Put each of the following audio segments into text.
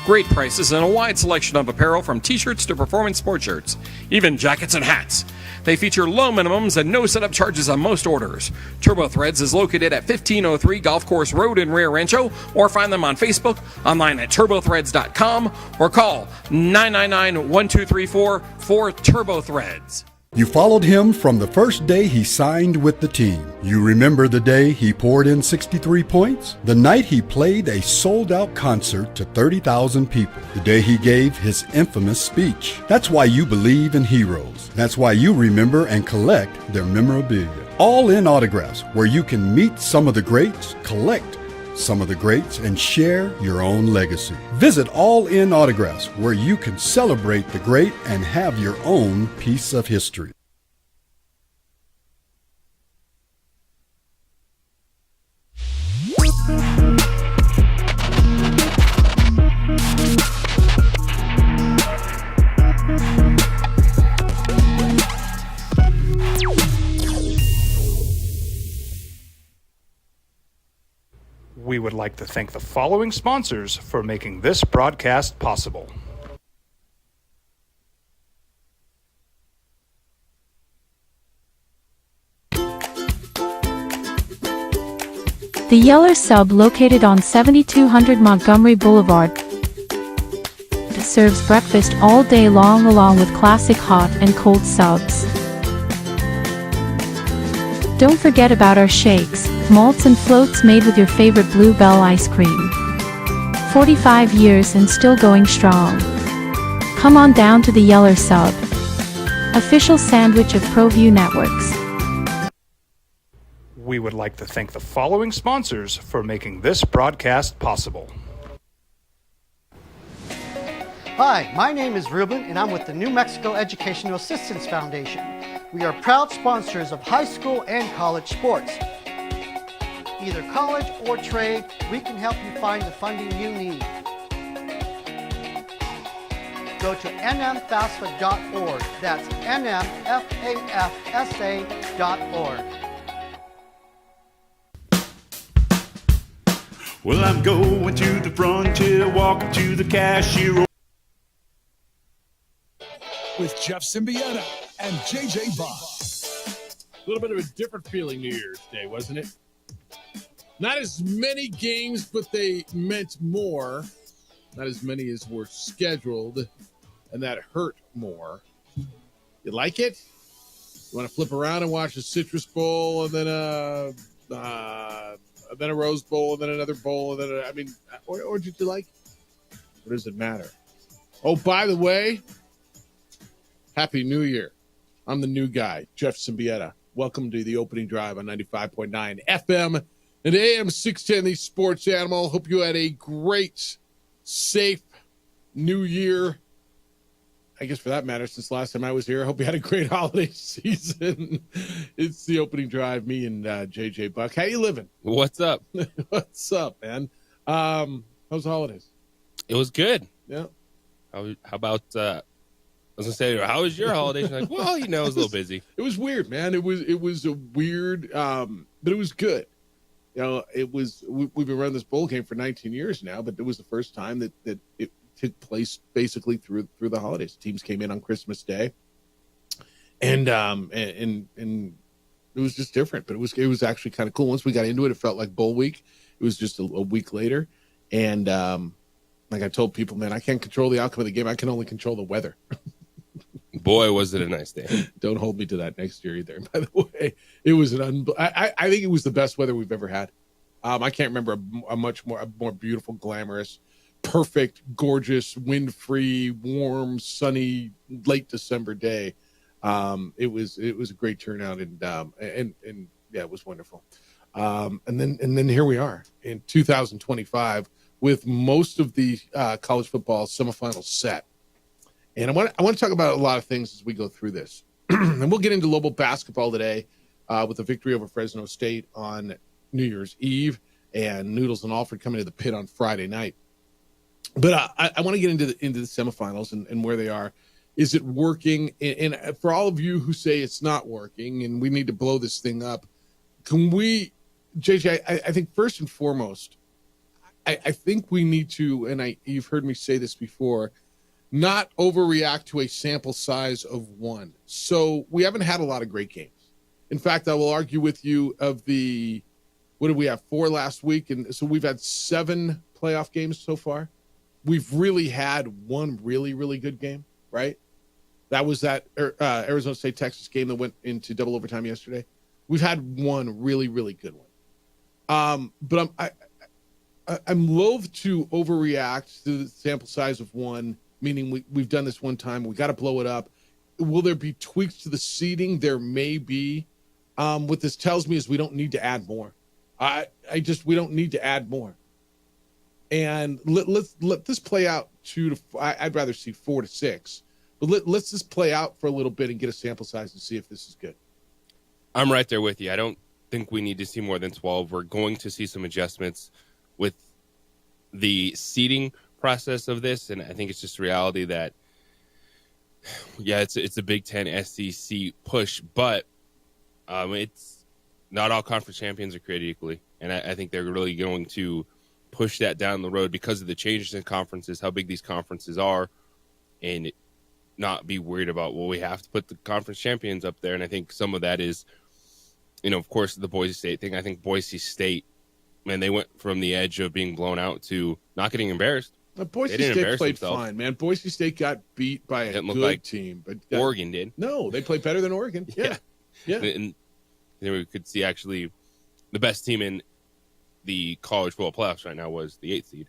Great prices and a wide selection of apparel from t-shirts to performance sport shirts, even jackets and hats. They feature low minimums and no setup charges on most orders. Turbo Threads is located at 1503 Golf Course Road in Rio Rancho, or find them on Facebook, online at turbothreads.com, or call 999-1234 for Turbo Threads. You followed him from the first day he signed with the team. You remember the day he poured in 63 points? The night he played a sold-out concert to 30,000 people. The day he gave his infamous speech. That's why you believe in heroes. That's why you remember and collect their memorabilia. All in Autographs, where you can meet some of the greats, collect some of the greats, and share your own legacy. Visit All In Autographs, where you can celebrate the great and have your own piece of history. We would like to thank the following sponsors for making this broadcast possible. The Yeller Sub, located on 7200 Montgomery Boulevard, serves breakfast all day long along with classic hot and cold subs. Don't forget about our shakes, malts and floats made with your favorite Blue Bell ice cream. 45 years and still going strong. Come on down to the Yeller Sub, official sandwich of ProView Networks. We would like to thank the following sponsors for making this broadcast possible. Hi, my name is Ruben, and I'm with the New Mexico Educational Assistance Foundation. We are proud sponsors of high school and college sports. Either college or trade, we can help you find the funding you need. Go to nmfafsa.org. That's nmfafsa.org. Well, I'm going to the frontier, walking to the cashier. With Jeff Symbieta and JJ Buck. A little bit of a different feeling New Year's Day, wasn't it? Not as many games, but they meant more. Not as many as were scheduled, and that hurt more. You like it? You want to flip around and watch a Citrus Bowl, and then a Rose Bowl, and then another bowl, and then or did you like? What does it matter? Oh, by the way, Happy New Year. I'm the new guy, Jeff Symbieta. Welcome to the opening drive on 95.9 FM and AM 610, the Sports Animal. Hope you had a great, safe New Year. I guess for that matter, since last time I was here, I hope you had a great holiday season. It's the opening drive, me and JJ Buck. How you living? What's up? What's up, man? How's the holidays? It was good. Yeah. How about I was gonna say, how was your holiday? Like, well, it was a little busy. It was weird, man. It was a weird, but it was good. We've been running this bowl game for 19 years now, but it was the first time that it took place basically through the holidays. Teams came in on Christmas Day, and it was just different. But it was actually kind of cool. Once we got into it, it felt like bowl week. It was just a week later, and like I told people, man, I can't control the outcome of the game. I can only control the weather. Boy, was it a nice day. Don't hold me to that next year either. By the way, it was I think it was the best weather we've ever had. I can't remember a more beautiful, glamorous, perfect, gorgeous, wind-free, warm, sunny, late December day. It was a great turnout, and yeah, it was wonderful. And then here we are in 2025 with most of the college football semifinals set. And I want to talk about a lot of things as we go through this. And we'll get into Lobo basketball today with a victory over Fresno State on New Year's Eve and Noodles and Alfred coming to the pit on Friday night. But I want to get into the semifinals and where they are. Is it working? And for all of you who say it's not working and we need to blow this thing up, can we, JJ, I think first and foremost, I think we need to, and you've heard me say this before, not overreact to a sample size of one. So we haven't had a lot of great games. In fact, I will argue with you what did we have, 4 last week? And so we've had 7 playoff games so far. We've really had one really, really good game, right? That was that Arizona State-Texas game that went into double overtime yesterday. We've had one really, really good one. But I'm loath to overreact to the sample size of one, meaning we've done this one time. We got to blow it up. Will there be tweaks to the seeding? There may be. What this tells me is we don't need to add more. We don't need to add more. And let this play out I'd rather see 4 to 6, but let's just play out for a little bit and get a sample size and see if this is good. I'm right there with you. I don't think we need to see more than 12. We're going to see some adjustments with the seeding process of this, and I think it's just reality that, yeah, it's a Big Ten SEC push, but it's not all conference champions are created equally, and I think they're really going to push that down the road because of the changes in conferences, how big these conferences are, and not be worried about, well, we have to put the conference champions up there. And I think some of that is, of course, the Boise State thing. I think Boise State, man, they went from the edge of being blown out to not getting embarrassed. Boise State played fine, man. Boise State got beat by a good team, but Oregon did. No, they played better than Oregon. Yeah. And then we could see actually the best team in the college football playoffs right now was the 8th seed.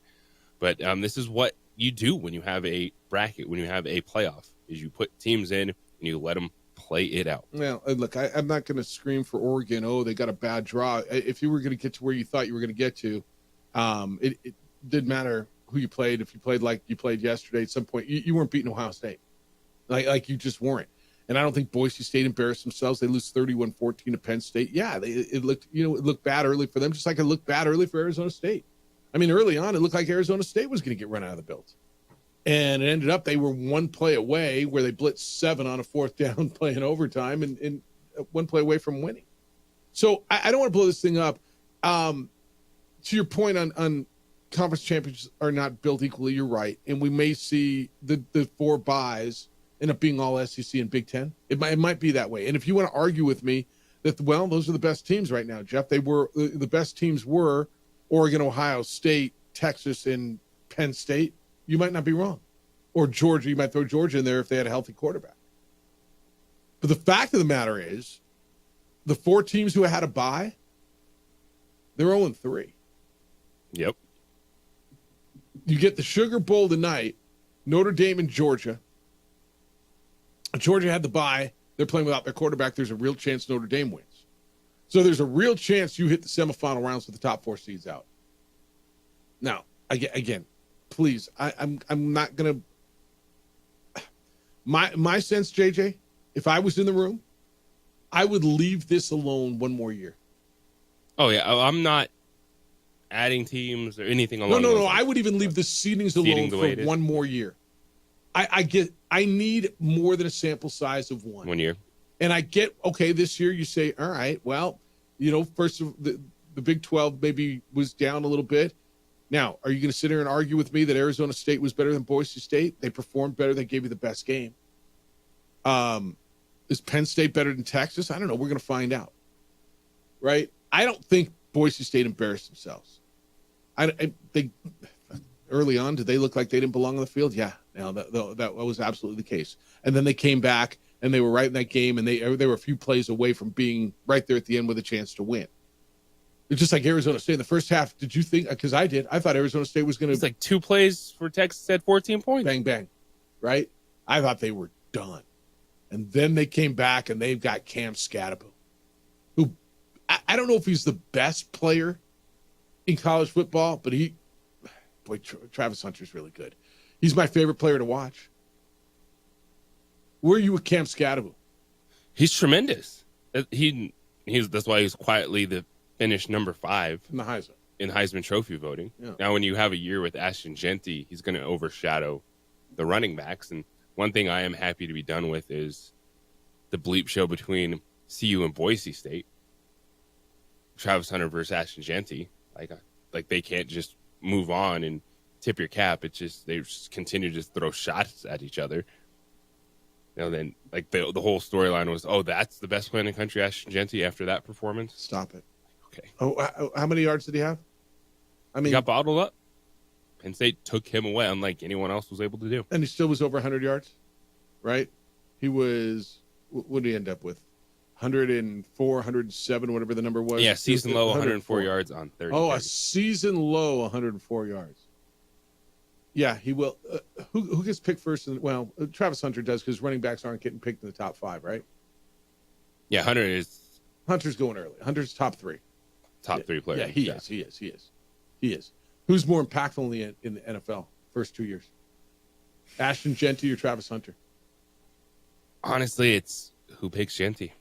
But this is what you do when you have a bracket, when you have a playoff, is you put teams in and you let them play it out. Well, look, I'm not going to scream for Oregon, oh, they got a bad draw. If you were going to get to where you thought you were going to get to, it didn't matter who you played. If you played like you played yesterday, at some point, you weren't beating Ohio State. Like you just weren't. And I don't think Boise State embarrassed themselves. They lose 31-14 to Penn State. Yeah, it looked bad early for them, just like it looked bad early for Arizona State. I mean, early on, it looked like Arizona State was going to get run out of the build. And it ended up they were one play away where they blitzed 7 on a 4th down playing overtime and one play away from winning. So I don't want to blow this thing up. To your point on conference champions are not built equally, you're right. And we may see the 4 buys end up being all SEC and Big Ten. It might be that way. And if you want to argue with me that, well, those are the best teams right now, Jeff, the best teams were Oregon, Ohio State, Texas, and Penn State, you might not be wrong. Or Georgia, you might throw Georgia in there if they had a healthy quarterback. But the fact of the matter is, the 4 teams who had a bye, they're 0-3. Yep. You get the Sugar Bowl tonight, Notre Dame and Georgia. Georgia had the bye. They're playing without their quarterback. There's a real chance Notre Dame wins. So there's a real chance you hit the semifinal rounds with the top 4 seeds out. Now, again, please, I'm not going to. My sense, JJ, if I was in the room, I would leave this alone one more year. Oh, yeah. I'm not adding teams or anything along No. I would even leave the seedings alone for one more year. I need more than a sample size of 1. 1 year. And I get, okay, this year you say, all right, well, first of the Big 12 maybe was down a little bit. Now, are you going to sit here and argue with me that Arizona State was better than Boise State? They performed better. They gave you the best game. Is Penn State better than Texas? I don't know. We're going to find out. Right? I don't think Boise State embarrassed themselves. They early on, did they look like they didn't belong on the field? Yeah. Now that was absolutely the case. And then they came back and they were right in that game, and they were a few plays away from being right there at the end with a chance to win. It's just like Arizona State in the first half. Did you think? Because I did. I thought Arizona State was going to. It's like 2 plays for Texas at 14 points. Bang, bang. Right? I thought they were done. And then they came back and they've got Cam Scatterbo, who I don't know if he's the best player in college football, but Travis Hunter's really good. He's my favorite player to watch. Where are you with Cam Scatterbo? He's tremendous. That's why he's quietly the finished number 5 in the Heisman. In Heisman Trophy voting. Yeah. Now, when you have a year with Ashton Genty, he's going to overshadow the running backs. And one thing I am happy to be done with is the bleep show between CU and Boise State. Travis Hunter versus Ashton Genty. Like they can't just move on and tip your cap. It's just they just continue to just throw shots at each other. Then like the whole storyline was, oh, that's the best player in the country, Ashton Jeanty, after that performance. Stop it. Okay. Oh, how many yards did he have? I mean, He got bottled up. Penn State took him away, unlike anyone else was able to do. and he still was over 100 yards, right? He was, what did he end up with? 104, 107, whatever the number was. Yeah, season low, 104 yards on 30. Oh, a carries. season low, 104 yards. Yeah, he will. Who gets picked first? Travis Hunter does because running backs aren't getting picked in the top 5, right? Yeah, Hunter is Hunter's going early. Hunter's top 3. top 3 player. Yeah, he is. Who's more impactful in the NFL first 2 years? Ashton Jeanty or Travis Hunter? Honestly, it's who picks Jeanty.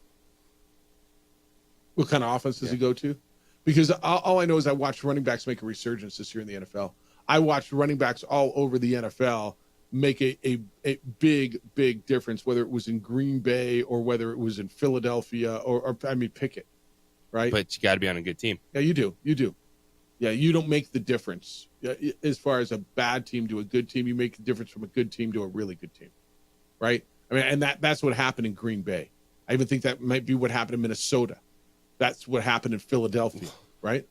What kind of offense does he go to? Because all I know is I watched running backs make a resurgence this year in the NFL. I watched running backs all over the NFL make a big, big difference, whether it was in Green Bay or whether it was in Philadelphia or Pickett, right? But you got to be on a good team. Yeah, you do. Yeah, you don't make the difference as far as a bad team to a good team. You make the difference from a good team to a really good team, right? I mean, and that's what happened in Green Bay. I even think that might be what happened in Minnesota. That's what happened in Philadelphia, right?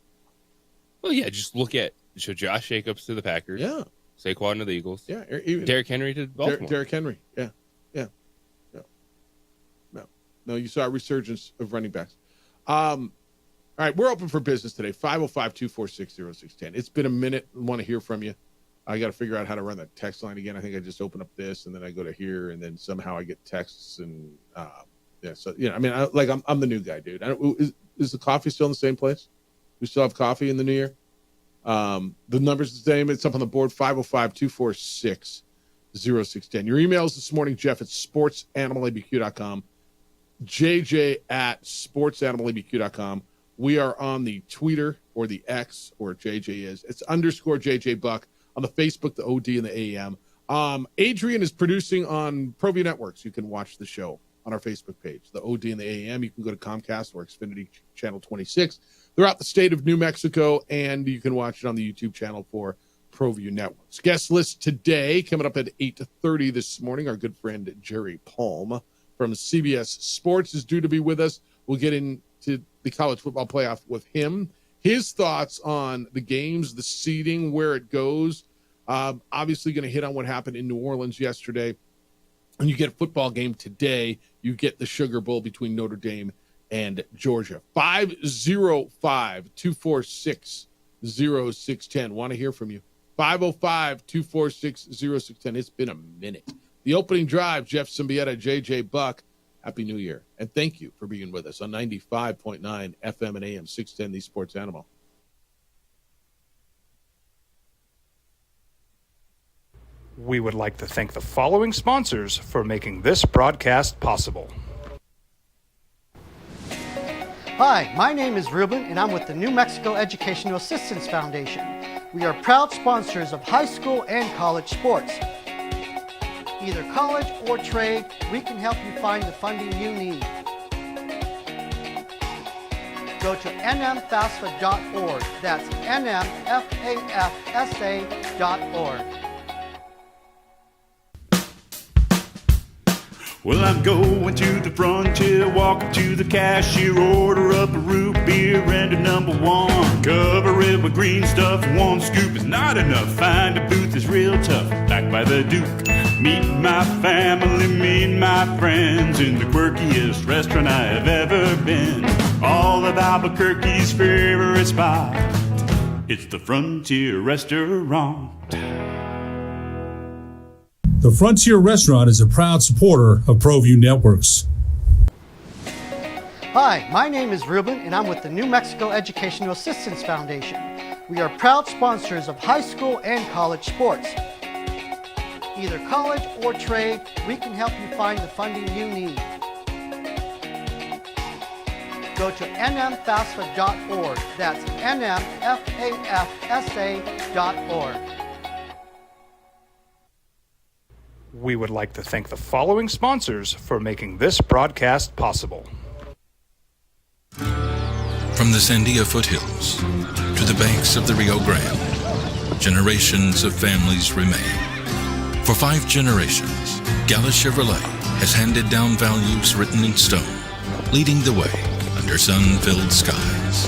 Well, yeah, just look at Josh Jacobs to the Packers. Yeah. Saquon to the Eagles. Yeah. Even Derrick Henry to Baltimore. Derrick Henry. Yeah. No, you saw a resurgence of running backs. All right, we're open for business today. 505-246-0610. It's been a minute. I want to hear from you. I got to figure out how to run that text line again. I think I just open up this and then I go to here and then somehow I get texts and I'm the new guy, dude. Is the coffee still in the same place? We still have coffee in the new year? The number's the same. It's up on the board, 505-246-0610. Your emails this morning, Jeff, at sportsanimалabq.com, JJ at sportsanimалabq.com. We are on the Twitter or the X, or JJ is. It's _ JJ Buck. On the Facebook, the OD and the AM. Adrian is producing on ProView Networks. You can watch the show on our Facebook page, the OD and the AM. You can go to Comcast or Xfinity Channel 26 throughout the state of New Mexico, and you can watch it on the YouTube channel for ProView Networks. Guest list today, coming up at 8:30 this morning, our good friend Jerry Palm from CBS Sports is due to be with us. We'll get into the college football playoff with him. His thoughts on the games, the seeding, where it goes. Obviously going to hit on what happened in New Orleans yesterday. And you get a football game today. You get the Sugar Bowl between Notre Dame and Georgia. 505-246-0610. Want to hear from you. 505-246-0610. It's been a minute. The opening drive, Jeff Symbieta, JJ Buck. Happy New Year. And thank you for being with us on 95.9 FM and AM 610, the Sports Animal. We would like to thank the following sponsors for making this broadcast possible. Hi, my name is Ruben, and I'm with the New Mexico Educational Assistance Foundation. We are proud sponsors of high school and college sports. Either college or trade, we can help you find the funding you need. Go to nmfafsa.org. That's nmfafsa.org. Well, I'm going to the frontier, walking to the cashier, order up a root beer and a number one. Cover it with green stuff, one scoop is not enough. Find a booth is real tough, back by the Duke. Meet my family, meet my friends in the quirkiest restaurant I have ever been. All of Albuquerque's favorite spot, it's the Frontier Restaurant. The Frontier Restaurant is a proud supporter of ProView Networks. Hi, my name is Ruben, and I'm with the New Mexico Educational Assistance Foundation. We are proud sponsors of high school and college sports. Either college or trade, we can help you find the funding you need. Go to nmfafsa.org. That's nmfafsa.org. We would like to thank the following sponsors for making this broadcast possible. From the Sandia foothills to the banks of the Rio Grande, generations of families remain. For 5 generations, Gallus Chevrolet has handed down values written in stone, leading the way under sun-filled skies,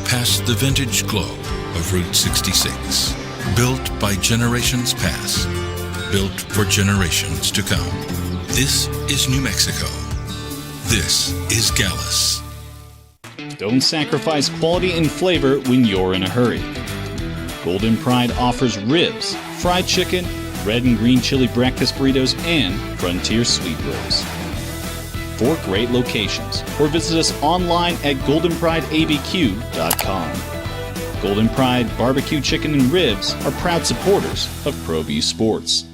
past the vintage glow of Route 66. Built by generations past, built for generations to come. This is New Mexico. This is Gallus. Don't sacrifice quality and flavor when you're in a hurry. Golden Pride offers ribs, fried chicken, red and green chili breakfast burritos, and frontier sweet rolls. 4 great locations, or visit us online at goldenprideabq.com. Golden Pride Barbecue Chicken and Ribs are proud supporters of ProView Sports.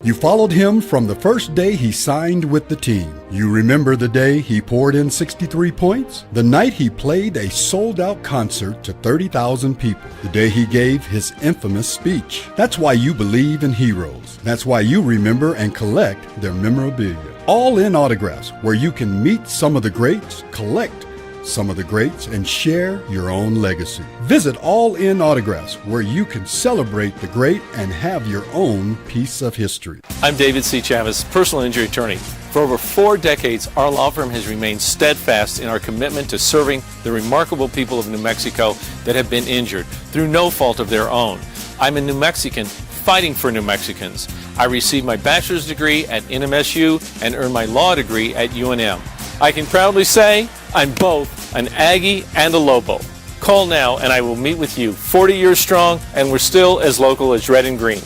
You followed him from the first day he signed with the team. You remember the day he poured in 63 points? The night he played a sold-out concert to 30,000 people. The day he gave his infamous speech. That's why you believe in heroes. That's why you remember and collect their memorabilia. All in autographs, where you can meet some of the greats, collect some of the greats, and share your own legacy. Visit All In Autographs, where you can celebrate the great and have your own piece of history. I'm David C. Chavis, personal injury attorney. For over 4 decades, our law firm has remained steadfast in our commitment to serving the remarkable people of New Mexico that have been injured through no fault of their own. I'm a New Mexican fighting for New Mexicans. I received my bachelor's degree at NMSU and earned my law degree at UNM. I can proudly say I'm both an Aggie and a Lobo. Call now and I will meet with you. 40 years strong, and we're still as local as red and green.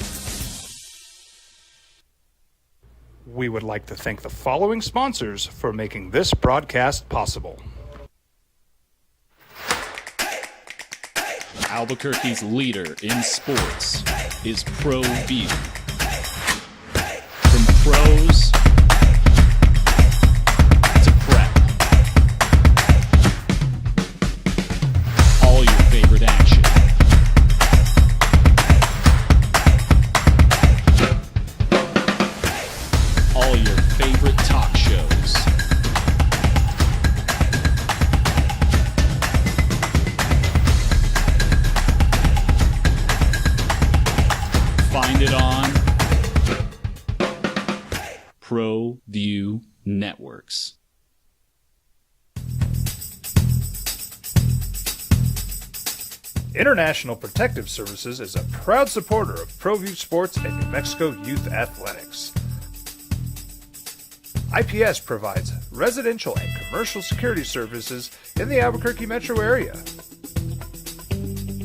We would like to thank the following sponsors for making this broadcast possible. Albuquerque's leader in sports is ProView. From pros to prep, all your favorite action. All your favorite talk shows. Find it on ProView Networks. International Protective Services is a proud supporter of ProView Sports and New Mexico Youth Athletics. IPS provides residential and commercial security services in the Albuquerque metro area.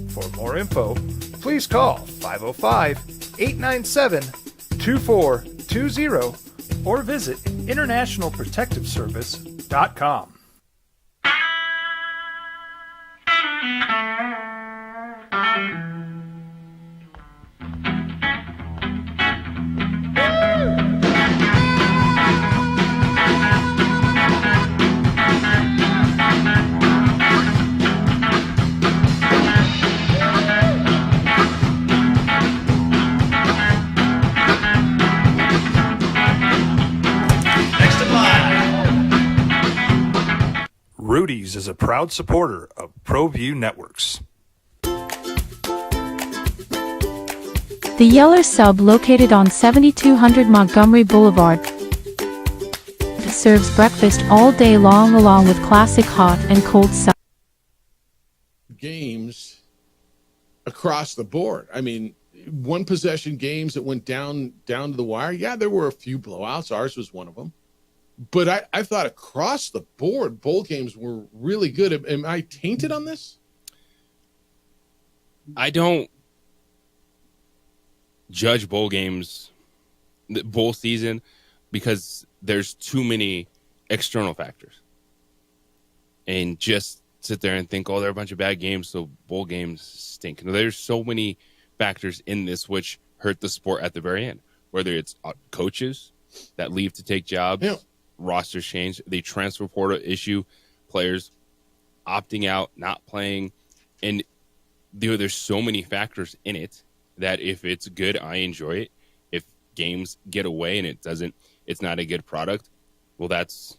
For more info, please call 505-897-2420 or visit internationalprotectiveservice.com. Rudy's is a proud supporter of ProView Networks. The Yeller Sub, located on 7200 Montgomery Boulevard, serves breakfast all day long along with classic hot and cold salad. Games across the board. I mean, one possession games that went down to the wire. Yeah, there were a few blowouts. Ours was one of them. But I thought across the board, bowl games were really good. Am I tainted on this? I don't judge bowl games, the bowl season, because there's too many external factors. And just sit there and think, oh, they're a bunch of bad games, so bowl games stink. No, there's so many factors in this which hurt the sport at the very end, whether it's coaches that leave to take jobs. Yeah. Rosters change, the transfer portal issue, players opting out, not playing, and there's so many factors in it that if it's good, I enjoy it. If games get away and it's not a good product, well, that's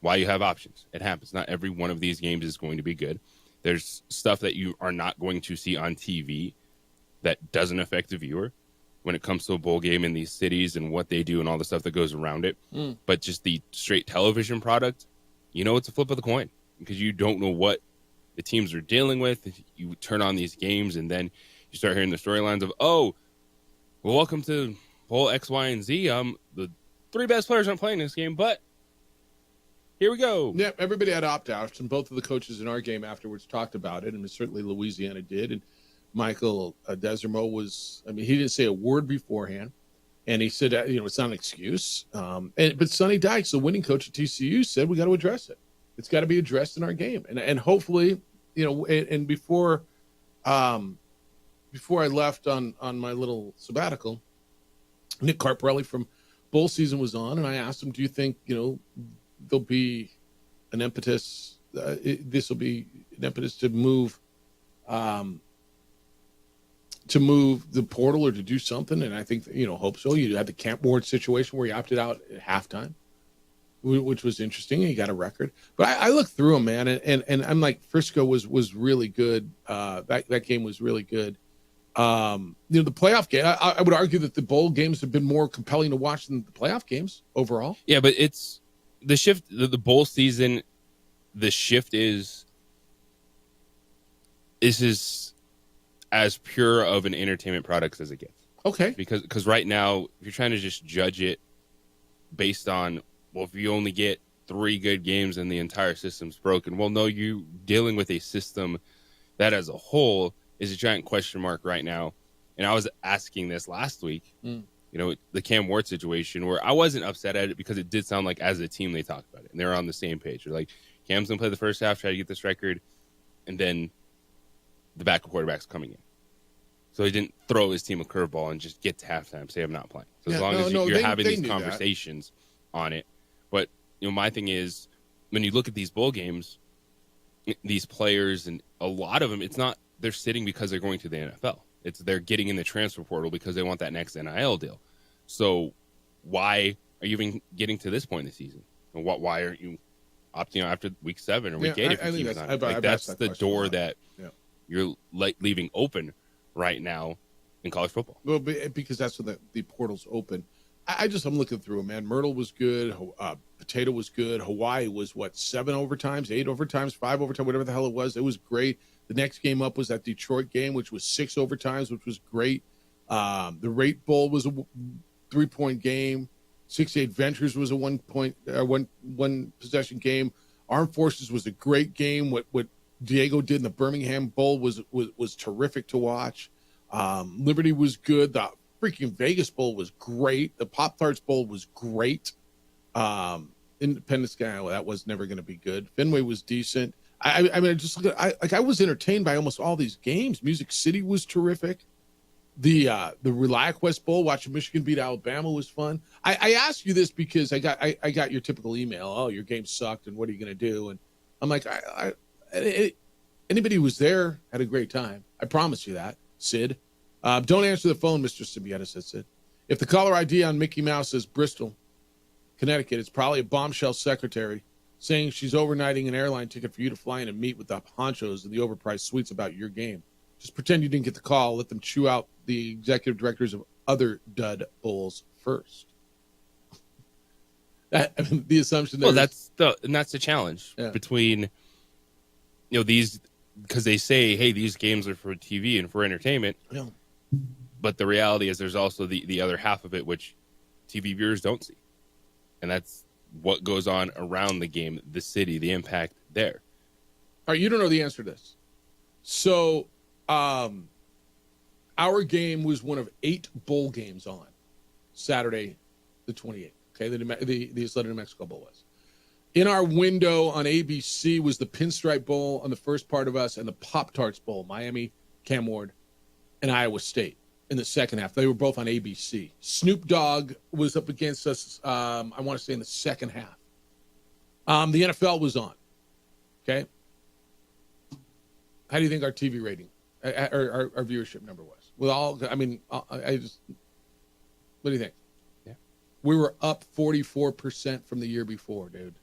why you have options. It happens. Not every one of these games is going to be good. There's stuff that you are not going to see on TV that doesn't affect the viewer when it comes to a bowl game in these cities and what they do and all the stuff that goes around it. But just the straight television product, it's a flip of the coin because you don't know what the teams are dealing with. You turn on these games and then you start hearing the storylines of, welcome to Bowl X, Y, and Z. The 3 best players aren't playing this game, but here we go. Yeah, everybody had opt-outs, and both of the coaches in our game afterwards talked about it, and certainly Louisiana did. And Michael Desormeaux he didn't say a word beforehand, and he said, it's not an excuse. But Sonny Dykes, the winning coach at TCU, said we got to address it. It's got to be addressed in our game, and hopefully, and before I left on my little sabbatical, Nick Carparelli from Bowl Season was on, and I asked him, do you think, there'll be an impetus, this will be an impetus to move the portal or to do something? And I think, hope so. You had the Camp Ward situation where he opted out at halftime, which was interesting. He got a record. But I looked through them, man, and I'm like, Frisco was really good. That game was really good. The playoff game, I would argue that the bowl games have been more compelling to watch than the playoff games overall. Yeah, but it's the shift, the bowl season, the shift is as pure of an entertainment product as it gets. Okay. Because right now, if you're trying to just judge it based on, if you only get 3 good games and the entire system's broken, well, no, you're dealing with a system that as a whole is a giant question mark right now. And I was asking this last week, the Cam Ward situation, where I wasn't upset at it because it did sound like as a team they talked about it and they're on the same page. They're like, Cam's going to play the first half, try to get this record, and then the backup quarterback's coming in. So he didn't throw his team a curveball and just get to halftime, say I'm not playing. So as long as you're having these conversations on it. But, my thing is, when you look at these bowl games, these players, and a lot of them, it's not they're sitting because they're going to the NFL. It's they're getting in the transfer portal because they want that next NIL deal. So why are you even getting to this point in the season? And why aren't you opting out after week 7 or week 8 if your team's not? That's the door that you're leaving open right now in college football. Well, because that's when the portal's open. I'm looking through them, man. Myrtle was good. Potato was good. Hawaii was, 7 overtimes, 8 overtimes, 5 overtimes, whatever the hell it was. It was great. The next game up was that Detroit game, which was 6 overtimes, which was great. The Rate Bowl was a 3-point game. 68 Ventures was a 1 possession game. Armed Forces was a great game. What Diego did in the Birmingham Bowl was terrific to watch. Liberty was good. The freaking Vegas Bowl was great. The Pop-Tarts Bowl was great. Independence Guy, that was never going to be good. Fenway was decent. I was entertained by almost all these games. Music City was terrific. The ReliaQuest Bowl, watching Michigan beat Alabama, was fun. I asked you this because I got your typical email. Oh, your game sucked, and what are you going to do? And I'm like, anybody who was there had a great time. I promise you that, Sid. Don't answer the phone, Mr. Sibieta, said Sid. If the caller ID on Mickey Mouse says Bristol, Connecticut, it's probably a bombshell secretary saying she's overnighting an airline ticket for you to fly in and meet with the honchos in the overpriced suites about your game. Just pretend you didn't get the call. Let them chew out the executive directors of other dud bowls first. The assumption there that's the challenge between these, because they say, hey, these games are for TV and for entertainment. Yeah. But the reality is there's also the other half of it, which TV viewers don't see. And that's what goes on around the game, the city, the impact there. All right, you don't know the answer to this. So our game was one of 8 bowl games on Saturday the 28th. Okay, the Atlanta New Mexico Bowl was. In our window on ABC was the Pinstripe Bowl on the first part of us and the Pop-Tarts Bowl, Miami, Cam Ward, and Iowa State in the second half. They were both on ABC. Snoop Dogg was up against us, I want to say, in the second half. The NFL was on. Okay? How do you think our TV rating, our viewership number was? What do you think? Yeah. We were up 44% from the year before, dude.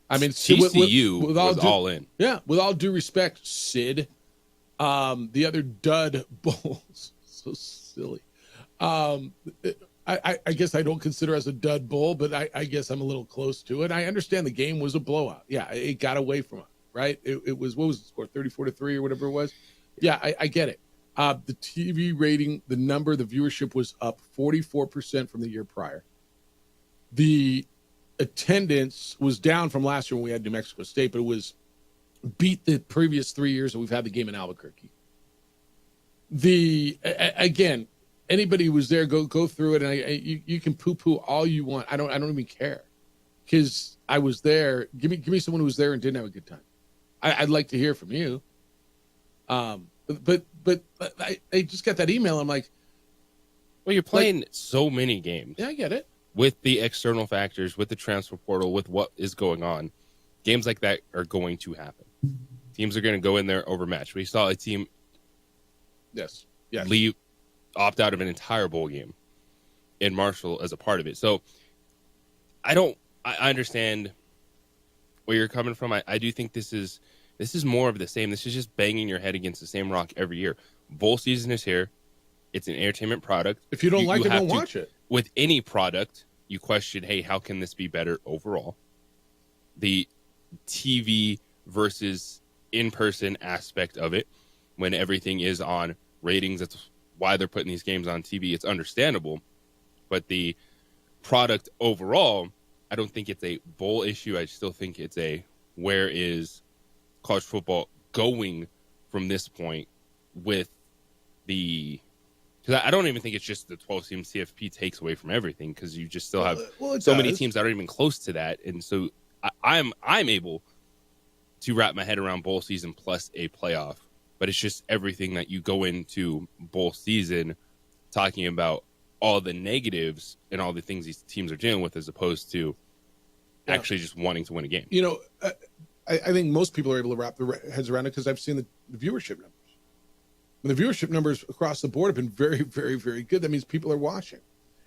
TCU with was all in. Yeah, with all due respect, Sid, The other dud bowls, so silly. I guess I don't consider us a dud bowl, but I guess I'm a little close to it. I understand the game was a blowout. Yeah, it got away from us, right? It was, what was the score, 34-3 or whatever it was? Yeah, I get it. The TV rating, the viewership was up 44% from the year prior. The attendance was down from last year when we had New Mexico State, but it was beat the previous 3 years that we've had the game in Albuquerque. Again, anybody who was there, go through it, and you can poo-poo all you want. I don't even care, because I was there. Give me someone who was there and didn't have a good time. I'd like to hear from you. But I just got that email. I'm like, well, you're playing so many games. Yeah, I get it. With the external factors, with the transfer portal, with what is going on, games like that are going to happen. Teams are going to go in there overmatched. We saw a team opt out of an entire bowl game in Marshall as a part of it. So I understand where you're coming from. I do think this is more of the same. This is just banging your head against the same rock every year. Bowl season is here. It's an entertainment product. If you don't like it, don't watch it. With any product, you question, hey, how can this be better overall? The TV versus in-person aspect of it, when everything is on ratings, that's why they're putting these games on TV. It's understandable. But the product overall, I don't think it's a bowl issue. I still think it's a, where is college football going from this point with the... Because I don't even think it's just the 12-team CFP takes away from everything, because you just still have many teams that aren't even close to that. And so I'm able to wrap my head around bowl season plus a playoff. But it's just everything that you go into bowl season talking about all the negatives and all the things these teams are dealing with, as opposed to actually just wanting to win a game. You know, I think most people are able to wrap their heads around it, because I've seen the viewership numbers. And the viewership numbers across the board have been very, very, very good. That means people are watching.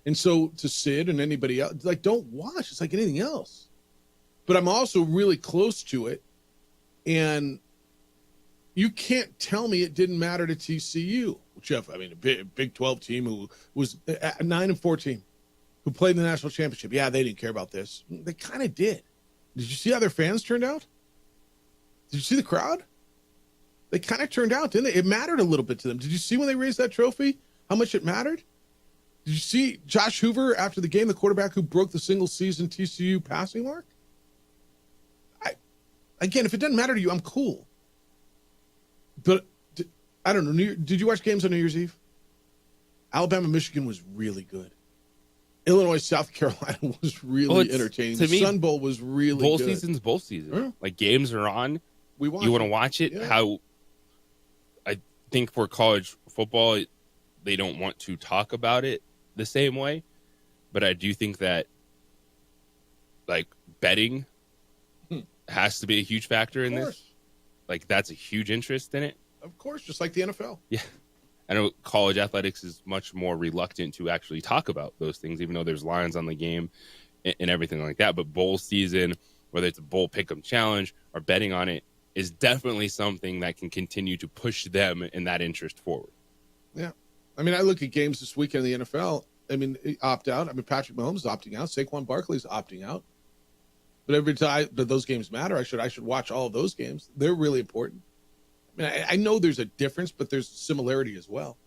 And so to Sid and anybody else, like, don't watch. It's like anything else. But I'm also really close to it. And you can't tell me it didn't matter to TCU. Jeff, I mean, a Big 12 team who was 9-14, who played in the national championship. Yeah, they didn't care about this. They kind of did. Did you see how their fans turned out? Did you see the crowd? They kind of turned out, didn't they? It mattered a little bit to them. Did you see when they raised that trophy, how much it mattered? Did you see Josh Hoover after the game, the quarterback who broke the single-season TCU passing mark? Again, if it doesn't matter to you, I'm cool. But I don't know. Did you watch games on New Year's Eve? Alabama, Michigan was really good. Illinois, South Carolina was really entertaining. The Sun Bowl was really bowl good. Season's bowl season. Huh? Like, games are on. You want to watch it? Yeah. How I think for college football, they don't want to talk about it the same way. But I do think that, like, betting has to be a huge factor in this. Like, that's a huge interest in it. Of course, just like the NFL. Yeah. I know college athletics is much more reluctant to actually talk about those things, even though there's lines on the game and everything like that. But bowl season, whether it's a bowl pick'em challenge or betting on it, is definitely something that can continue to push them in that interest forward. Yeah. I mean, I look at games this weekend in the NFL. I mean, opt out. I mean, Patrick Mahomes is opting out. Saquon Barkley's opting out. But every time that those games matter, I should watch all of those games. They're really important. I mean, I know there's a difference, but there's similarity as well.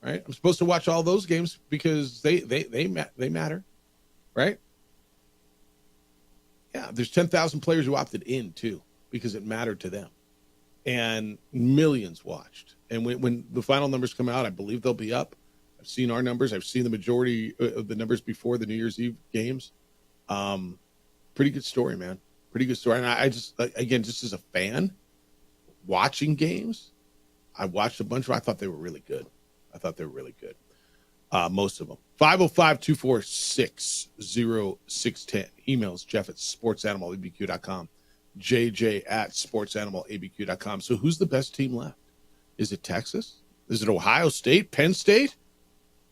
Right? I'm supposed to watch all those games because they matter. Right? Yeah, there's 10,000 players who opted in too, because it mattered to them. And millions watched. And when the final numbers come out, I believe they'll be up. I've seen our numbers. I've seen the majority of the numbers before the New Year's Eve games. Pretty good story, man. Pretty good story. And I just, again, just as a fan, watching games, I watched a bunch of them. I thought they were really good. Most of them. 505-246-0610. Emails Jeff at sportsanimалabq.com. JJ at sportsanimалabq.com. So who's the best team left? Is it Texas? Is it Ohio State? Penn State?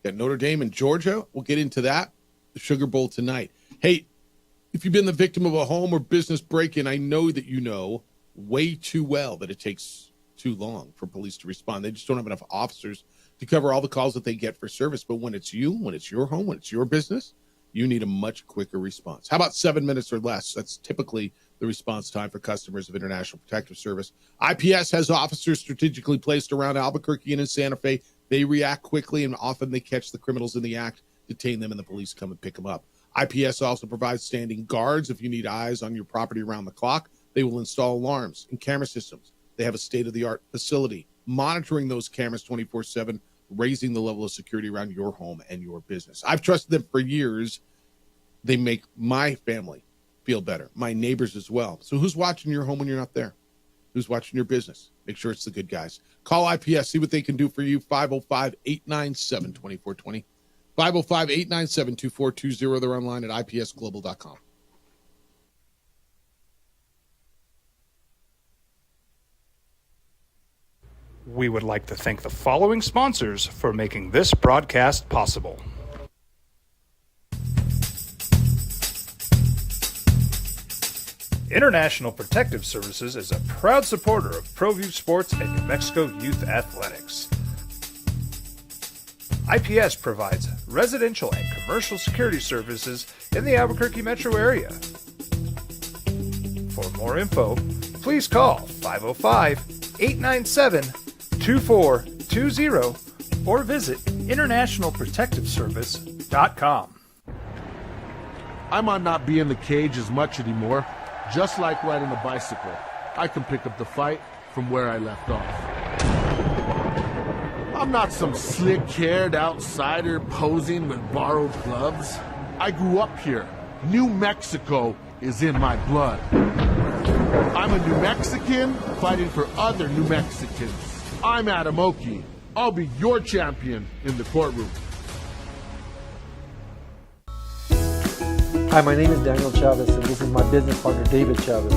Got Notre Dame and Georgia. We'll get into that. The Sugar Bowl tonight. Hey, if you've been the victim of a home or business break-in, I know that you know way too well that it takes too long for police to respond. They just don't have enough officers to cover all the calls that they get for service. But when it's you, when it's your home, when it's your business, you need a much quicker response. How about 7 minutes or less? That's typically the response time for customers of International Protective Service. IPS has officers strategically placed around Albuquerque and in Santa Fe. They react quickly, and often they catch the criminals in the act, detain them, and the police come and pick them up. IPS also provides standing guards if you need eyes on your property around the clock. They will install alarms and camera systems. They have a state-of-the-art facility monitoring those cameras 24/7, raising the level of security around your home and your business. I've trusted them for years. They make my family feel better, my neighbors as well. So who's watching your home when you're not there? Who's watching your business? Make sure it's the good guys. Call IPS, see what they can do for you. 505-897-2420. 505-897-2420. They're online at ipsglobal.com. We would like to thank the following sponsors for making this broadcast possible. International Protective Services is a proud supporter of ProView Sports and New Mexico Youth Athletics. IPS provides residential and commercial security services in the Albuquerque metro area. For more info, please call 505-897-2420 or visit internationalprotectiveservice.com. I might not be in the cage as much anymore. Just like riding a bicycle, I can pick up the fight from where I left off. I'm not some slick-haired outsider posing with borrowed gloves. I grew up here. New Mexico is in my blood. I'm a New Mexican fighting for other New Mexicans. I'm Adam Oki. I'll be your champion in the courtroom. Hi, my name is Daniel Chavez, and this is my business partner, David Chavez.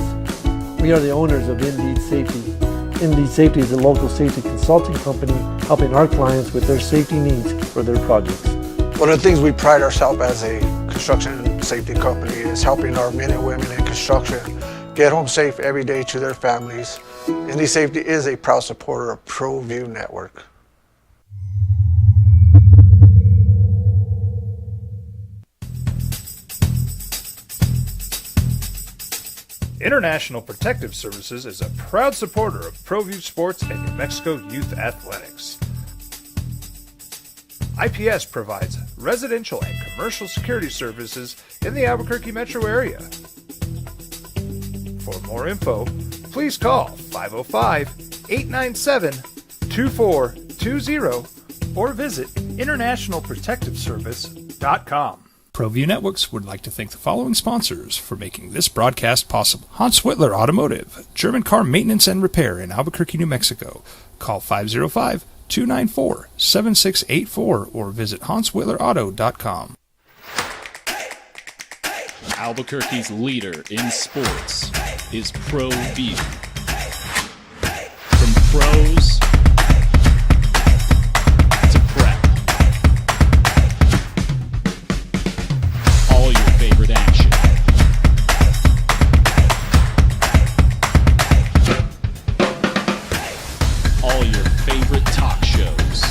We are the owners of Indeed Safety. Indeed Safety is a local safety consulting company helping our clients with their safety needs for their projects. One of the things we pride ourselves as a construction safety company is helping our men and women in construction get home safe every day to their families. Indeed Safety is a proud supporter of ProView Network. International Protective Services is a proud supporter of ProView Sports and New Mexico Youth Athletics. IPS provides residential and commercial security services in the Albuquerque metro area. For more info, please call 505-897-2420 or visit internationalprotectiveservice.com. ProView Networks would like to thank the following sponsors for making this broadcast possible. Hans Whitler Automotive, German car maintenance and repair in Albuquerque, New Mexico. Call 505-294-7684 or visit hanswhitlerauto.com. Albuquerque's leader in sports is ProView. From pros to prep. All your favorite action. All your favorite talk shows.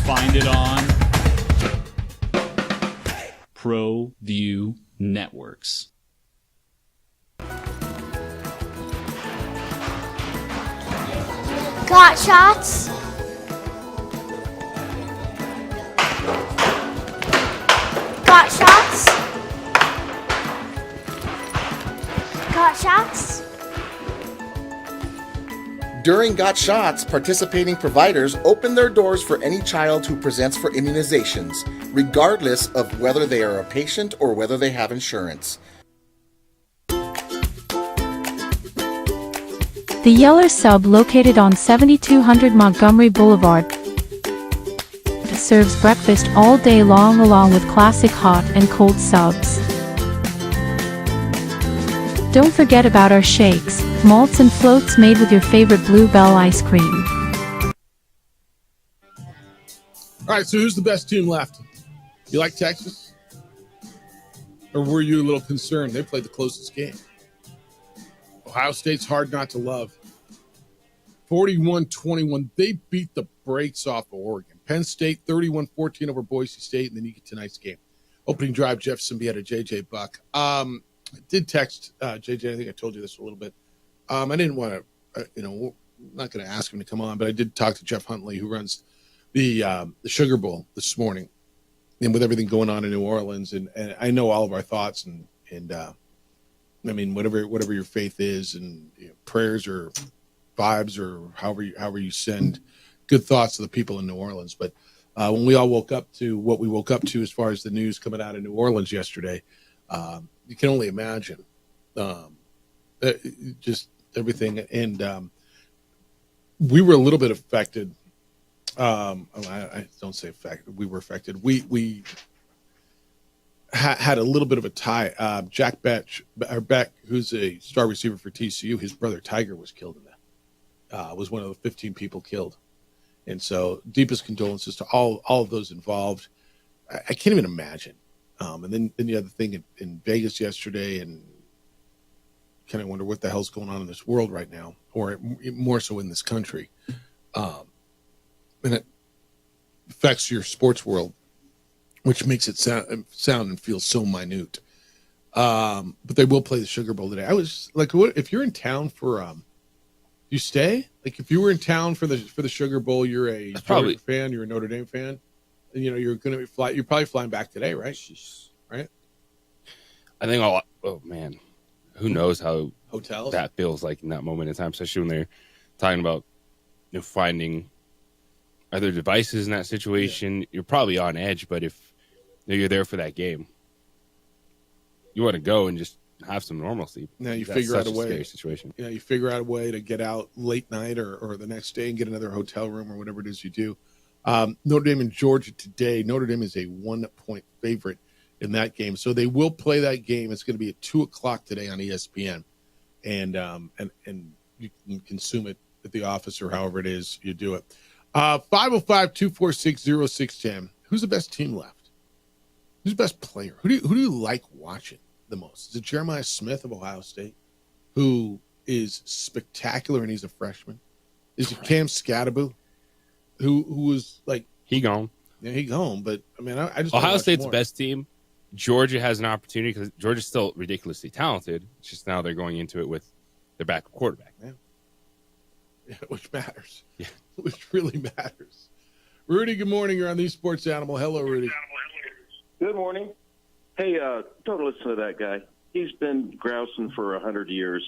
Find it on ProView Networks. Got shots? Got shots? Got shots? During Got Shots, participating providers open their doors for any child who presents for immunizations, regardless of whether they are a patient or whether they have insurance. The Yeller Sub, located on 7200 Montgomery Boulevard, serves breakfast all day long along with classic hot and cold subs. Don't forget about our shakes, malts and floats made with your favorite Bluebell ice cream. All right, so who's the best team left? You like Texas? Or were you a little concerned? They played the closest game. Ohio State's hard not to love. 41-21. They beat the brakes off of Oregon. Penn State 31-14 over Boise State, and then you get tonight's game. Opening drive, Jeff Symbieta, JJ Buck. I did text JJ. I think I told you this a little bit. I didn't want to, I'm not going to ask him to come on, but I did talk to Jeff Huntley, who runs the Sugar Bowl this morning, and with everything going on in New Orleans, and I know all of our thoughts, and I mean, whatever your faith is, and prayers or vibes or however you send good thoughts to the people in New Orleans. But when we all woke up to what we woke up to as far as the news coming out of New Orleans yesterday, you can only imagine just everything. And we were a little bit affected. I don't say affected. We were affected. We had a little bit of a tie. Jack Beck, who's a star receiver for TCU, his brother Tiger was killed in that. Was one of the 15 people killed. And so deepest condolences to all of those involved. I can't even imagine. And then you had the thing in Vegas yesterday, and kind of wonder what the hell's going on in this world right now, or more so in this country. And it affects your sports world, which makes it sound and feel so minute. But they will play the Sugar Bowl today. I was like, what if you're in town for you stay? Like if you were in town for the Sugar Bowl, you're a Jordan fan, you're a Notre Dame fan, and you're going to you're probably flying back today, right? Right? I think oh man, who knows how hotels that feels like in that moment in time, especially when they're talking about finding other devices in that situation. Yeah. You're probably on edge, but if you're there for that game, you want to go and just have some normalcy. Now you figure out a way. Scary situation. Yeah, you figure out a way to get out late night or the next day and get another hotel room or whatever it is you do. Notre Dame and Georgia today. Notre Dame is a 1-point favorite in that game, so they will play that game. It's going to be at 2:00 today on ESPN, and you can consume it at the office or however it is you do it. 505-246-0610. Who's the best team left? Who's the best player? Who do you like watching the most? Is it Jeremiah Smith of Ohio State, who is spectacular and he's a freshman? Is it Cam Scatterbo, who was like he gone? Yeah, he gone. But I mean, I just Ohio State's the best team. Georgia has an opportunity because Georgia's still ridiculously talented. It's just now they're going into it with their backup quarterback. Yeah, which matters. Yeah, which really matters. Rudy, good morning. You're on the Sports Animal. Hello, Rudy. Good morning. Hey, don't listen to that guy. He's been grousing for 100 years.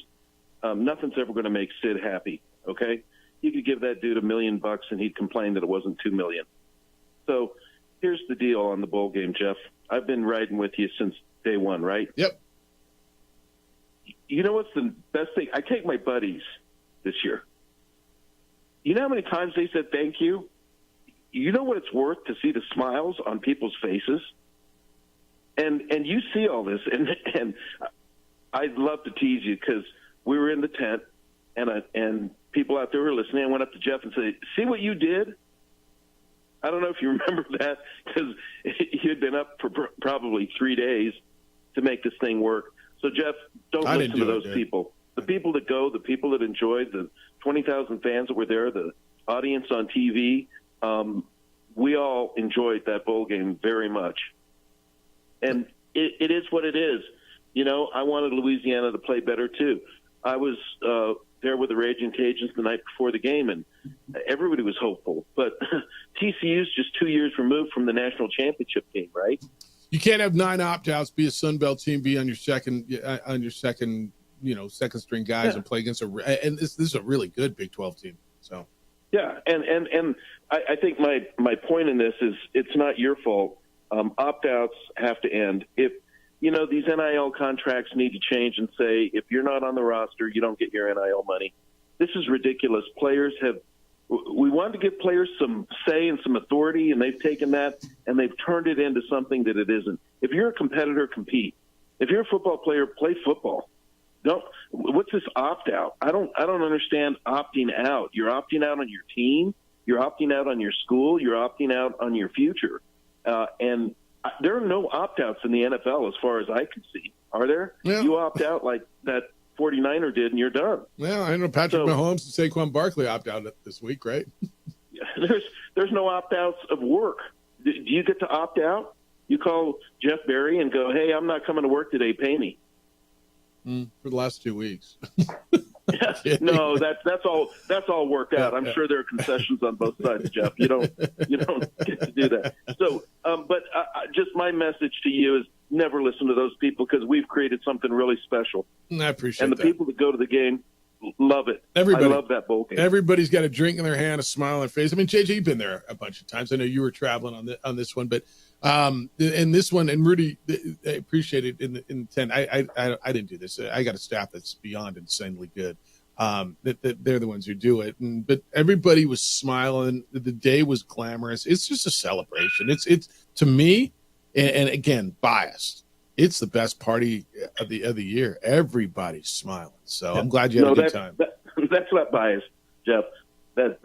Nothing's ever going to make Sid happy, okay? You could give that dude $1 million and he'd complain that it wasn't $2 million. So here's the deal on the bowl game, Jeff. I've been riding with you since day one, right? Yep. You know what's the best thing? I take my buddies this year. You know how many times they said thank you? You know what it's worth to see the smiles on people's faces? And you see all this, and I'd love to tease you because we were in the tent, and people out there were listening. I went up to Jeff and said, "See what you did?" I don't know if you remember that because he had been up for probably 3 days to make this thing work. So, Jeff, don't listen to those people. The people that go, the people that enjoyed, the 20,000 fans that were there, the audience on TV, we all enjoyed that bowl game very much. And it is what it is. You know, I wanted Louisiana to play better, too. I was there with the Raging Cajuns the night before the game, and everybody was hopeful. But TCU's just 2 years removed from the national championship game, right? You can't have 9 opt-outs, be a Sun Belt team, be on your second second string guys and play against and this is a really good Big 12 team. So yeah, and I think my point in this is it's not your fault. Opt-outs have to end. If these NIL contracts need to change and say if you're not on the roster, you don't get your NIL money. This is ridiculous. We wanted to give players some say and some authority, and they've taken that and they've turned it into something that it isn't. If you're a competitor, compete. If you're a football player, play football. What's this opt-out? I don't understand opting out. You're opting out on your team. You're opting out on your school. You're opting out on your future. And There are no opt-outs in the NFL as far as I can see. Are there? Yeah. You opt out like that 49er did, and you're done. Well, I know Patrick Mahomes and Saquon Barkley opt out this week, right? There's no opt-outs of work. Do you get to opt out? You call Jeff Berry and go, hey, I'm not coming to work today. Pay me. For the last 2 weeks. No, that's all worked out. I'm sure there are concessions on both sides, Jeff. You don't get to do that. So, but just my message to you is never listen to those people, because we've created something really special. I appreciate and the that. people that go to the game love it. Everybody, I love that bowl game. Everybody's got a drink in their hand, a smile on their face. I mean, JJ, you've been there a bunch of times. I know you were traveling on this one, but in this one, and Rudy, I appreciate it in the tent. I didn't do this. I got a staff that's beyond insanely good. That they're the ones who do it, but everybody was smiling. The day was glamorous. It's just a celebration. It's to me, and again, biased. It's the best party of the year. Everybody's smiling. So I'm glad you had a good time. That's not biased, Jeff. That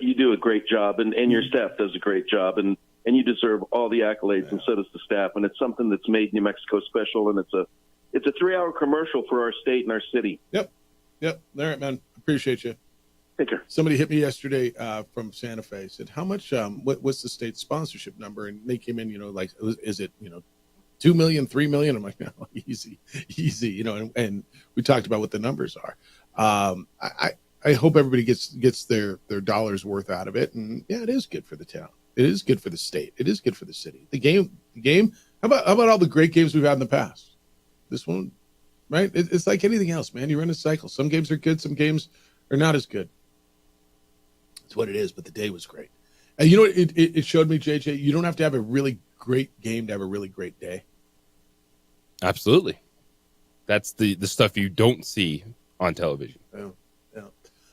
you do a great job, and your staff does a great job, and you deserve all the accolades, and so does the staff. And it's something that's made New Mexico special, and it's a 3-hour commercial for our state and our city. Yep. All right, man. Appreciate you. Take care. Somebody hit me yesterday from Santa Fe. Said, how much, what's the state sponsorship number? And they came in, like, is it, 2 million, 3 million? I'm like, no, easy, and we talked about what the numbers are. I hope everybody gets their dollars worth out of it. And yeah, it is good for the town. It is good for the state. It is good for the city. The game. How about all the great games we've had in the past? This one, right? It's like anything else, man. You run a cycle. Some games are good. Some games are not as good. That's what it is. But the day was great. And you know what it showed me, JJ? You don't have to have a really great game to have a really great day. Absolutely. That's the stuff you don't see on television. Yeah.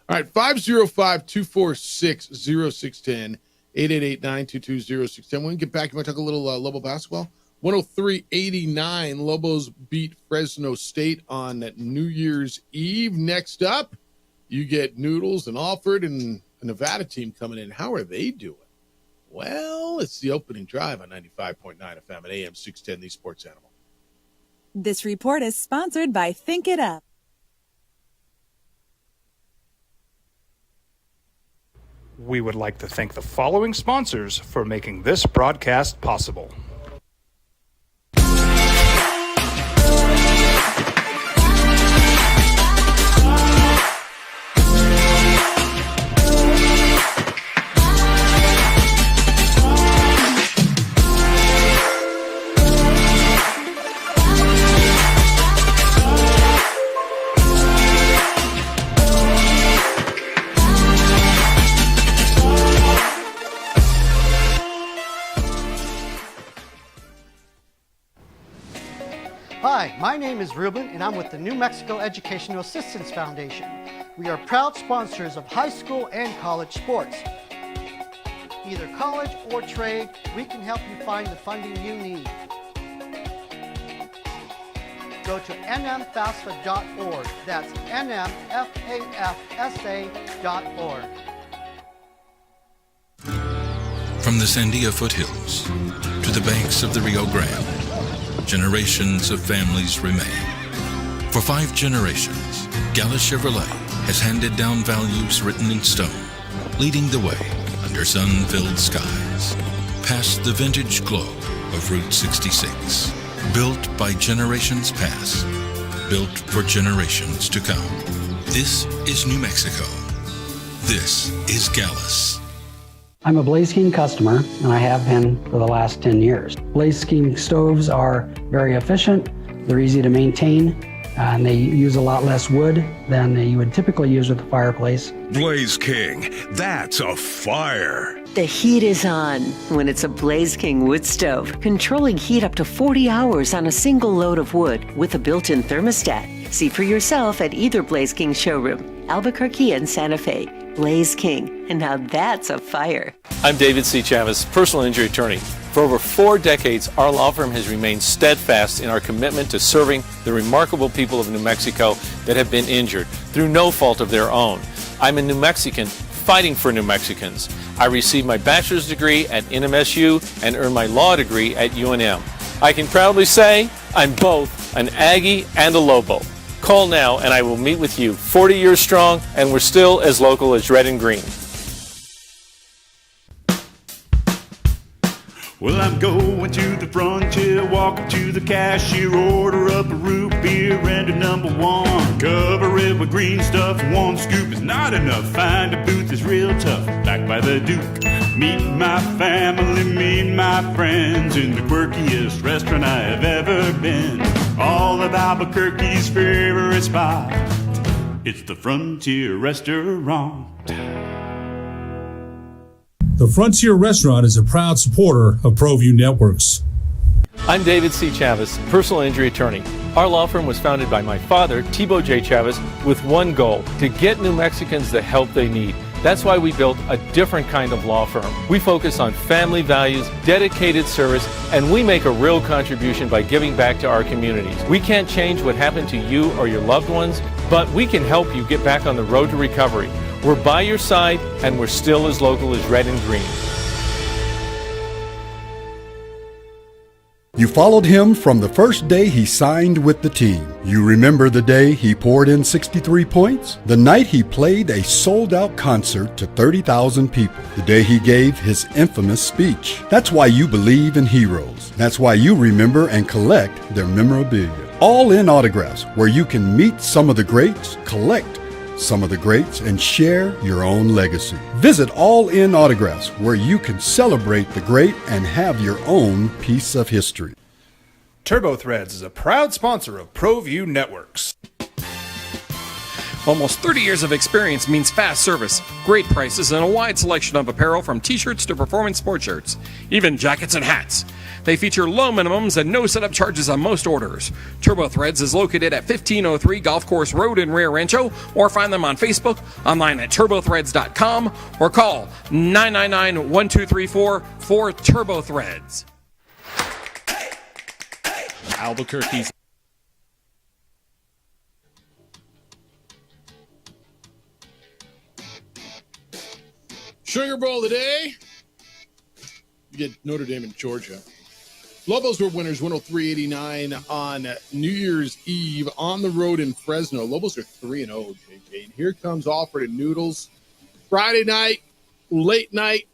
All right, 505-246-0610, 888-922-0610. When we get back, you want to talk a little Lobo basketball? 103-89, Lobos beat Fresno State on New Year's Eve. Next up, you get Noodles and Alford and a Nevada team coming in. How are they doing? Well, it's the opening drive on 95.9 FM and AM 610, the Sports Animal. This report is sponsored by Think It Up. We would like to thank the following sponsors for making this broadcast possible. Hi, my name is Ruben, and I'm with the New Mexico Educational Assistance Foundation. We are proud sponsors of high school and college sports. Either college or trade, we can help you find the funding you need. Go to nmfafsa.org. That's nmfafsa.org. From the Sandia foothills to the banks of the Rio Grande, generations of families remain. For 5 generations, Gallus Chevrolet has handed down values written in stone, leading the way under sun-filled skies, past the vintage glow of Route 66. Built by generations past, built for generations to come. This is New Mexico. This is Gallus. I'm a Blaze King customer, and I have been for the last 10 years. Blaze King stoves are very efficient, they're easy to maintain, and they use a lot less wood than you would typically use with a fireplace. Blaze King, that's a fire. The heat is on when it's a Blaze King wood stove, controlling heat up to 40 hours on a single load of wood with a built-in thermostat. See for yourself at either Blaze King showroom, Albuquerque and Santa Fe. Blaze King, and now that's a fire. I'm David C. Chavez, personal injury attorney. For over 4 decades, our law firm has remained steadfast in our commitment to serving the remarkable people of New Mexico that have been injured through no fault of their own. I'm a New Mexican fighting for New Mexicans. I received my bachelor's degree at NMSU and earned my law degree at UNM. I can proudly say I'm both an Aggie and a Lobo. Call now and I will meet with you. 40 years strong, and we're still as local as red and green. Well, I'm going to the frontier, walk up to the cashier, order up a root beer and a number one. Cover it with green stuff, one scoop is not enough. Find a booth is real tough, back by the Duke. Meet my family, meet my friends in the quirkiest restaurant I have ever been. All of Albuquerque's favorite spot, it's the Frontier Restaurant. The Frontier Restaurant is a proud supporter of ProView Networks. I'm David C. Chavez, personal injury attorney. Our law firm was founded by my father, Thibaut J. Chavez, with one goal, to get New Mexicans the help they need. That's why we built a different kind of law firm. We focus on family values, dedicated service, and we make a real contribution by giving back to our communities. We can't change what happened to you or your loved ones, but we can help you get back on the road to recovery. We're by your side, and we're still as local as red and green. You followed him from the first day he signed with the team. You remember the day he poured in 63 points? The night he played a sold-out concert to 30,000 people. The day he gave his infamous speech. That's why you believe in heroes. That's why you remember and collect their memorabilia. All in Autographs, where you can meet some of the greats, collect some of the greats, and share your own legacy. Visit All In Autographs, where you can celebrate the great and have your own piece of history. TurboThreads is a proud sponsor of ProView Networks. Almost 30 years of experience means fast service, great prices, and a wide selection of apparel from t-shirts to performance sports shirts, even jackets and hats. They feature low minimums and no setup charges on most orders. TurboThreads is located at 1503 Golf Course Road in Rio Rancho, or find them on Facebook, online at turbothreads.com, or call 999-1234 for TurboThreads. Albuquerque's Sugar Bowl today. You get Notre Dame and Georgia. Lobos were winners 103-89 on New Year's Eve on the road in Fresno. Lobos are 3-0, JJ. And here comes Alfred and Noodles. Friday night, late night,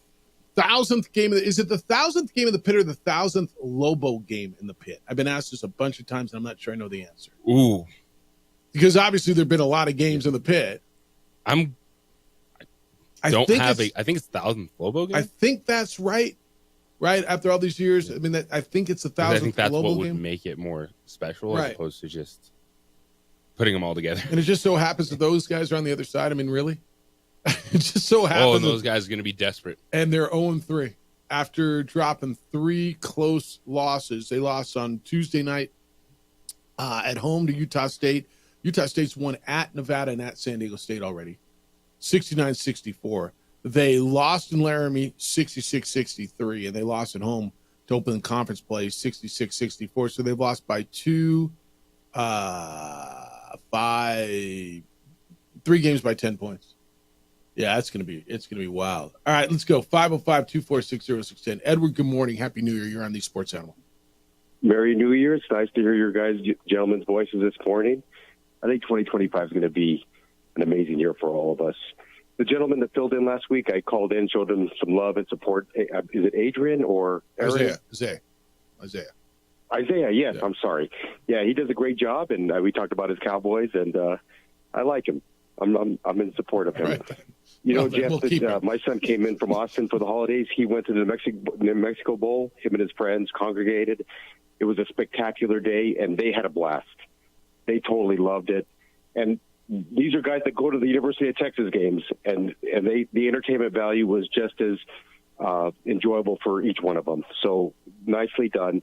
1,000th game. Is it the 1,000th game of the pit or the 1,000th Lobo game in the pit? I've been asked this a bunch of times, and I'm not sure I know the answer. Ooh. Because obviously there have been a lot of games in the pit. I think it's 1,000th Lobo game. I think that's right. Right after all these years, I mean, I think it's 1,000th. I think that's Lobo what would game. make it more special, Right. as opposed to just putting them all together. And it just so happens that those guys are on the other side. I mean, really, it just so happens. Oh, and those guys are going to be desperate. And they're 0-3 after dropping 3 close losses. They lost on Tuesday night at home to Utah State. Utah State's won at Nevada and at San Diego State already, 69-64. They lost in Laramie 66-63, and they lost at home to open conference play 66-64. So they've lost by 3 games by 10 points. Yeah, it's gonna be wild. All right, let's go. 505-246-0610. Edward, good morning. Happy New Year. You're on the Sports Animal. Merry New Year. It's nice to hear your guys' gentlemen's voices this morning. I think 2025 is going to be an amazing year for all of us. The gentleman that filled in last week, I called in, showed him some love and support. Is it Adrian or Aaron? Isaiah, yes. I'm sorry. Yeah, he does a great job, and we talked about his Cowboys, and I like him. I'm in support of him. Right. You know, Well, Jeff, my son came in from Austin for the holidays. He went to the New Mexico Bowl. Him and his friends congregated. It was a spectacular day, and they had a blast. They totally loved it. And these are guys that go to the University of Texas games, and the entertainment value was just as enjoyable for each one of them. So nicely done.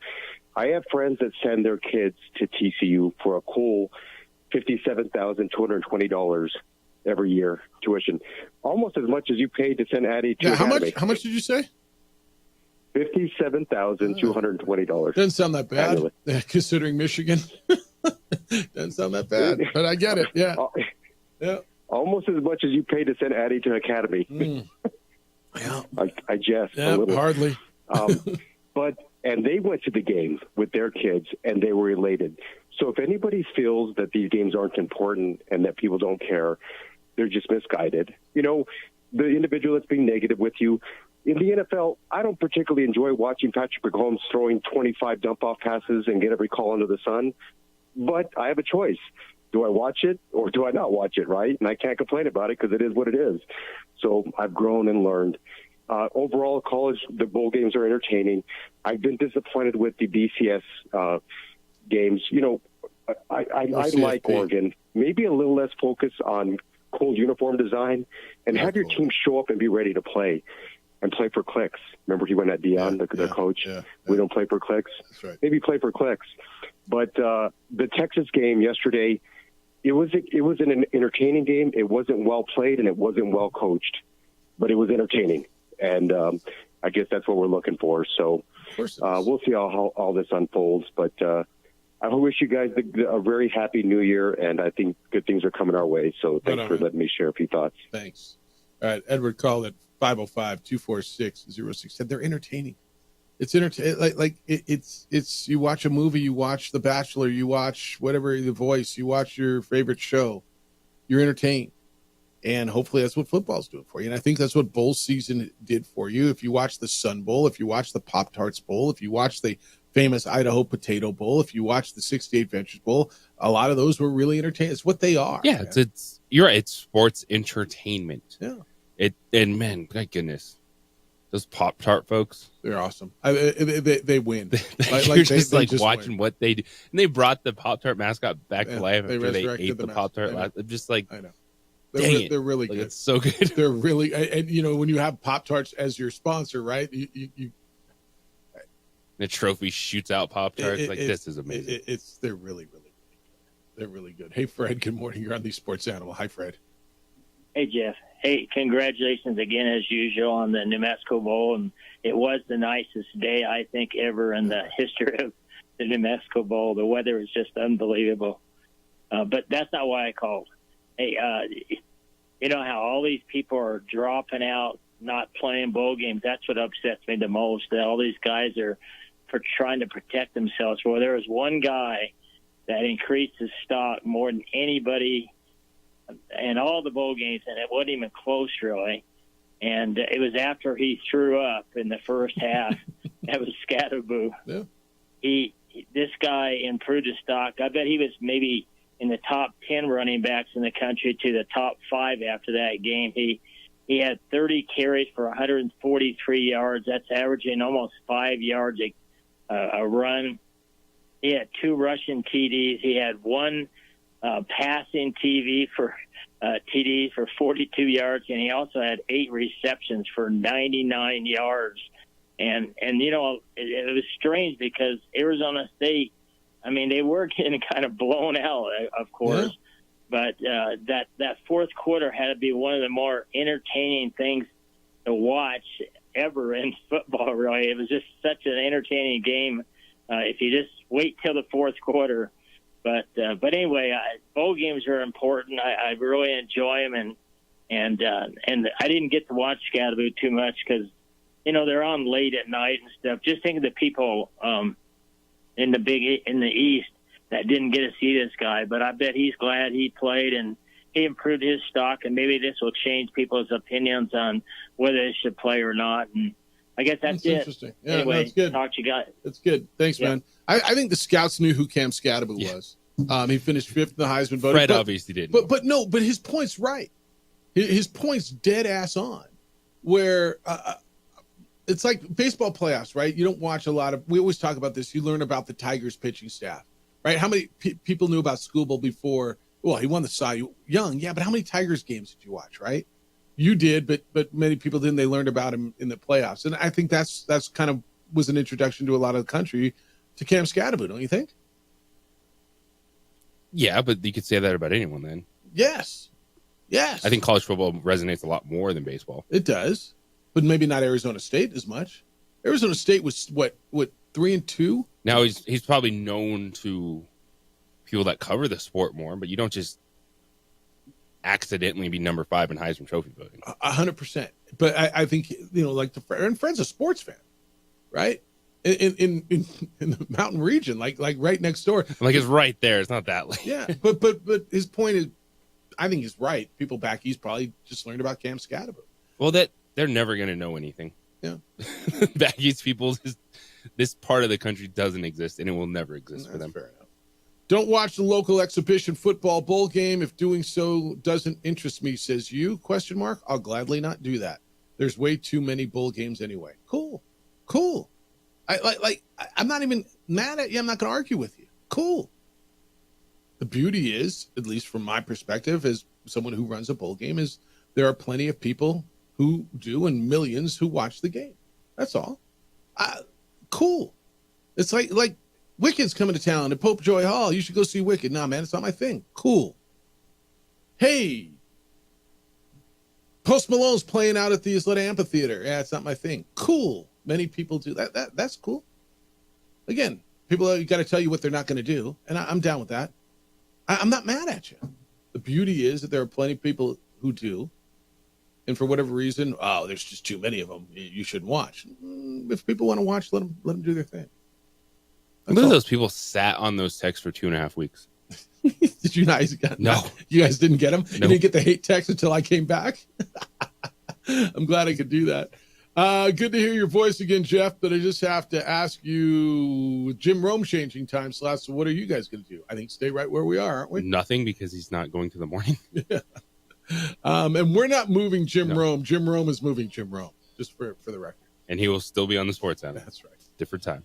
I have friends that send their kids to TCU for a cool $57,220 every year tuition, almost as much as you paid to send Addie to Academy. How much did you say? $57,220. Doesn't sound that bad, considering Michigan. Doesn't sound that bad, but I get it. Yeah. Almost as much as you paid to send Addie to Academy. I jest a little. Hardly. And they went to the game with their kids, and they were elated. So if anybody feels that these games aren't important and that people don't care, they're just misguided. You know, the individual that's being negative with you, in the NFL, I don't particularly enjoy watching Patrick Mahomes throwing 25 dump-off passes and get every call under the sun, but I have a choice. Do I watch it or do I not watch it, right? And I can't complain about it because it is what it is. So I've grown and learned. Overall, college, the bowl games are entertaining. I've been disappointed with the BCS games. You know, I like Oregon. Maybe a little less focus on cool uniform design and have your team show up and be ready to play and play for clicks. Remember he went at Deion, their coach. We don't play for clicks. That's right. Maybe play for clicks. But the Texas game yesterday, it was an entertaining game. It wasn't well played and it wasn't well coached, but it was entertaining. And I guess that's what we're looking for. So we'll see how all this unfolds. But I wish you guys a very happy New Year, and I think good things are coming our way. So thanks for letting me share a few thoughts. Thanks. All right, Edward called at 505-246-06. Said they're entertaining. It's it's you watch a movie, you watch The Bachelor, you watch whatever, The Voice, you watch your favorite show, you're entertained. And hopefully that's what football's doing for you. And I think that's what bowl season did for you. If you watch the Sun Bowl, if you watch the Pop-Tarts Bowl, if you watch the famous Idaho Potato Bowl, if you watch the 68 Ventures Bowl, a lot of those were really entertaining. It's what they are. Yeah, it's you're right. It's sports entertainment. Yeah. And man, my goodness, those Pop-Tart folks, they're awesome. They win. You're just watching what they do. And they brought the Pop-Tart mascot back to life after they ate the Pop-Tart. I'm just like, I know. Dang They're really like, good. It's so good. They're really, and you know, when you have Pop-Tarts as your sponsor, right? You the trophy shoots out Pop-Tarts. This is amazing. They're really, really, really good. They're really good. Hey, Fred, good morning. You're on the Sports Animal. Hi, Fred. Hey, Jeff. Hey, congratulations again, as usual, on the New Mexico Bowl. And it was the nicest day, I think, ever in the history of the New Mexico Bowl. The weather was just unbelievable. But that's not why I called. Hey, you know how all these people are dropping out, not playing bowl games? That's what upsets me the most, that all these guys are trying to protect themselves. Well, there was one guy that increased his stock more than anybody in all the bowl games, and it wasn't even close, really. And it was after he threw up in the first half. That was Scatterboo. Yeah. This guy improved his stock. I bet he was maybe in the top 10 running backs in the country to the top 5 after that game. He had 30 carries for 143 yards. That's averaging almost 5 yards a run. He had 2 rushing TDs. He had 1 passing TD for 42 yards, and he also had 8 receptions for 99 yards. And you know, it was strange because Arizona State, I mean, they were getting kind of blown out, of course, but that fourth quarter had to be one of the more entertaining things to watch ever in football, really. It was just such an entertaining game if you just wait till the fourth quarter. But anyway, bowl games are important. I really enjoy them, and I didn't get to watch Scatterboo too much because, you know, they're on late at night and stuff. Just think of the people in the East that didn't get to see this guy, but I bet he's glad he played and he improved his stock, and maybe this will change people's opinions on whether they should play or not. And I guess that's it. Interesting. Yeah, anyway, that's good. Talk to you guys. That's good. Thanks, man. I think the scouts knew who Cam Scatterboo was. He finished 5th in the Heisman voting. Fred obviously didn't. But his point's right. His point's dead ass on. Where it's like baseball playoffs, right? You don't watch a lot of. We always talk about this. You learn about the Tigers pitching staff, right? How many people knew about Skubal before? Well, he won the Cy Young, yeah. But how many Tigers games did you watch, right? You did, but many people didn't. They learned about him in the playoffs, and I think that's kind of was an introduction to a lot of the country to Cam Scatterboo, don't you think? Yeah, but you could say that about anyone then. Yes. I think college football resonates a lot more than baseball. It does, but maybe not Arizona State as much. Arizona State was what 3-2? Now he's probably known to people that cover the sport more, but you don't just accidentally be number 5 in Heisman Trophy voting. 100%. But I think, like and Fred's a sports fan, right? In the mountain region, like right next door. Like it's right there. It's not that late. Yeah, but his point is, I think he's right. People back east probably just learned about Cam Scadaboo. Well, they're never going to know anything. Yeah. Back east people, this part of the country doesn't exist, and it will never exist for them. Fair enough. Don't watch the local exhibition football bowl game if doing so doesn't interest me, says you, ? I'll gladly not do that. There's way too many bowl games anyway. Cool. I'm not even mad at you. I'm not going to argue with you. Cool. The beauty is, at least from my perspective as someone who runs a bowl game, is there are plenty of people who do and millions who watch the game. That's all. Cool. It's like Wicked's coming to town at Pope Joy Hall. You should go see Wicked. Nah, man, it's not my thing. Cool. Hey, Post Malone's playing out at the Isleta Amphitheater. Yeah, it's not my thing. Cool. Many people do that. That's cool. Again, people got to tell you what they're not going to do, and I'm down with that. I'm not mad at you. The beauty is that there are plenty of people who do, and for whatever reason, there's just too many of them. You shouldn't watch. If people want to watch, let them do their thing. I believe those people sat on those texts for 2.5 weeks. Did you not? No. You guys didn't get them? No. You didn't get the hate text until I came back? I'm glad I could do that. Good to hear your voice again, Jeff, but I just have to ask you, Jim Rome changing time slots, so what are you guys going to do? I think stay right where we are, aren't we? Nothing, because he's not going to the morning. Yeah. And we're not moving Jim Rome. Jim Rome is moving Jim Rome, just for the record. And he will still be on the Sports Center. That's right. Different time.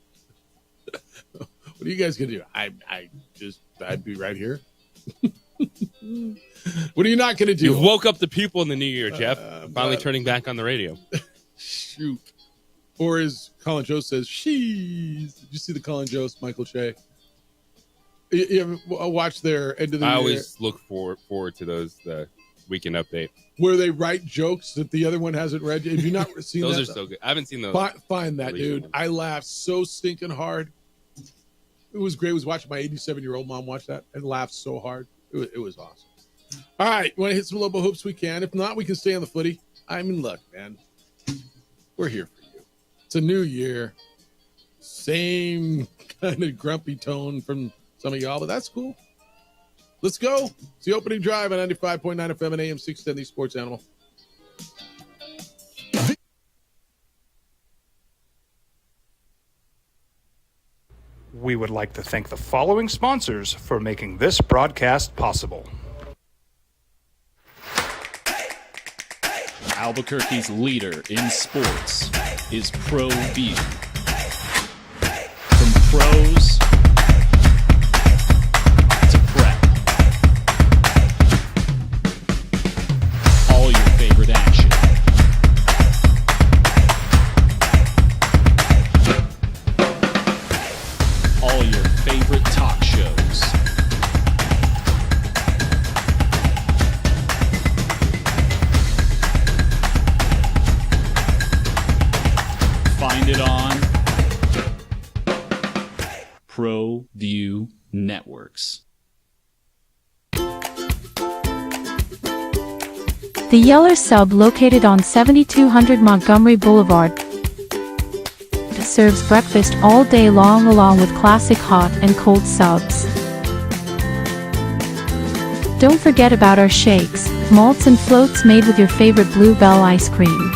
What are you guys going to do? I'd be right here. What are you not going to do? You woke up the people in the new year, Jeff. Finally turning back on the radio. Shoot. Or as Colin Jost says, sheesh. Did you see the Colin Jost, Michael Shea? You ever watch their end of the year? I always look forward to those, the weekend update. Where they write jokes that the other one hasn't read. Have you not seen those that? Those are so good. I haven't seen those. Find that, dude. Ones. I laughed so stinking hard. It was great. I was watching my 87-year-old mom watch that and laughed so hard. It was awesome. All right. Want to hit some Lobo hoops? We can. If not, we can stay on the footy. I mean, look, man. We're here for you. It's a new year. Same kind of grumpy tone from some of y'all, but that's cool. Let's go. It's the opening drive on 95.9 FM and AM 610, the Sports Animal. We would like to thank the following sponsors for making this broadcast possible. Albuquerque's leader in sports is ProView. From pros to prep, all your favorite action. All your favorite talk shows. Find it on ProView Networks. The Yeller Sub, located on 7200 Montgomery Boulevard, serves breakfast all day long along with classic hot and cold subs. Don't forget about our shakes, malts and floats made with your favorite Bluebell ice cream.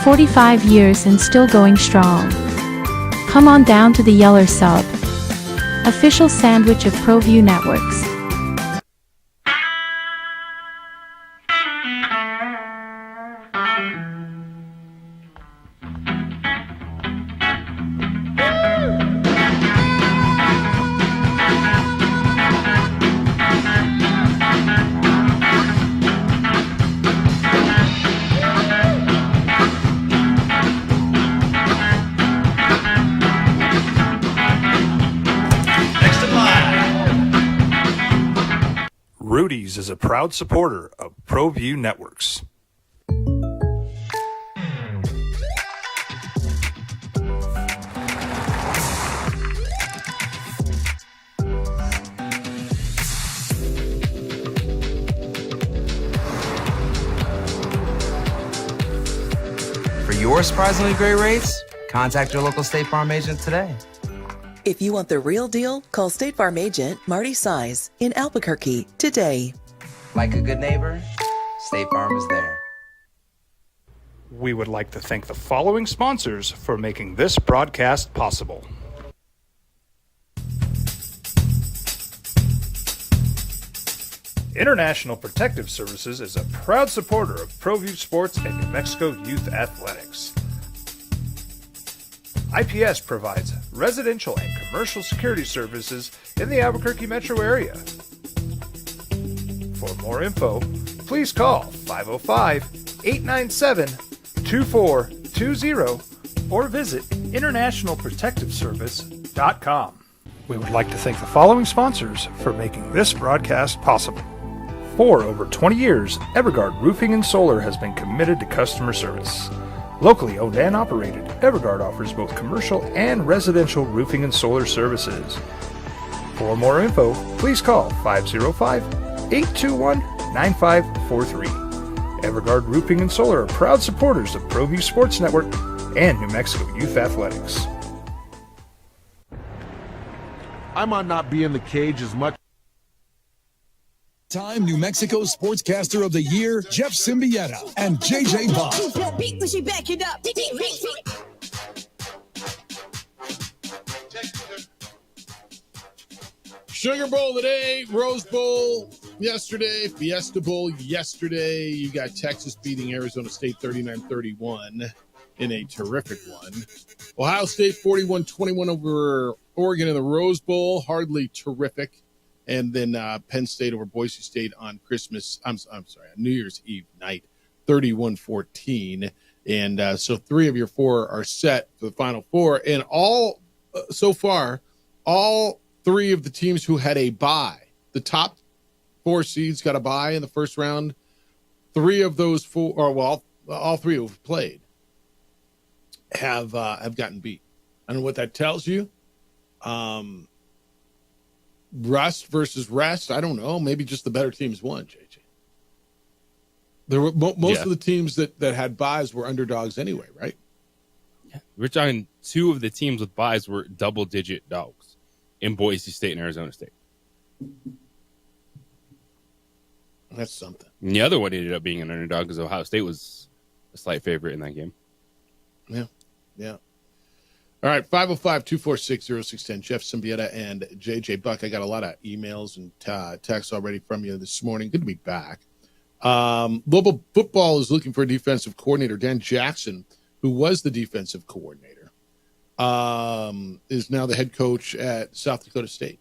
45 years and still going strong. Come on down to the Yeller Sub, official sandwich of ProView Networks. Rudy's is a proud supporter of ProView Networks. your surprisingly great rates? Contact your local State Farm agent today. If you want the real deal, call State Farm agent Marty Size in Albuquerque today. Like a good neighbor, State Farm is there. We would like to thank the following sponsors for making this broadcast possible. International Protective Services is a proud supporter of ProView Sports and New Mexico Youth Athletics. IPS provides residential and commercial security services in the Albuquerque metro area. For more info, please call 505-897-2420 or visit internationalprotectiveservice.com. We would like to thank the following sponsors for making this broadcast possible. For over 20 years, Evergard Roofing and Solar has been committed to customer service. Locally owned and operated, Evergard offers both commercial and residential roofing and solar services. For more info, please call 505-821-9543. Evergard Roofing and Solar are proud supporters of ProView Sports Network and New Mexico Youth Athletics. I might not be in the cage as much. Time New Mexico Sportscaster of the Year, Jeff Symbieta and JJ Bach. Sugar Bowl today, Rose Bowl yesterday, Fiesta Bowl yesterday. You got Texas beating Arizona State 39-31 in a terrific one. Ohio State 41-21 over Oregon in the Rose Bowl, hardly terrific. And then Penn State over Boise State on on New Year's Eve night, 31-14. And so 3 of your 4 are set for the Final Four. And so far, all 3 of the teams who had a bye, the top 4 seeds got a bye in the first round. 3 of those 4, all 3 who've played have gotten beat. I don't know what that tells you. Rust versus rest, I don't know. Maybe just the better teams won, JJ. There were most of the teams that had buys were underdogs anyway, right? Yeah. We're talking 2 of the teams with buys were double-digit dogs in Boise State and Arizona State. That's something. And the other one ended up being an underdog because Ohio State was a slight favorite in that game. Yeah. All right, 505-246-0610. Jeff Symbieta and JJ Buck. I got a lot of emails and texts already from you this morning. Good to be back. Louisville football is looking for a defensive coordinator. Dan Jackson, who was the defensive coordinator, is now the head coach at South Dakota State.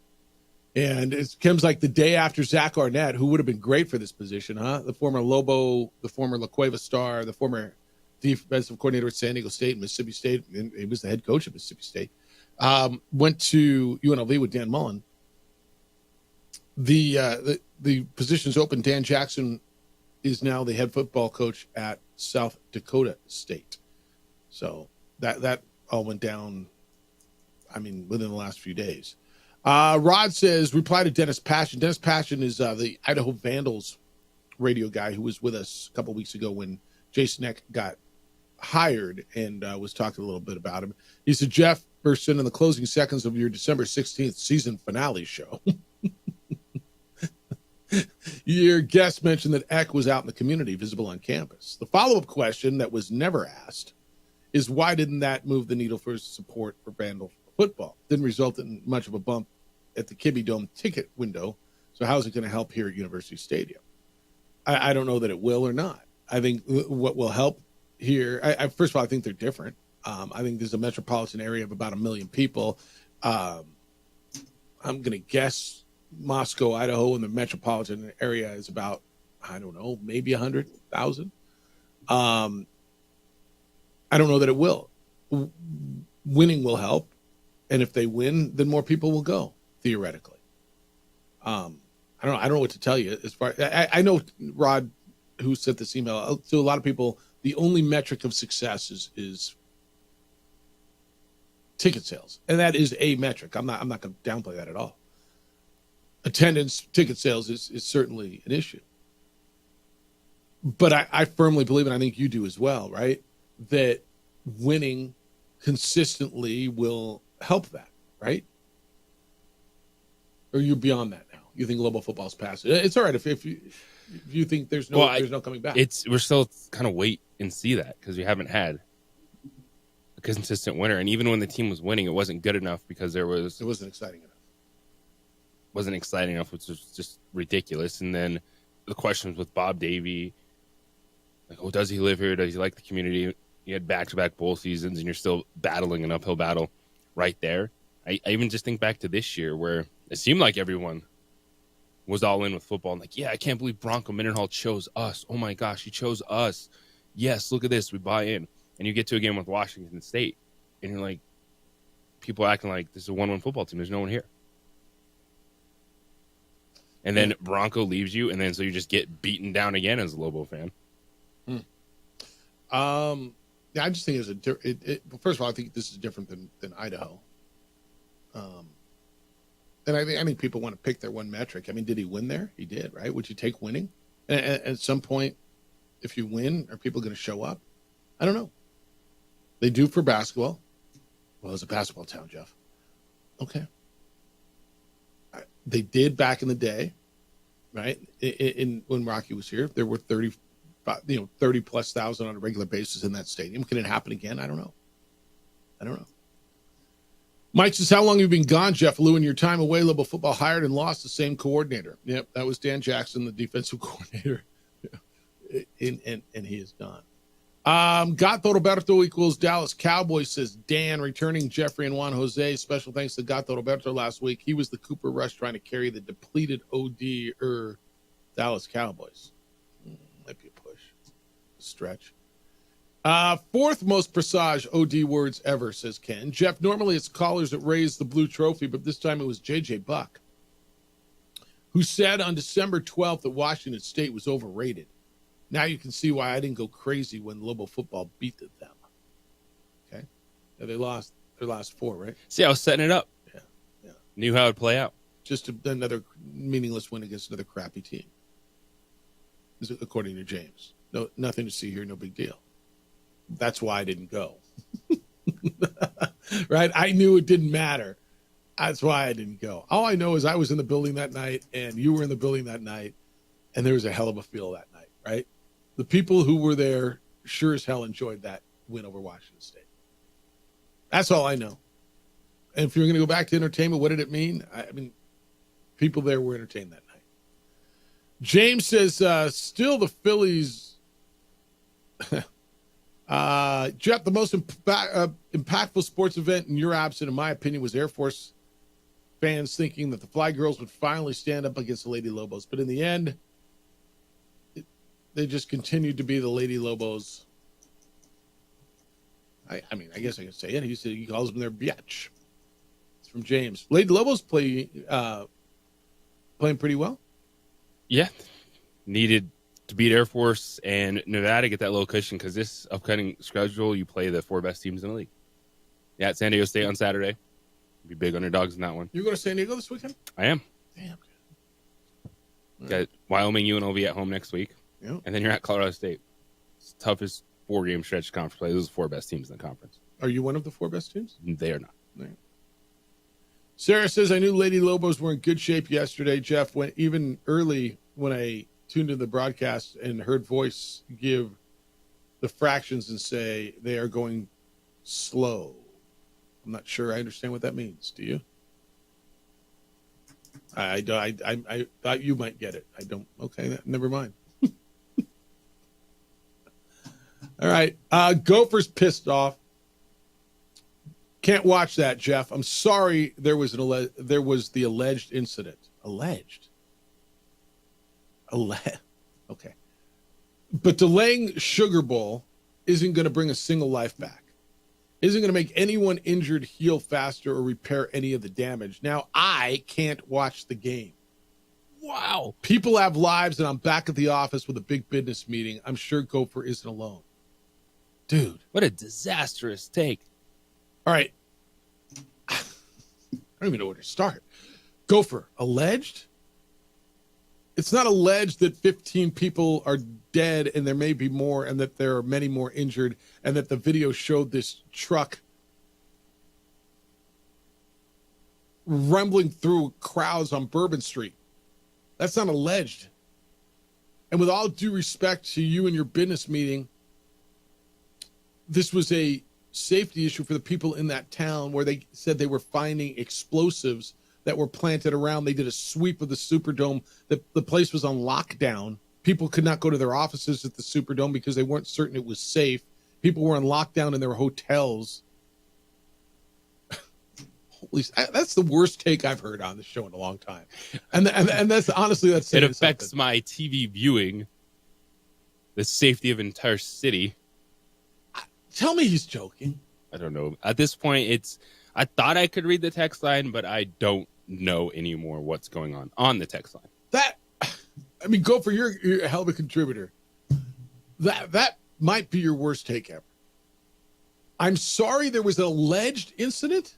And it comes like the day after Zach Arnett, who would have been great for this position, huh? The former Lobo, the former La Cueva Star, the former defensive coordinator at San Diego State and Mississippi State, and he was the head coach of Mississippi State, went to UNLV with Dan Mullen. The position's open. Dan Jackson is now the head football coach at South Dakota State. So that all went down, within the last few days. Rod says, reply to Dennis Passion. Dennis Passion is the Idaho Vandals radio guy who was with us a couple weeks ago when Jason Eck got hired, and was talking a little bit about him. He said, Jefferson, in the closing seconds of your December 16th season finale show, your guest mentioned that Eck was out in the community, visible on campus. The follow-up question that was never asked is, why didn't that move the needle for support for Vandal football? Didn't result in much of a bump at the Kibbe Dome ticket window, so how's it going to help here at University Stadium? I don't know that it will or not. I think what will help here, first of all, I think they're different. I think there's a metropolitan area of about 1 million people. I'm going to guess Moscow, Idaho, and the metropolitan area is about, I don't know, maybe 100,000. I don't know that it will. Winning will help, and if they win, then more people will go, theoretically. I don't know what to tell you. As far I know, Rod, who sent this email, to a lot of people, the only metric of success is ticket sales, and that is a metric. I'm not going to downplay that at all. Attendance, ticket sales is certainly an issue, but I firmly believe, and I think you do as well, right, that winning consistently will help that, right? Or are you beyond that now? You think Lobo football's past it? It's all right if you think there's no coming back. We're still kind of wait and see that because we haven't had a consistent winner, and even when the team was winning, it wasn't good enough because it wasn't exciting enough. Wasn't exciting enough, which was just ridiculous. And then the questions with Bob Davie, like, oh, does he live here? Does he like the community? You had back-to-back bowl seasons, and you're still battling an uphill battle right there. I even just think back to this year where it seemed like everyone was all in with football. And like, yeah, I can't believe Bronco Mendenhall chose us. Oh, my gosh, he chose us. Yes, look at this. We buy in. And you get to a game with Washington State, and you're like, people acting like this is a 1-1 football team. There's no one here. And then Bronco leaves you, and then so you just get beaten down again as a Lobo fan. Yeah, I just think first of all, I think this is different than Idaho. And I think people want to pick their one metric. I mean, did he win there? He did, right? Would you take winning? And at some point, if you win, are people going to show up? I don't know. They do for basketball. Well, it's a basketball town, Jeff. Okay. They did back in the day, right? When Rocky was here, there were 30 plus thousand on a regular basis in that stadium. Can it happen again? I don't know. Mike says, how long have you been gone, Jeff Lou? In your time away, Lobo football hired and lost the same coordinator. Yep, that was Dan Jackson, the defensive coordinator. And he is gone. Gato Roberto equals Dallas Cowboys, says Dan, returning Jeffrey and Juan Jose. Special thanks to Gato Roberto last week. He was the Cooper Rush trying to carry the depleted OD Dallas Cowboys. Might be a push. Stretch. Fourth most presage OD words ever, says Ken. Jeff, normally it's callers that raise the blue trophy, but this time it was J.J. Buck, who said on December 12th that Washington State was overrated. Now you can see why I didn't go crazy when Lobo football beat them. Okay? Yeah, they lost their last 4, right? See, I was setting it up. Yeah. Knew how it would play out. Just another meaningless win against another crappy team, according to James. No, nothing to see here, no big deal. That's why I didn't go. Right? I knew it didn't matter. That's why I didn't go. All I know is I was in the building that night, and you were in the building that night, and there was a hell of a feel that night, right? The people who were there sure as hell enjoyed that win over Washington State. That's all I know. And if you're going to go back to entertainment, what did it mean? I mean, people there were entertained that night. James says, still the Phillies. Jeff, the most impactful sports event in your absence, in my opinion, was Air Force fans thinking that the Fly Girls would finally stand up against the Lady Lobos. But in the end, they just continued to be the Lady Lobos. I mean, I guess I can say it. He calls them their biatch. It's from James. Lady Lobos playing pretty well. Yeah. Needed to beat Air Force and Nevada, get that little cushion, because this upcoming schedule, you play the 4 best teams in the league. Yeah, at San Diego State on Saturday. Be big underdogs in that one. You're going to San Diego this weekend? I am. Damn. Got Wyoming, UNLV at home next week. Yep. And then you're at Colorado State. It's the toughest 4-game stretch conference play. Those are the 4 best teams in the conference. Are you one of the 4 best teams? They are not. No. Sarah says, I knew Lady Lobos were in good shape yesterday, Jeff, even early when I tuned into the broadcast and heard voice give the fractions and say they are going slow. I'm not sure I understand what that means. Do you? I thought you might get it. I don't. Okay, never mind. All right. Gophers pissed off. Can't watch that, Jeff. I'm sorry. There was the alleged incident. Alleged. Okay. But delaying Sugar Bowl isn't going to bring a single life back. Isn't going to make anyone injured heal faster or repair any of the damage. Now, I can't watch the game. Wow. People have lives, and I'm back at the office with a big business meeting. I'm sure Gopher isn't alone. Dude. What a disastrous take. All right. I don't even know where to start. Gopher, alleged? It's not alleged that 15 people are dead and there may be more, and that there are many more injured, and that the video showed this truck rumbling through crowds on Bourbon Street. That's not alleged. And with all due respect to you and your business meeting, this was a safety issue for the people in that town, where they said they were finding explosives that were planted around. They did a sweep of the Superdome. The place was on lockdown. People could not go to their offices at the Superdome because they weren't certain it was safe. People were on lockdown in their hotels. That's the worst take I've heard on the show in a long time. And that's honestly, that's it affects something. My TV viewing, the safety of an entire city. Tell me he's joking. I don't know. At this point, I thought I could read the text line, but I don't know anymore what's going on the text line. Go for you're a hell of a contributor. That might be your worst take ever. I'm sorry there was an alleged incident.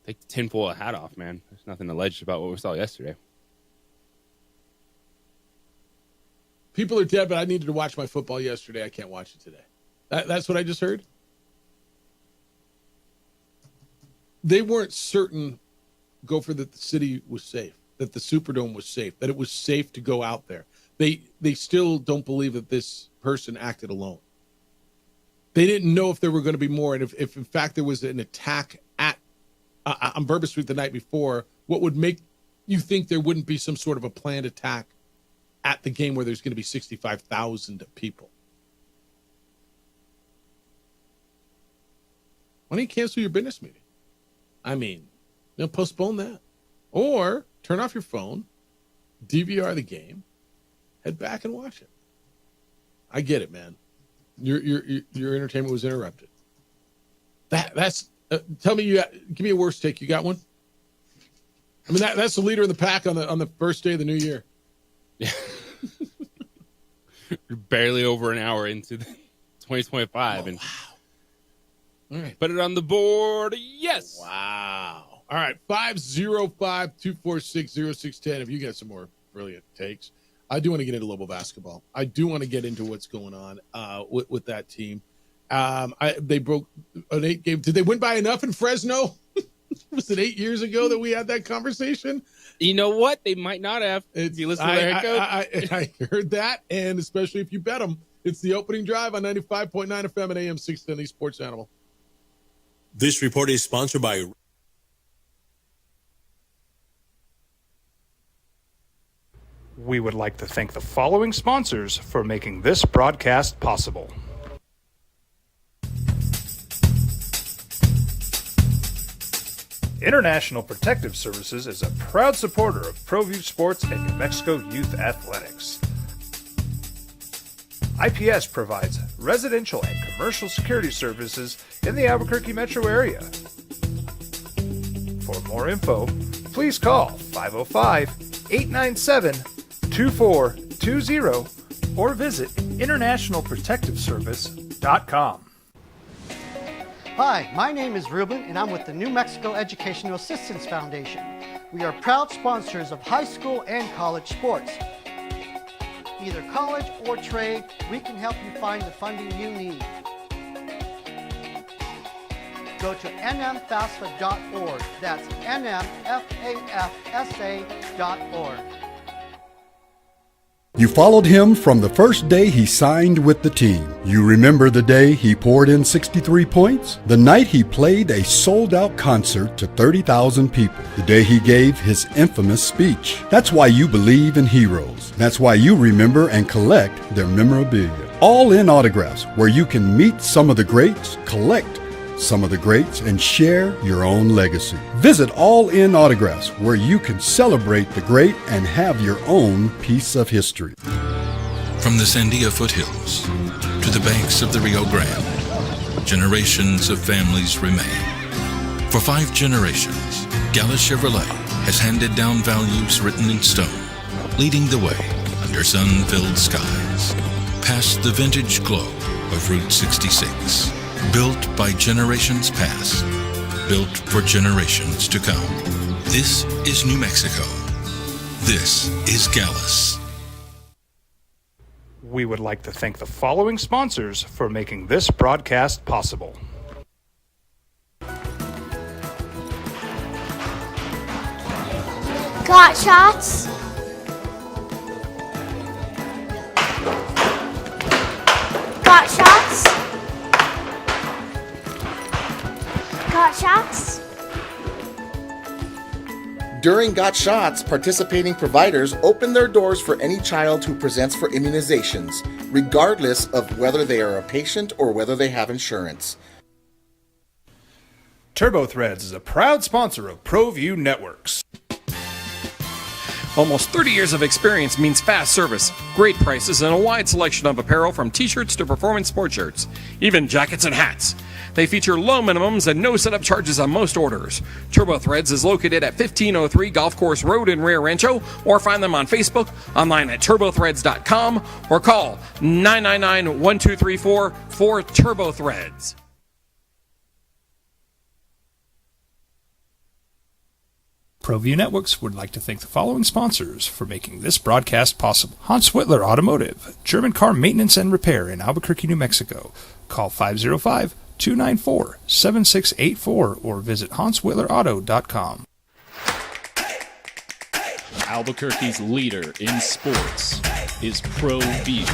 Take the tinfoil hat off, man. There's nothing alleged about what we saw yesterday. People are dead, but I needed to watch my football yesterday. I can't watch it today. That's what I just heard. They weren't certain, Gopher, that the city was safe, that the Superdome was safe, that it was safe to go out there. They still don't believe that this person acted alone. They didn't know if there were going to be more, and if in fact there was an attack on Bourbon Street the night before, what would make you think there wouldn't be some sort of a planned attack at the game where there's going to be 65,000 people? Why don't you cancel your business meeting? Postpone that. Or turn off your phone, DVR the game, head back and watch it. I get it, man. Your entertainment was interrupted. That's tell me give me a worse take. You got one? That's the leader of the pack on the first day of the new year. Yeah. You're barely over an hour into 2025, and all right, put it on the board. Yes. Wow. All right, 505-246-0610. If you got some more brilliant takes, I do want to get into Lobo basketball. I do want to get into what's going on with that team. They broke an 8-game. Did they win by enough in Fresno? Was it 8 years ago that we had that conversation? You know what? They might not have. You listen to their head coach? I heard that, and especially if you bet them. It's the opening drive on 95.9 FM and AM 610 Sports Animal. This report is sponsored by... We would like to thank the following sponsors for making this broadcast possible. International Protective Services is a proud supporter of ProView Sports and New Mexico Youth Athletics. IPS provides residential and commercial security services in the Albuquerque metro area. For more info, please call 505-897-2420 or visit internationalprotectiveservice.com. Hi, my name is Ruben, and I'm with the New Mexico Educational Assistance Foundation. We are proud sponsors of high school and college sports. Either college or trade, we can help you find the funding you need. Go to nmfafsa.org. That's nmfafsa.org. You followed him from the first day he signed with the team. You remember the day he poured in 63 points? The night he played a sold-out concert to 30,000 people. The day he gave his infamous speech. That's why you believe in heroes. That's why you remember and collect their memorabilia. All in autographs, where you can meet some of the greats, collect some of the greats, and share your own legacy. Visit All In Autographs, where you can celebrate the great and have your own piece of history. From the Sandia foothills to the banks of the Rio Grande, generations of families remain. For 5 generations, Gala Chevrolet has handed down values written in stone, leading the way under sun-filled skies, past the vintage glow of Route 66. Built by generations past, built for generations to come. This is New Mexico. This is Gallus. We would like to thank the following sponsors for making this broadcast possible. Got shots? Got shots? Got shots? During Got Shots, participating providers open their doors for any child who presents for immunizations, regardless of whether they are a patient or whether they have insurance. TurboThreads is a proud sponsor of ProView Networks. Almost 30 years of experience means fast service, great prices, and a wide selection of apparel from t-shirts to performance sport shirts, even jackets and hats. They feature low minimums and no setup charges on most orders. TurboThreads is located at 1503 Golf Course Road in Rio Rancho, or find them on Facebook, online at turbothreads.com, or call 999-1234 for TurboThreads. ProView Networks would like to thank the following sponsors for making this broadcast possible. Hans Whitler Automotive, German car maintenance and repair in Albuquerque, New Mexico. Call 505-294-7684 or visit hanswhitlerauto.com. Albuquerque's leader in sports is ProView.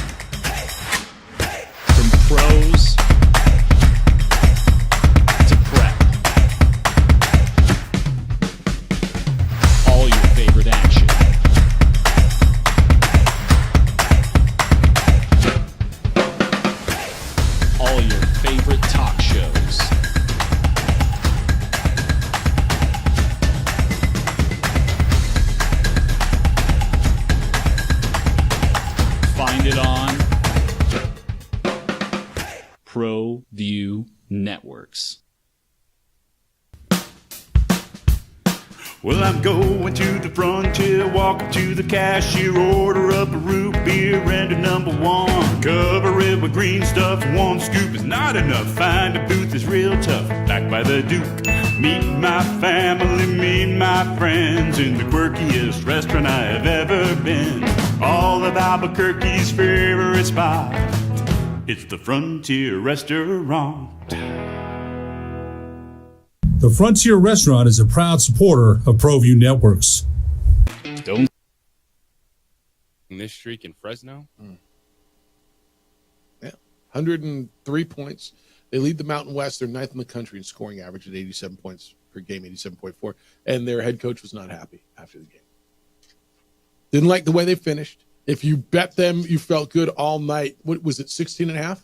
From pros to prep. All your favorite action. All your favorite talk shows. Find it on ProView Networks. Well, I'm going to the frontier, walk up to the cashier, order up a root beer and a number one. Cover it with green stuff, one scoop is not enough. Find a booth is real tough, back by the Duke. Meet my family, meet my friends in the quirkiest restaurant I have ever been. All of Albuquerque's favorite spot, it's the Frontier Restaurant. The Frontier Restaurant is a proud supporter of ProView Networks. Don't this streak in Fresno. Yeah, 103 points. They lead the Mountain West. They're ninth in the country in scoring average at 87 points per game, 87.4. And their head coach was not happy after the game. Didn't like the way they finished. If you bet them, you felt good all night. What was it, 16.5?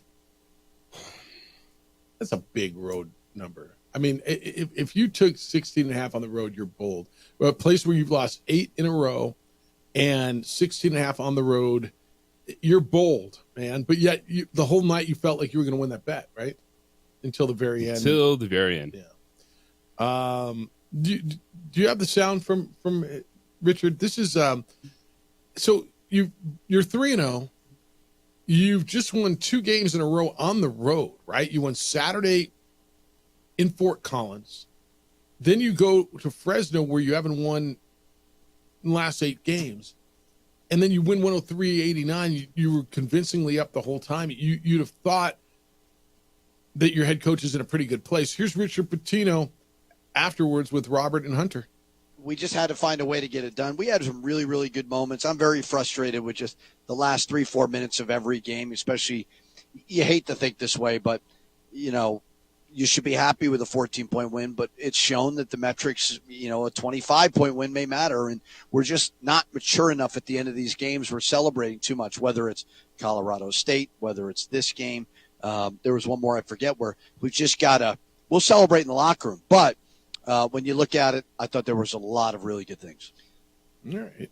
That's a big road number. I mean, if you took 16.5 on the road, you're bold. But a place where you've lost 8 in a row and 16.5 on the road, you're bold, man. But yet, the whole night you felt like you were going to win that bet, right? Until the very end. Until the very end. Yeah. Do you have the sound from Richard? This is so you're 3-0. You've just won 2 games in a row on the road, right? You won Saturday in Fort Collins. Then you go to Fresno where you haven't won in the last 8 games. And then you win 103-89. You were convincingly up the whole time. You'd have thought that your head coach is in a pretty good place. Here's Richard Pitino afterwards with Robert and Hunter. We just had to find a way to get it done. We had some really, really good moments. I'm very frustrated with just the last 3-4 minutes of every game, especially you hate to think this way, but, you know, you should be happy with a 14-point win, but it's shown that the metrics, you know, a 25-point win may matter, and we're just not mature enough at the end of these games. We're celebrating too much, whether it's Colorado State, whether it's this game. There was one more I forget where we just got to – we'll celebrate in the locker room. But when you look at it, I thought there was a lot of really good things. All right.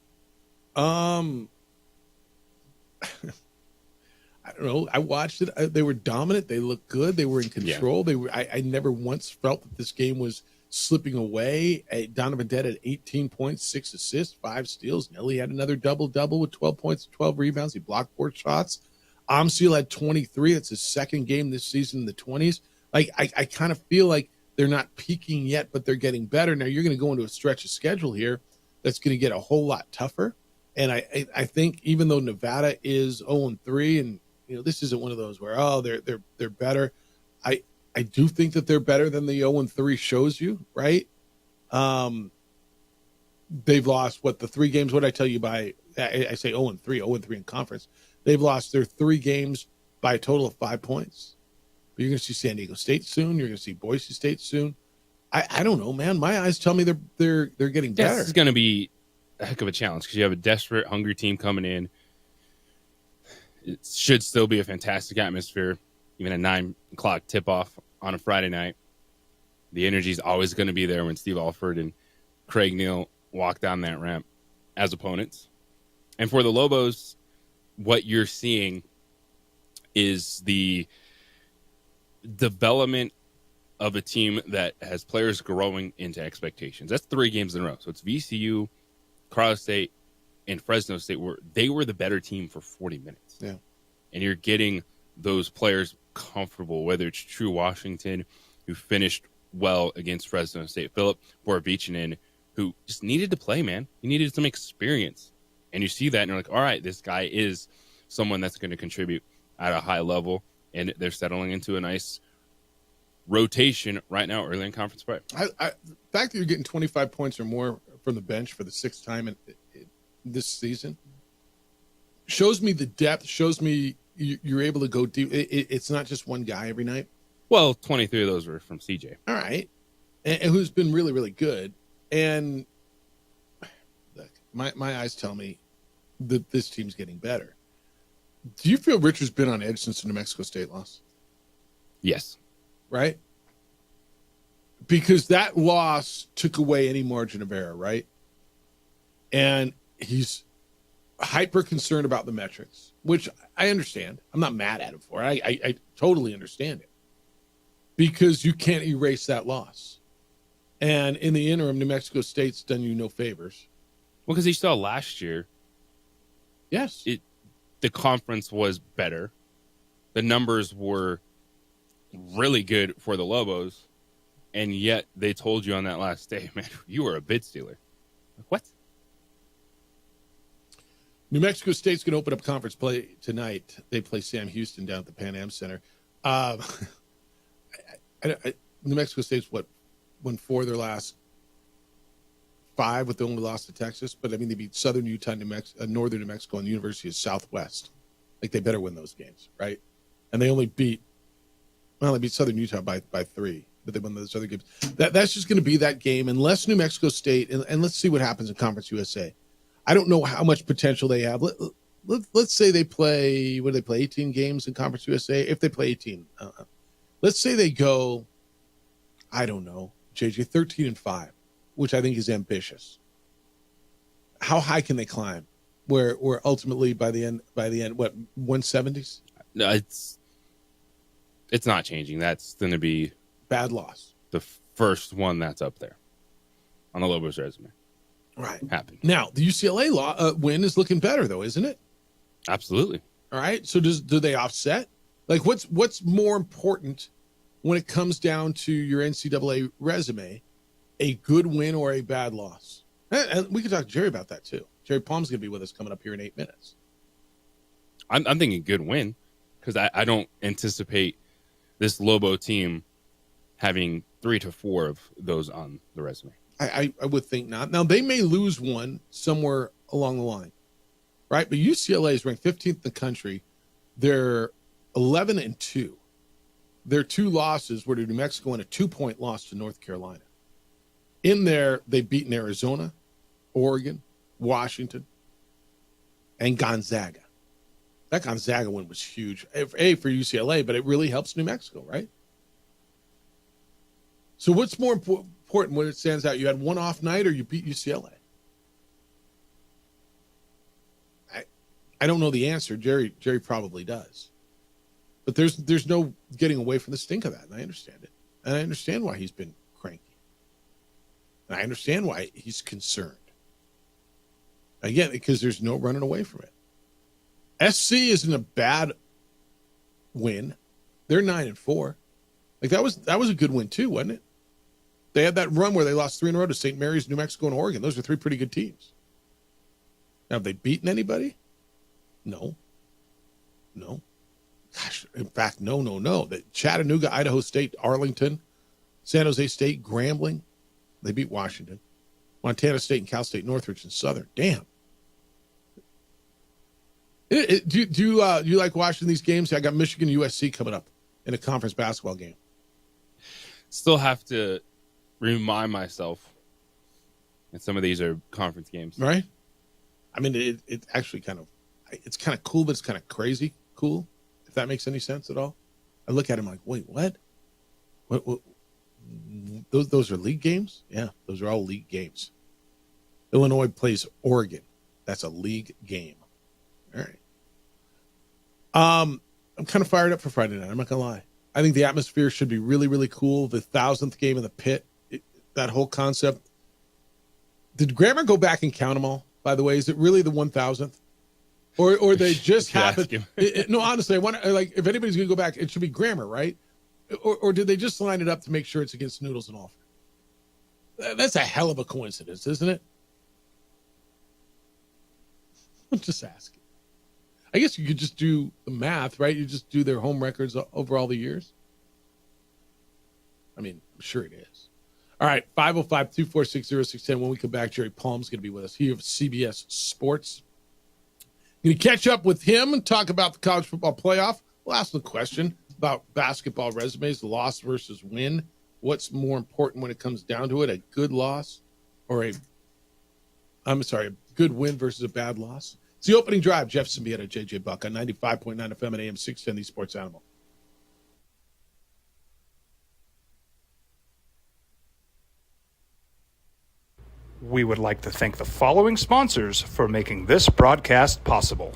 I don't know. I watched it. They were dominant. They looked good. They were in control. Yeah. They were. I never once felt that this game was slipping away. Donovan Dett had 18 points, 6 assists, 5 steals. Nelly had another double-double with 12 points, 12 rebounds. He blocked 4 shots. Amsil had 23. It's his second game this season in the 20s. Like I kind of feel like they're not peaking yet, but they're getting better. Now you're going to go into a stretch of schedule here that's going to get a whole lot tougher. And I think even though Nevada is 0-3, and this isn't one of those where they're better. I do think that they're better than the 0-3 shows you, right? They've lost the 3 games. What did I tell you by? I say 0-3 in conference. They've lost their 3 games by a total of 5 points. But you're going to see San Diego State soon. You're going to see Boise State soon. I don't know, man. My eyes tell me they're getting better. This is going to be a heck of a challenge because you have a desperate, hungry team coming in. It should still be a fantastic atmosphere, even a 9 o'clock tip-off on a Friday night. The energy is always going to be there when Steve Alford and Craig Neal walk down that ramp as opponents. And for the Lobos, what you're seeing is the development of a team that has players growing into expectations. That's 3 games in a row. So it's VCU, Colorado State, and Fresno State where they were the better team for 40 minutes. Yeah. And you're getting those players comfortable, whether it's True Washington, who finished well against Fresno State, Philip Borovichinen, who just needed to play, man. He needed some experience. And you see that, and you're like, all right, this guy is someone that's going to contribute at a high level, and they're settling into a nice rotation right now early in conference play. The fact that you're getting 25 points or more from the bench for the 6th time in this season shows me the depth, shows me you're able to go deep. It's not just one guy every night. Well, 23 of those were from CJ. All right. And who's been really, really good. And look, my eyes tell me that this team's getting better. Do you feel Richard's been on edge since the New Mexico State loss? Yes. Right? Because that loss took away any margin of error, right? And he's hyper concerned about the metrics, which I understand. I'm not mad at him for it. I totally understand it. Because you can't erase that loss. And in the interim, New Mexico State's done you no favors. Well, because you saw last year. Yes. The conference was better. The numbers were really good for the Lobos. And yet they told you on that last day, man, you were a bid stealer. What? New Mexico State's going to open up conference play tonight. They play Sam Houston down at the Pan Am Center. New Mexico State's won 4 of their last 5 with the only loss to Texas. But, I mean, they beat Southern Utah, Northern New Mexico, and the University of Southwest. Like, they better win those games, right? And they only beat Southern Utah by 3. But they won those other games. That's just going to be that game unless New Mexico State, and let's see what happens in Conference USA. I don't know how much potential they have. Let's say they play, 18 games in Conference USA? If they play 18. Let's say they go, I don't know, JJ, 13-5, which I think is ambitious. How high can they climb? Where ultimately by the end, what, 170s? No, it's not changing. That's going to be bad loss. The first one that's up there on the Lobos resume. Right. Happened. Now, the UCLA win is looking better, though, isn't it? Absolutely. All right. So do they offset? Like, what's more important when it comes down to your NCAA resume, a good win or a bad loss? And we can talk to Jerry about that, too. Jerry Palm's going to be with us coming up here in 8 minutes. I'm thinking good win because I don't anticipate this Lobo team having 3 to 4 of those on the resume. I would think not. Now, they may lose one somewhere along the line, right? But UCLA is ranked 15th in the country. They're 11-2. Their 2 losses were to New Mexico and a 2-point loss to North Carolina. In there, they've beaten Arizona, Oregon, Washington, and Gonzaga. That Gonzaga win was huge, for UCLA, but it really helps New Mexico, right? So what's more important when it stands out? You had one off night or you beat UCLA? I don't know the answer. Jerry probably does. But there's no getting away from the stink of that, and I understand it. And I understand why he's been cranky. And I understand why he's concerned. Again, because there's no running away from it. SC isn't a bad win. They're 9-4. Like that was a good win too, wasn't it? They had that run where they lost 3 in a row to St. Mary's, New Mexico, and Oregon. Those are 3 pretty good teams. Now, have they beaten anybody? No. Gosh, in fact, no. That Chattanooga, Idaho State, Arlington, San Jose State, Grambling, they beat Washington. Montana State and Cal State, Northridge, and Southern. Damn. Do you like watching these games? I got Michigan USC coming up in a conference basketball game. Still have to remind myself that some of these are conference games. Right? I mean, it actually it's kind of cool, but it's kind of crazy cool, if that makes any sense at all. I look at him like, wait, what? What? Those are league games? Yeah, those are all league games. Illinois plays Oregon. That's a league game. All right. I'm kind of fired up for Friday night. I'm not going to lie. I think the atmosphere should be really, really cool. The 1,000th game in the pit, that whole concept. Did Grammar go back and count them all, by the way? Is it really the 1,000th? Or they just happened? No, honestly, I wonder, like, if anybody's going to go back, it should be Grammar, right? Or did they just line it up to make sure it's against Noodles and Alford? That's a hell of a coincidence, isn't it? I'm just asking. I guess you could just do the math, right? You just do their home records over all the years. I mean, I'm sure it is. All right, 505-246-0610. When we come back, Jerry Palm's going to be with us. He of CBS Sports. Going to catch up with him and talk about the college football playoff. We'll ask him a question about basketball resumes, loss versus win. What's more important when it comes down to it, a good loss or a good win versus a bad loss? It's the opening drive. Jeff Symbieta, JJ Buck on 95.9 FM and AM 610, the Sports Animal. We would like to thank the following sponsors for making this broadcast possible.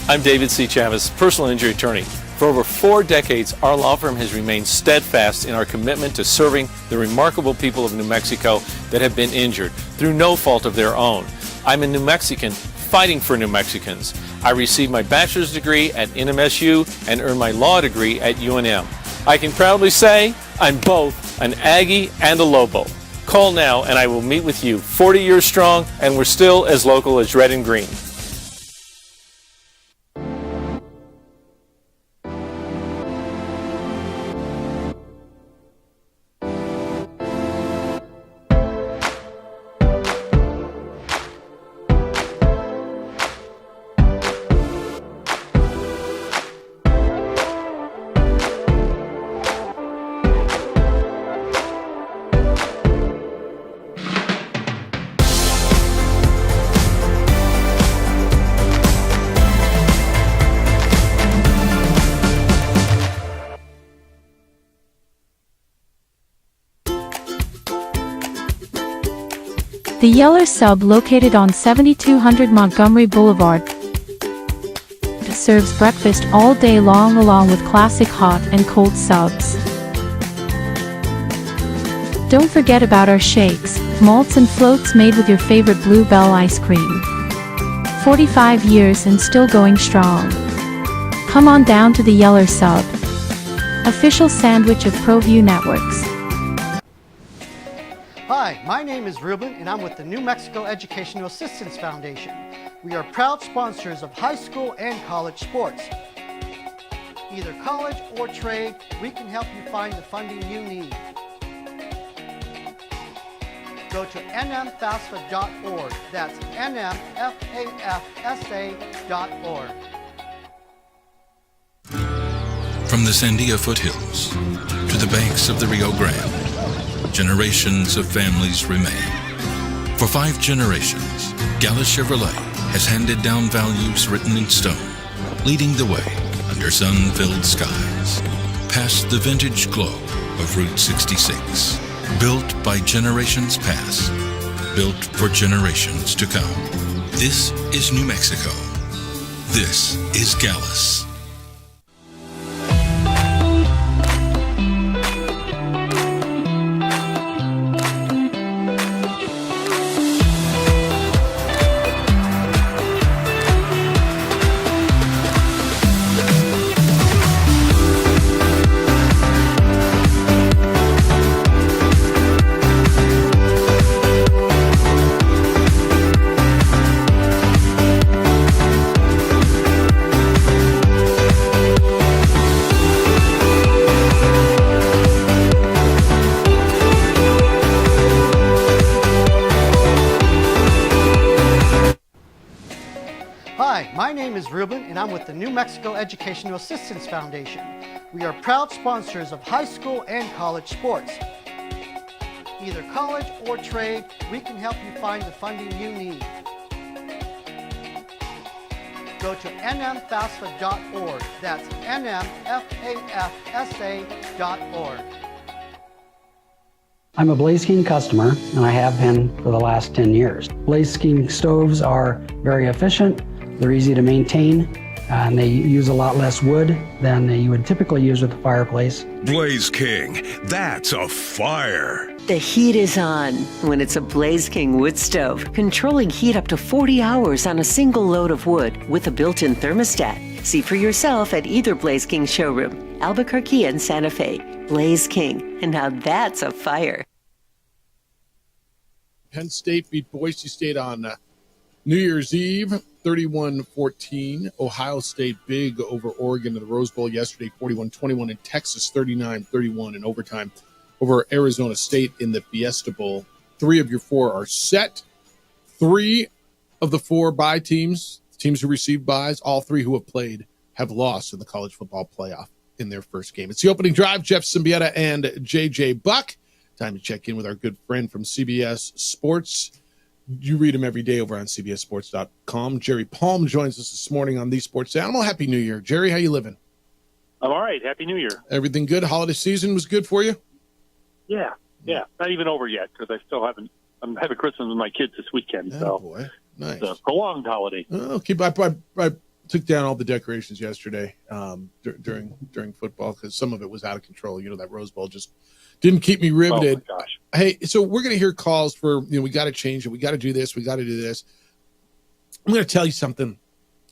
I'm David C. Chavez, personal injury attorney. For over 4 decades, our law firm has remained steadfast in our commitment to serving the remarkable people of New Mexico that have been injured through no fault of their own. I'm a New Mexican fighting for New Mexicans. I received my bachelor's degree at NMSU and earned my law degree at UNM. I can proudly say I'm both an Aggie and a Lobo. Call now and I will meet with you. 40 years strong, and we're still as local as red and green. The Yeller Sub, located on 7200 Montgomery Boulevard, serves breakfast all day long along with classic hot and cold subs. Don't forget about our shakes, malts and floats made with your favorite Blue Bell ice cream. 45 years and still going strong. Come on down to the Yeller Sub, official sandwich of ProView Networks. Hi, my name is Ruben, and I'm with the New Mexico Educational Assistance Foundation. We are proud sponsors of high school and college sports. Either college or trade, we can help you find the funding you need. Go to nmfafsa.org. That's nmfafsa.org. From the Sandia foothills to the banks of the Rio Grande, generations of families remain. For 5 generations, Gallus Chevrolet has handed down values written in stone, leading the way under sun-filled skies, past the vintage glow of Route 66. Built by generations past, built for generations to come. This is New Mexico. This is Gallus. My name is Ruben, and I'm with the New Mexico Educational Assistance Foundation. We are proud sponsors of high school and college sports. Either college or trade, we can help you find the funding you need. Go to nmfafsa.org. That's nmfafsa.org. I'm a Blaze King customer, and I have been for the last 10 years. Blaze King stoves are very efficient, they're easy to maintain, and they use a lot less wood than you would typically use with a fireplace. Blaze King, that's a fire. The heat is on when it's a Blaze King wood stove, controlling heat up to 40 hours on a single load of wood with a built-in thermostat. See for yourself at either Blaze King showroom, Albuquerque and Santa Fe. Blaze King, and now that's a fire. Penn State beat Boise State on New Year's Eve, 31-14. Ohio State big over Oregon in the Rose Bowl yesterday, 41-21. And Texas, 39-31 in overtime over Arizona State in the Fiesta Bowl. 3 of your 4 are set. 3 of the 4 bye teams who received byes, all 3 who have played, have lost in the college football playoff in their first game. It's the opening drive. Jeff Symbieta and JJ Buck. Time to check in with our good friend from CBS Sports. You read him every day over on CBSSports.com. Jerry Palm joins us this morning on the Sports Animal. Happy New Year. Jerry, how you living? I'm all right. Happy New Year. Everything good? Holiday season was good for you? Yeah. Not even over yet because I'm having Christmas with my kids this weekend. So boy. Nice. It's a prolonged holiday. Okay, I took down all the decorations yesterday during football because some of it was out of control. You know, that Rose Bowl just didn't keep me riveted. Oh, my gosh. Hey, so we're going to hear calls for, we got to change it. We got to do this. We got to do this. I'm going to tell you something,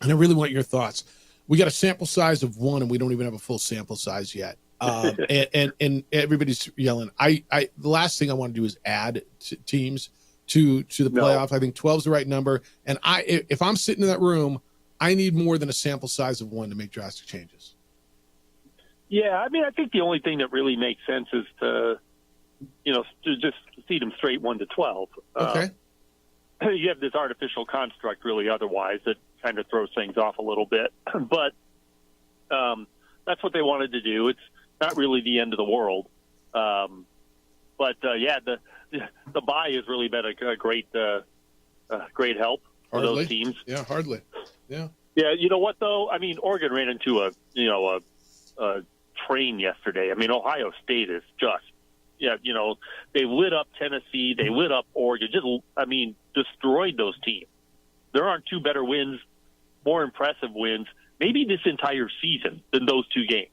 and I really want your thoughts. We got a sample size of 1, and we don't even have a full sample size yet. And everybody's yelling. The last thing I want to do is add teams to the playoff. I think 12 is the right number. And if I'm sitting in that room, I need more than a sample size of 1 to make drastic changes. Yeah, I mean, I think the only thing that really makes sense is to just seed them straight 1 to 12. Okay. You have this artificial construct, really, otherwise, that kind of throws things off a little bit. But that's what they wanted to do. It's not really the end of the world. The bye has really been a great help for those teams. Yeah, hardly. Yeah. Yeah, you know what, though? I mean, Oregon ran into a train yesterday. I mean, Ohio State is just, they lit up Tennessee. They lit up Oregon. Destroyed those teams. There aren't 2 better wins, more impressive wins, maybe this entire season than those 2 games.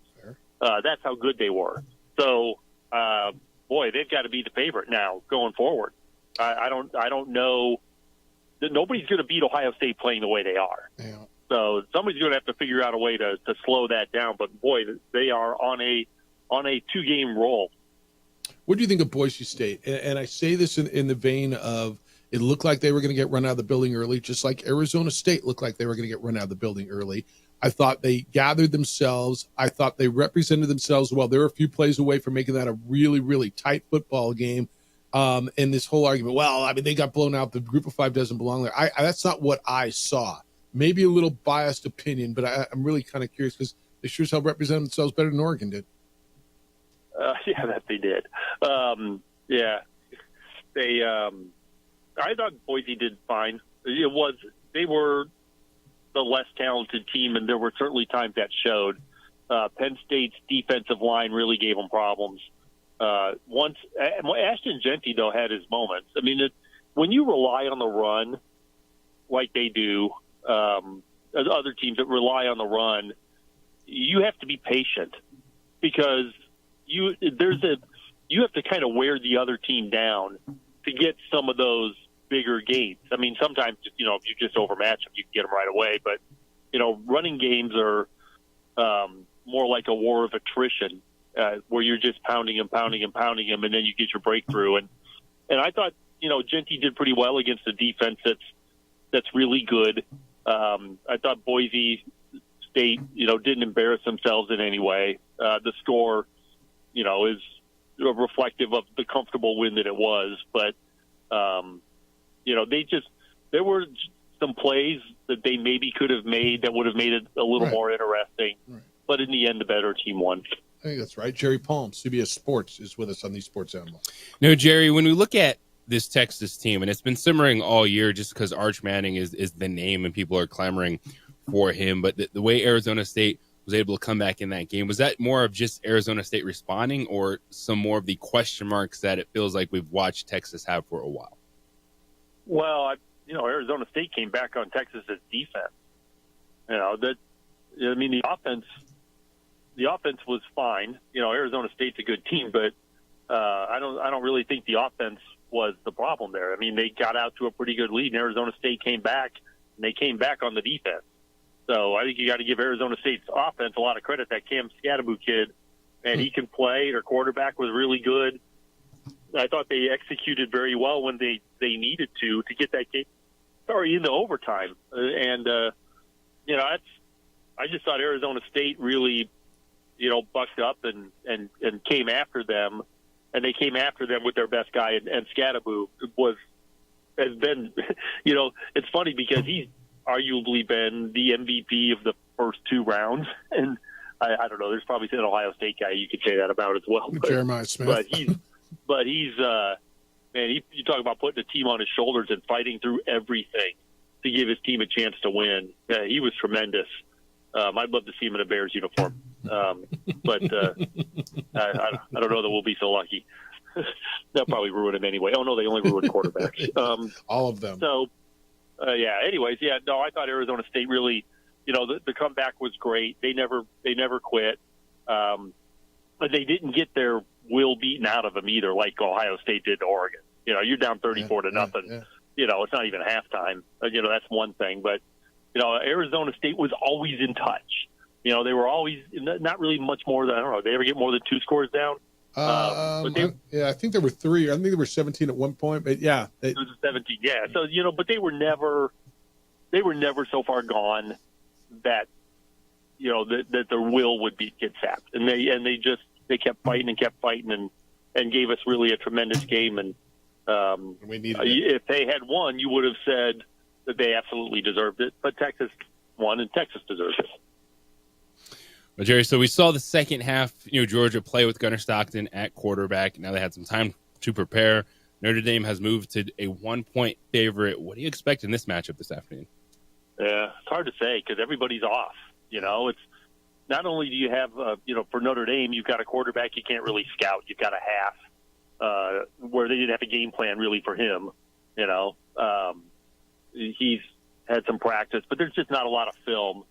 That's how good they were. So, they've got to be the favorite now going forward. I don't know. Nobody's going to beat Ohio State playing the way they are. Yeah. So somebody's going to have to figure out a way to slow that down. But boy, they are on a 2-game roll. What do you think of Boise State? And I say this in the vein of it looked like they were going to get run out of the building early, just like Arizona State looked like they were going to get run out of the building early. I thought they gathered themselves. I thought they represented themselves well. They were a few plays away from making that a really, really tight football game. And this whole argument, they got blown out. The group of 5 doesn't belong there. That's not what I saw. Maybe a little biased opinion, but I'm really kind of curious because they sure as hell represent themselves better than Oregon did. That they did. I thought Boise did fine. They were the less talented team, and there were certainly times that showed. Penn State's defensive line really gave them problems. Once Ashton Jeanty, though, had his moments. I mean, when you rely on the run like they do, other teams that rely on the run, you have to be patient because you have to kind of wear the other team down to get some of those bigger gains. I mean, sometimes, if you just overmatch them, you can get them right away. But, running games are more like a war of attrition where you're just pounding them, and then you get your breakthrough. And I thought, Jeanty did pretty well against a defense that's really good. I thought Boise State, didn't embarrass themselves in any way. The score, is reflective of the comfortable win that it was. But, there were some plays that they maybe could have made that would have made it a little more interesting. But in the end, the better team won. I think that's right. Jerry Palm, CBS Sports, is with us on these Sports Animals. No, Jerry, when we look at this Texas team, and it's been simmering all year just because Arch Manning is the name and people are clamoring for him, but the way Arizona State was able to come back in that game, was that more of just Arizona State responding or some more of the question marks that it feels like we've watched Texas have for a while? Well, Arizona State came back on Texas's defense. The offense was fine. Arizona State's a good team, but I don't really think the offense was the problem there. I mean, they got out to a pretty good lead, and Arizona State came back, and they came back on the defense. So I think you got to give Arizona State's offense a lot of credit. That Cam Scadaboo kid, and he can play. Their quarterback was really good. I thought they executed very well when they needed to get that game into overtime. I just thought Arizona State really, bucked up and came after them, and they came after them with their best guy, and Scadaboo has been, it's funny because he's arguably been the MVP of the first two rounds, and I don't know, there's probably an Ohio State guy you could say that about as well. Jeremiah Smith. But he's you talk about putting a team on his shoulders and fighting through everything to give his team a chance to win. He was tremendous. I'd love to see him in a Bears uniform. But I don't know that we'll be so lucky. They'll probably ruin him anyway. Oh, no, they only ruin quarterbacks. All of them. So, anyways, I thought Arizona State really, the comeback was great. They never quit. But they didn't get their will beaten out of them either, like Ohio State did to Oregon. You're down 34 to nothing. It's not even halftime. That's one thing. But, Arizona State was always in touch. They were always not really much more than, I don't know, did they ever get more than 2 scores down? I think there were 3. I think there were 17 at one point, but yeah. It was 17, yeah. So, but they were never so far gone that, that their will would get sapped. And they kept fighting and gave us really a tremendous game. And we needed if they had won, you would have said that they absolutely deserved it. But Texas won, and Texas deserved it. Well, Jerry, so we saw the second half, Georgia play with Gunnar Stockton at quarterback. Now they had some time to prepare. Notre Dame has moved to a 1-point favorite. What do you expect in this matchup this afternoon? Yeah, it's hard to say because everybody's off. It's not only do you have, for Notre Dame, you've got a quarterback you can't really scout. You've got a half where they didn't have a game plan really for him. He's had some practice, but there's just not a lot of film.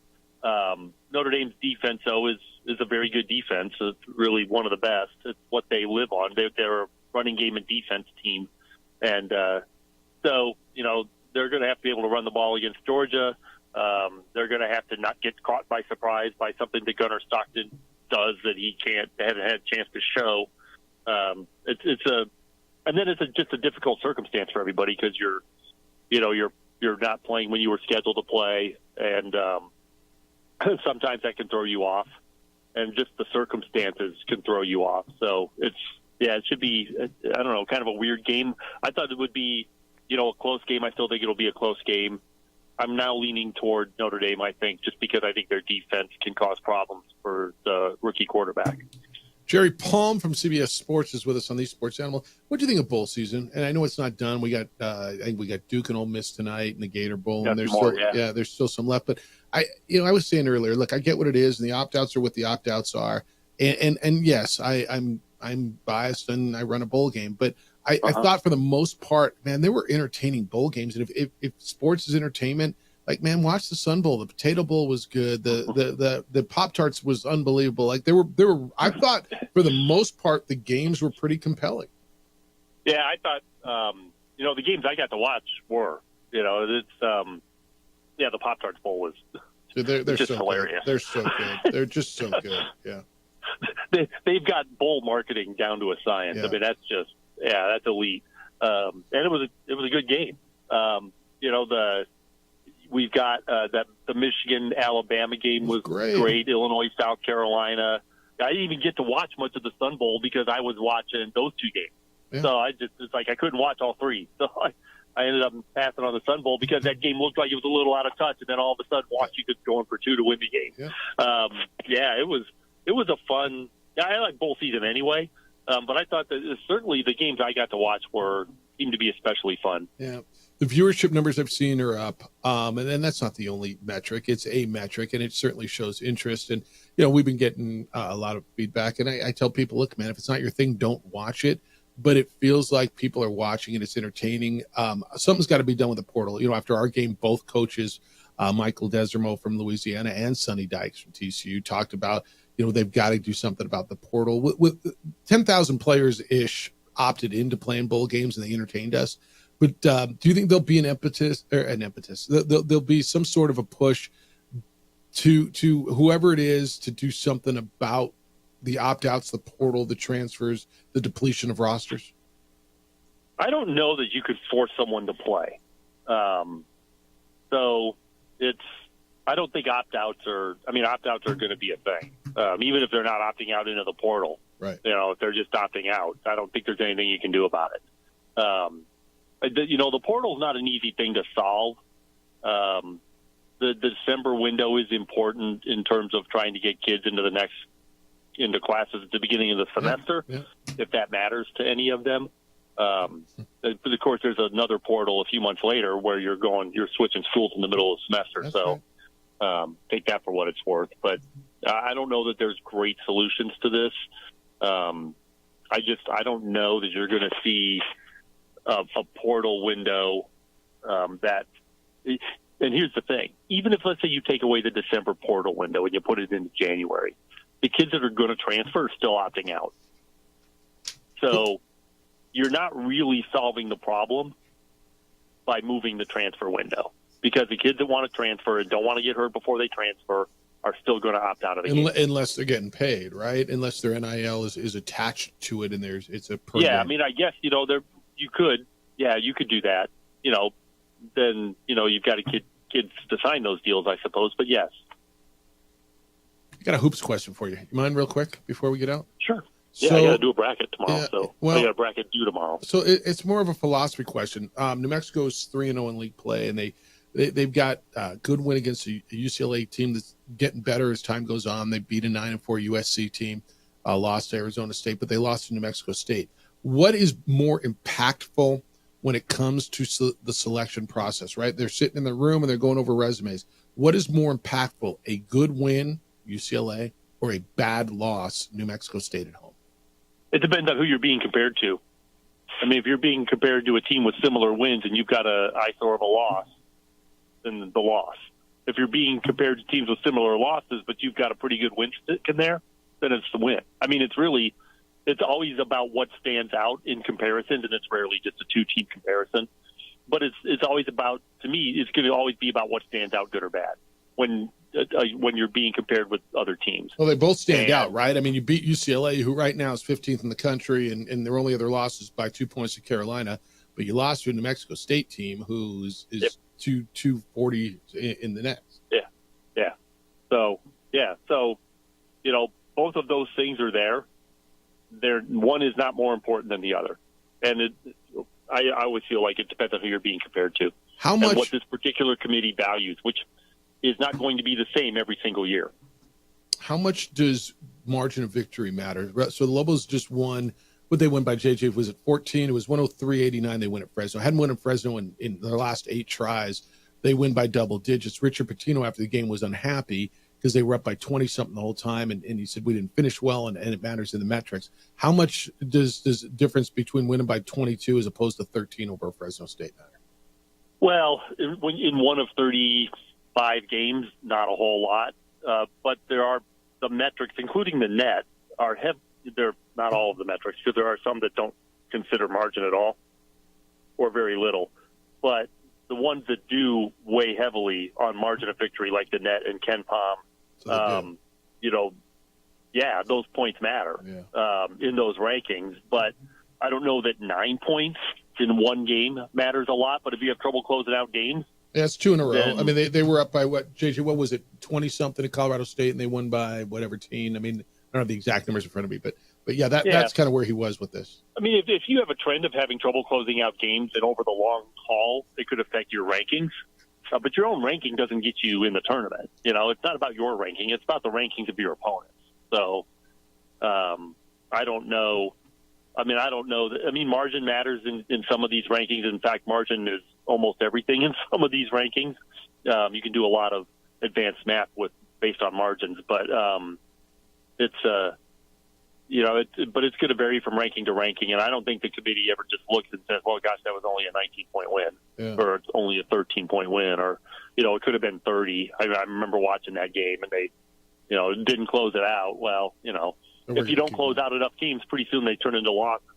Notre Dame's defense, though, is a very good defense. It's really one of the best. It's what they live on. They're a running game and defense team. And so, they're going to have to be able to run the ball against Georgia. They're going to have to not get caught by surprise by something that Gunnar Stockton does that he haven't had a chance to show. It's just a difficult circumstance for everybody because you're not playing when you were scheduled to play, and sometimes that can throw you off, and just the circumstances can throw you off. So it should be, I don't know, kind of a weird game. I thought it would be, a close game. I still think it'll be a close game. I'm now leaning toward Notre Dame, I think, just because I think their defense can cause problems for the rookie quarterback. Jerry Palm from CBS Sports is with us on these Sports Animal. What do you think of bowl season? And I know it's not done. We got, I think we got Duke and Ole Miss tonight in the Gator Bowl, and there's there's still some left. But I was saying earlier, look, I get what it is, and the opt-outs are what the opt-outs are. And yes, I'm biased and I run a bowl game, but I thought for the most part, man, they were entertaining bowl games. And if sports is entertainment, like, man, watch the Sun Bowl. The Potato Bowl was good. The Pop-Tarts was unbelievable. Like, they were. I thought for the most part the games were pretty compelling. Yeah, I thought the games I got to watch were, the Pop-Tarts Bowl was they're just so hilarious. Good. They're so good. They're just so good. Yeah. They've got bowl marketing down to a science. Yeah. I mean, that's elite. And it was a good game. We've got the Michigan-Alabama game was great. Illinois, South Carolina. I didn't even get to watch much of the Sun Bowl because I was watching those two games. Yeah. So it's like I couldn't watch all three. So I ended up passing on the Sun Bowl because that game looked like it was a little out of touch, and then all of a sudden Washington's going for 2 to win the game. Yeah, it was a fun. I like bowl season anyway, but I thought that certainly the games I got to watch seemed to be especially fun. Yeah. The viewership numbers I've seen are up, and that's not the only metric. It's a metric, and it certainly shows interest. And, we've been getting a lot of feedback, and I tell people, look, man, if it's not your thing, don't watch it. But it feels like people are watching it. It's entertaining. Something's got to be done with the portal. After our game, both coaches, Michael Desormeaux from Louisiana and Sonny Dykes from TCU, talked about, they've got to do something about the portal. With 10,000 players-ish opted into playing bowl games, and they entertained us. But do you think there'll be an impetus? There'll be some sort of a push to whoever it is to do something about the opt-outs, the portal, the transfers, the depletion of rosters? I don't know that you could force someone to play. So I don't think opt-outs are going to be a thing. Even if they're not opting out into the portal, right? If they're just opting out, I don't think there's anything you can do about it. The portal is not an easy thing to solve. The December window is important in terms of trying to get kids into classes at the beginning of the semester, if that matters to any of them. But of course, there's another portal a few months later where you're switching schools in the middle of the semester. That's so take that for what it's worth. But I don't know that there's great solutions to this. I don't know that you're going to see a portal window that. And here's the thing: even if, let's say, you take away the December portal window and you put it into January, the kids that are going to transfer are still opting out. So you're not really solving the problem by moving the transfer window, because the kids that want to transfer and don't want to get hurt before they transfer are still going to opt out of the game. Unless they're getting paid, right? Unless their NIL is attached to it and it's a per yeah, game. I mean, I guess, you could do that. Then, you've got to get kids to sign those deals, I suppose. But yes. I got a hoops question for you. You mind real quick before we get out? Sure. Yeah, I got to do a bracket tomorrow. I got a bracket due tomorrow. So it's more of a philosophy question. New Mexico's 3-0 in league play, and they've got a good win against a UCLA team that's getting better as time goes on. They beat a 9-4 USC team, lost to Arizona State, but they lost to New Mexico State. What is more impactful when it comes to the selection process, right? They're sitting in the room and they're going over resumes. What is more impactful, a good win, UCLA, or a bad loss, New Mexico State at home? It depends on who you're being compared to. I mean, if you're being compared to a team with similar wins and you've got an eyesore of a loss, then the loss. If you're being compared to teams with similar losses, but you've got a pretty good win stick in there, then it's the win. I mean, it's always about what stands out in comparisons, and it's rarely just a two-team comparison. But it's always about, to me, it's going to always be about what stands out, good or bad, when you're being compared with other teams. Well, they both stand out, right? I mean, you beat UCLA, who right now is 15th in the country, and their only other loss is by 2 points to Carolina. But you lost to a New Mexico State team who is 240 in the net. Yeah. So, both of those things are there. One is not more important than the other. And I always feel like it depends on who you're being compared to. How much? And what this particular committee values, which is not going to be the same every single year. How much does margin of victory matter? So the Lobos just won. What they win by, JJ, was it 14? It was 103-89 they win at Fresno. Hadn't won at Fresno in their last 8 tries. They win by double digits. Richard Pitino, after the game, was unhappy because they were up by 20-something the whole time, and he said, we didn't finish well, and it matters in the metrics. How much does the difference between winning by 22 as opposed to 13 over Fresno State matter? Well, in one of 35 games, not a whole lot. But there are the metrics, including the net, they're not all of the metrics, because there are some that don't consider margin at all or very little. But the ones that do weigh heavily on margin of victory, like the net and Ken Palm, those points matter in those rankings. But I don't know that 9 points in one game matters a lot. But if you have trouble closing out games, yeah, it's 2 in a row. I mean, they were up by JJ? What was it, 20-something at Colorado State, and they won by whatever team? I mean, I don't don't have the exact numbers in front of me, but yeah, that's kind of where he was with this. I mean, if you have a trend of having trouble closing out games and over the long haul, it could affect your rankings. But your own ranking doesn't get you in the tournament. You know, it's not about your ranking. It's about the rankings of your opponents. So I don't know. I don't know. Margin matters in some of these rankings. In fact, margin is almost everything in some of these rankings. You can do a lot of advanced math based on margins, but but it's going to vary from ranking to ranking, and I don't think the committee ever just looks and says, well, gosh, that was only a 19-point win, or it's only a 13-point win, or, it could have been 30. I remember watching that game, and they, didn't close it out. Well, if you don't close out enough games, pretty soon they turn into losses.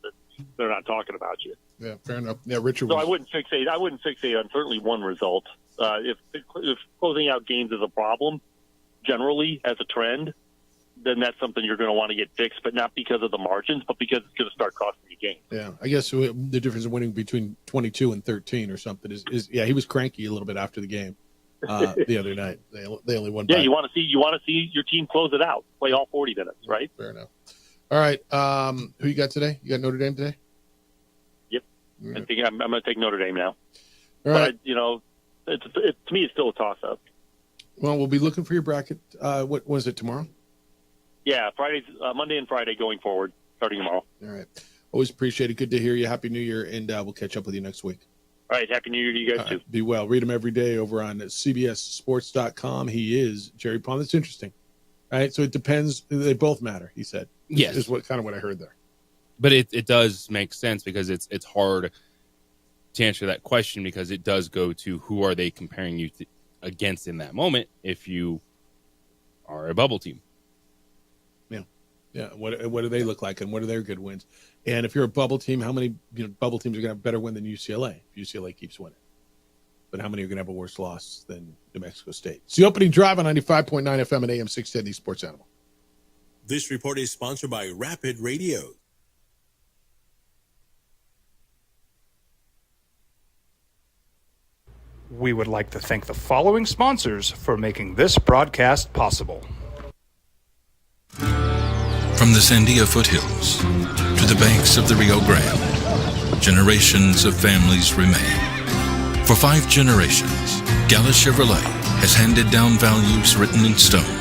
They're not talking about you. Yeah, fair enough. Yeah, Richard. So I wouldn't fixate on certainly one result. If closing out games is a problem, generally as a trend, then that's something you're going to want to get fixed, but not because of the margins, but because it's going to start costing you games. Yeah, I guess the difference in winning between 22 and 13 or something is he was cranky a little bit after the game the other night. They only won. Yeah, you want to see your team close it out, play all 40 minutes, right? Fair enough. All right, who you got today? You got Notre Dame today? Yep, right. I think I'm going to take Notre Dame now. All right. But to me, it's still a toss-up. Well, we'll be looking for your bracket. What was it, tomorrow? Yeah, Monday and Friday going forward, starting tomorrow. All right. Always appreciate it. Good to hear you. Happy New Year, and we'll catch up with you next week. All right. Happy New Year to you guys, too. Be well. Read him every day over on CBSSports.com. He is Jerry Palm. That's interesting. All right. So it depends. They both matter, he said. Yes. Is what I heard there. But it does make sense because it's hard to answer that question because it does go to who are they comparing you against in that moment if you are a bubble team. Yeah, what do they look like, and what are their good wins? And if you're a bubble team, how many bubble teams are going to have a better win than UCLA if UCLA keeps winning? But how many are going to have a worse loss than New Mexico State? It's the opening drive on 95.9 FM and AM 610 Sports Animal. This report is sponsored by Rapid Radio. We would like to thank the following sponsors for making this broadcast possible. From the Sandia foothills to the banks of the Rio Grande, generations of families remain. For 5 generations, Gala Chevrolet has handed down values written in stone,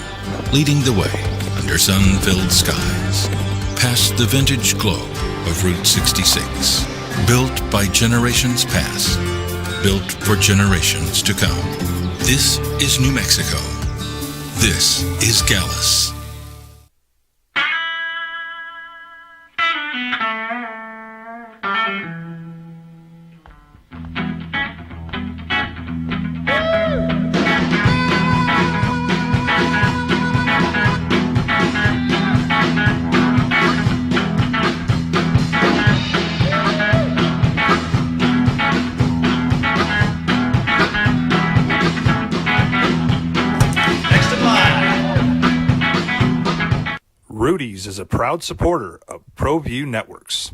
leading the way under sun-filled skies, past the vintage glow of Route 66. Built by generations past, built for generations to come. This is New Mexico. This is Gallus. Rudy's is a proud supporter of ProView Networks.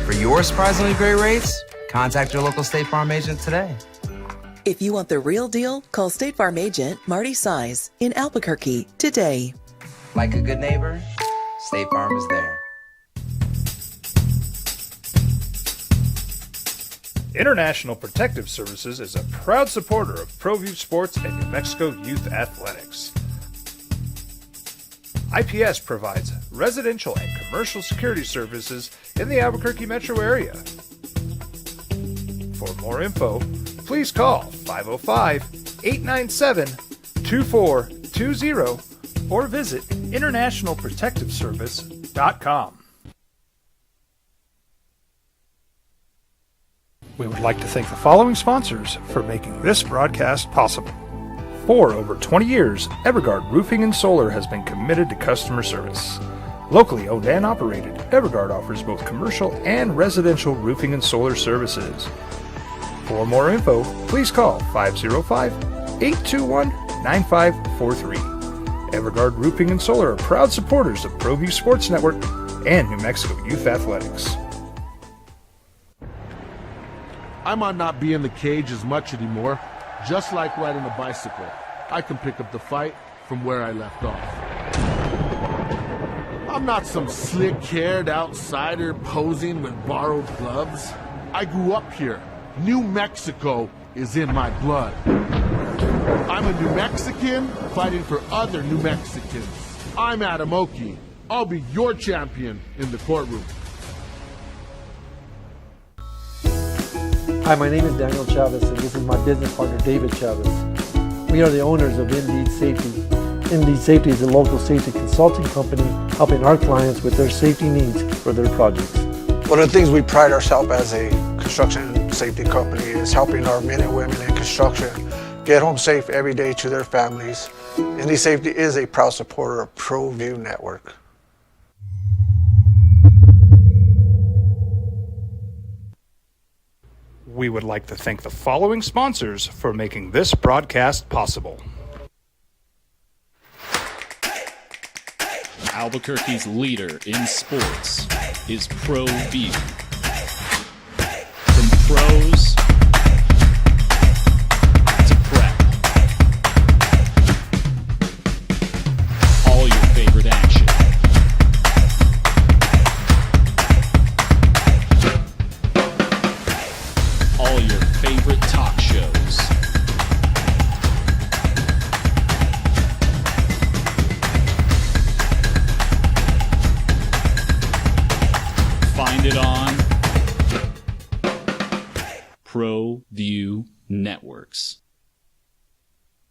For your surprisingly great rates, contact your local State Farm agent today. If you want the real deal, call State Farm agent Marty Size in Albuquerque today. Like a good neighbor, State Farm is there. International Protective Services is a proud supporter of ProView Sports and New Mexico Youth Athletics. IPS provides residential and commercial security services in the Albuquerque metro area. For more info, please call 505-897-2420 or visit internationalprotectiveservice.com. We would like to thank the following sponsors for making this broadcast possible. For over 20 years, Evergard Roofing and Solar has been committed to customer service. Locally owned and operated, Evergard offers both commercial and residential roofing and solar services. For more info, please call 505-821-9543. Everguard Roofing and Solar are proud supporters of ProView Sports Network and New Mexico Youth Athletics. I might not be in the cage as much anymore. Just like riding a bicycle, I can pick up the fight from where I left off. I'm not some slick-haired outsider posing with borrowed gloves. I grew up here. New Mexico is in my blood. I'm a New Mexican fighting for other New Mexicans. I'm Adam Oki. I'll be your champion in the courtroom. Hi, my name is Daniel Chavez, and this is my business partner, David Chavez. We are the owners of Indeed Safety. Indeed Safety is a local safety consulting company helping our clients with their safety needs for their projects. One of the things we pride ourselves as a construction safety company is helping our men and women in construction get home safe every day to their families. Indeed Safety is a proud supporter of ProView Network. We would like to thank the following sponsors for making this broadcast possible. Albuquerque's leader in sports is ProView. From pros to prep, all your favorite action. All your favorite talk shows. Find it on ProView Networks.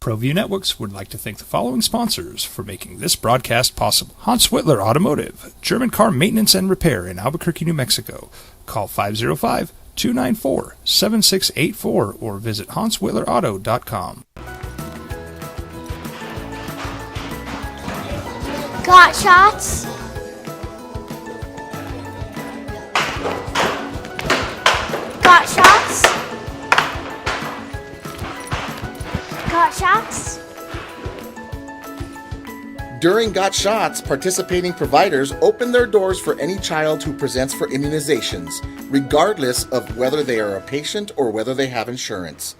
ProView Networks would like to thank the following sponsors for making this broadcast possible. Hans Whitler Automotive, German car maintenance and repair in Albuquerque, New Mexico. Call 505-294-7684 or visit HansWhitlerAuto.com. Got shots? Got shots? Got shots? During Got Shots, participating providers open their doors for any child who presents for immunizations, regardless of whether they are a patient or whether they have insurance.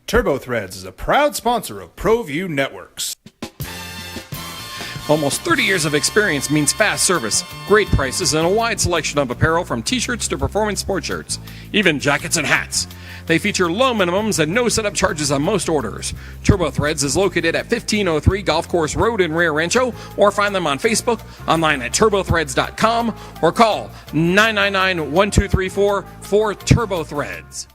TurboThreads is a proud sponsor of ProView Networks. Almost 30 years of experience means fast service, great prices, and a wide selection of apparel from t-shirts to performance sport shirts, even jackets and hats. They feature low minimums and no setup charges on most orders. TurboThreads is located at 1503 Golf Course Road in Rio Rancho, or find them on Facebook, online at turbothreads.com, or call 999-1234 for TurboThreads.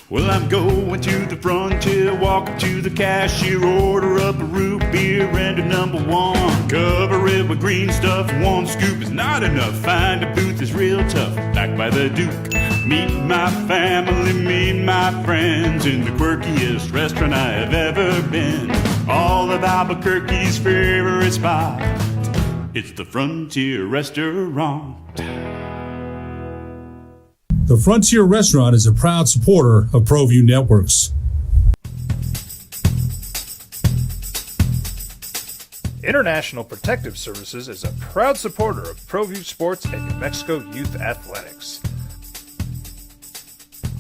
Well, I'm going to the frontier, walk up to the cashier, order up a root beer and a number one. Cover it with green stuff, one scoop is not enough. Find a booth is real tough, back by the Duke. Meet my family, meet my friends in the quirkiest restaurant I have ever been. All of Albuquerque's favorite spot, it's the Frontier Restaurant. The Frontier Restaurant is a proud supporter of ProView Networks. International Protective Services is a proud supporter of ProView Sports and New Mexico Youth Athletics.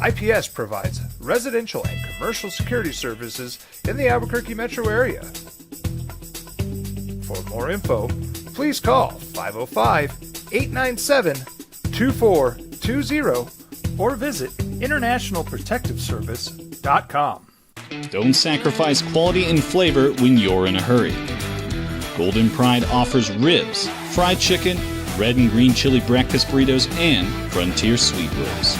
IPS provides residential and commercial security services in the Albuquerque metro area. For more info, please call 505-897-2420 or visit internationalprotectiveservice.com. Don't sacrifice quality and flavor when you're in a hurry. Golden Pride offers ribs, fried chicken, red and green chili breakfast burritos, and Frontier sweet rolls.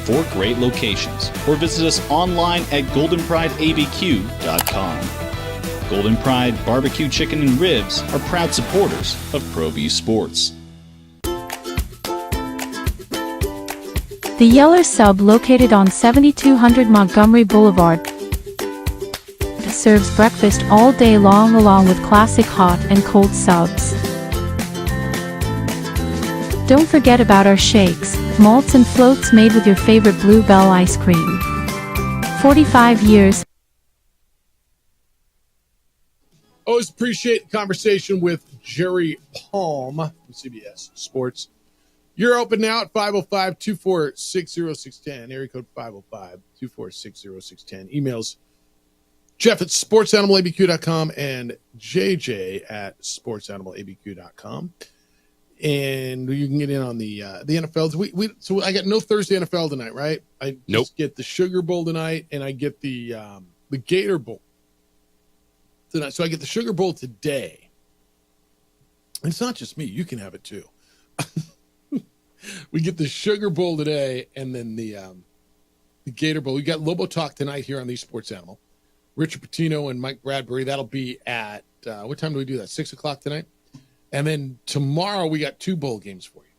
4 great locations, or visit us online at goldenprideabq.com. Golden Pride Barbecue Chicken and Ribs are proud supporters of ProView Sports. The Yeller Sub, located on 7200 Montgomery Boulevard, serves breakfast all day long along with classic hot and cold subs. Don't forget about our shakes, malts and floats made with your favorite Bluebell ice cream. 45 years. Always appreciate the conversation with Jerry Palm from CBS Sports. You're open now at 505-246-0610, area code 505-246-0610. Emails Jeff at sportsanimalabq.com and JJ at sportsanimalabq.com. And you can get in on the NFL. So I got no Thursday NFL tonight, right? I just get the Sugar Bowl tonight, and I get the Gator Bowl tonight. So I get the Sugar Bowl today. And it's not just me. You can have it too. We get the Sugar Bowl today, and then the Gator Bowl. We got Lobo Talk tonight here on the Sports Animal. Richard Pitino and Mike Bradbury. That'll be at what time do we do that? 6 o'clock tonight. And then tomorrow we got 2 bowl games for you.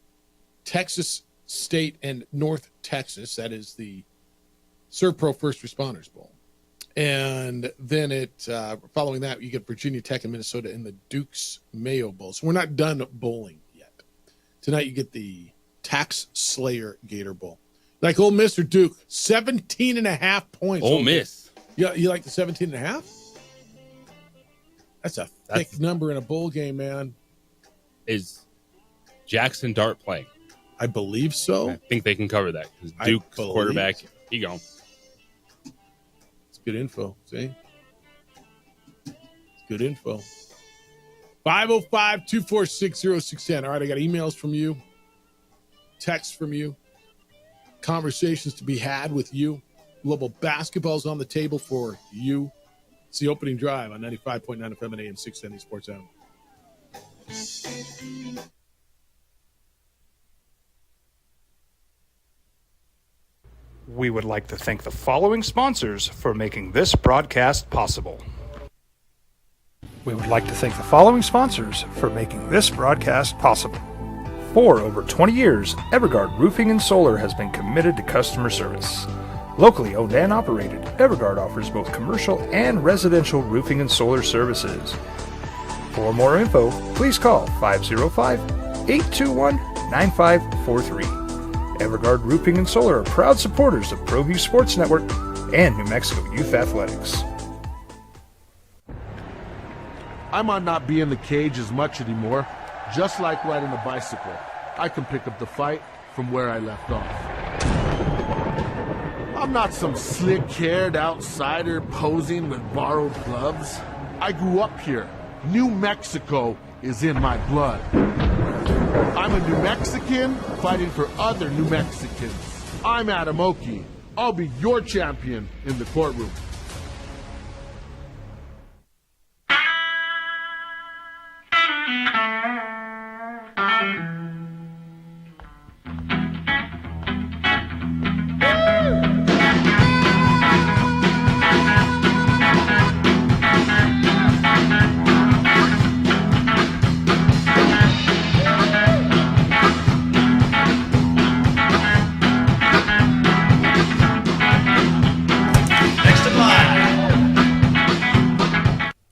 Texas State and North Texas. That is the ServPro First Responders Bowl. And then following that, you get Virginia Tech and Minnesota in the Dukes Mayo Bowl. So we're not done bowling yet. Tonight you get the Tax Slayer Gator Bowl. Like Ole Miss or Duke, 17.5 points. Ole Miss. Yeah, you like the 17.5? That's a thick number in a bowl game, man. Is Jackson Dart playing? I believe so. I think they can cover that because Duke's quarterback, he gone. It's good info. See? It's good info. 505-246-0610. All right, I got emails from you, texts from you, conversations to be had with you. Global basketball's on the table for you. It's the opening drive on 95.9 FM and AM 670 Sports Animal. We would like to thank the following sponsors for making this broadcast possible. We would like to thank the following sponsors for making this broadcast possible. For over 20 years, Evergard Roofing and Solar has been committed to customer service. Locally owned and operated, Evergard offers both commercial and residential roofing and solar services. For more info, please call 505-821-9543. Evergard Roofing and Solar are proud supporters of ProView Sports Network and New Mexico Youth Athletics. I might not be in the cage as much anymore. Just like riding a bicycle, I can pick up the fight from where I left off. I'm not some slick-haired outsider posing with borrowed gloves. I grew up here. New Mexico is in my blood. I'm a New Mexican fighting for other New Mexicans. I'm Adam Oki. I'll be your champion in the courtroom.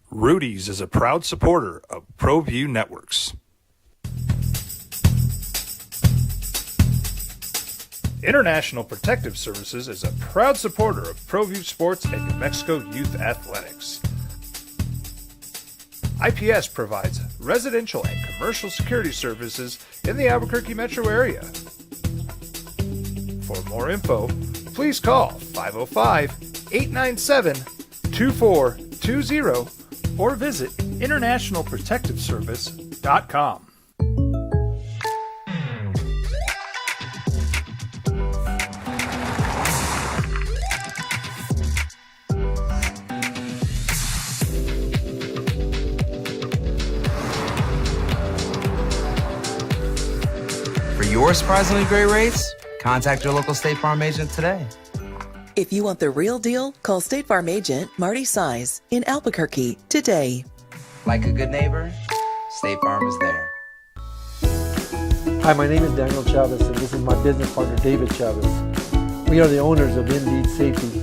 Rudy's is a proud supporter of ProView Networks. International Protective Services is a proud supporter of ProView Sports and New Mexico Youth Athletics. IPS provides residential and commercial security services in the Albuquerque metro area. For more info, please call 505-897-2420 or visit internationalprotectiveservice.com. For your surprisingly great rates, Contact your local State Farm agent today. If you want the real deal, call State Farm agent Marty Size in Albuquerque today. Like a good neighbor, State Farm is there. Hi, my name is Daniel Chavez, and this is my business partner, David Chavez. We are the owners of Indeed Safety.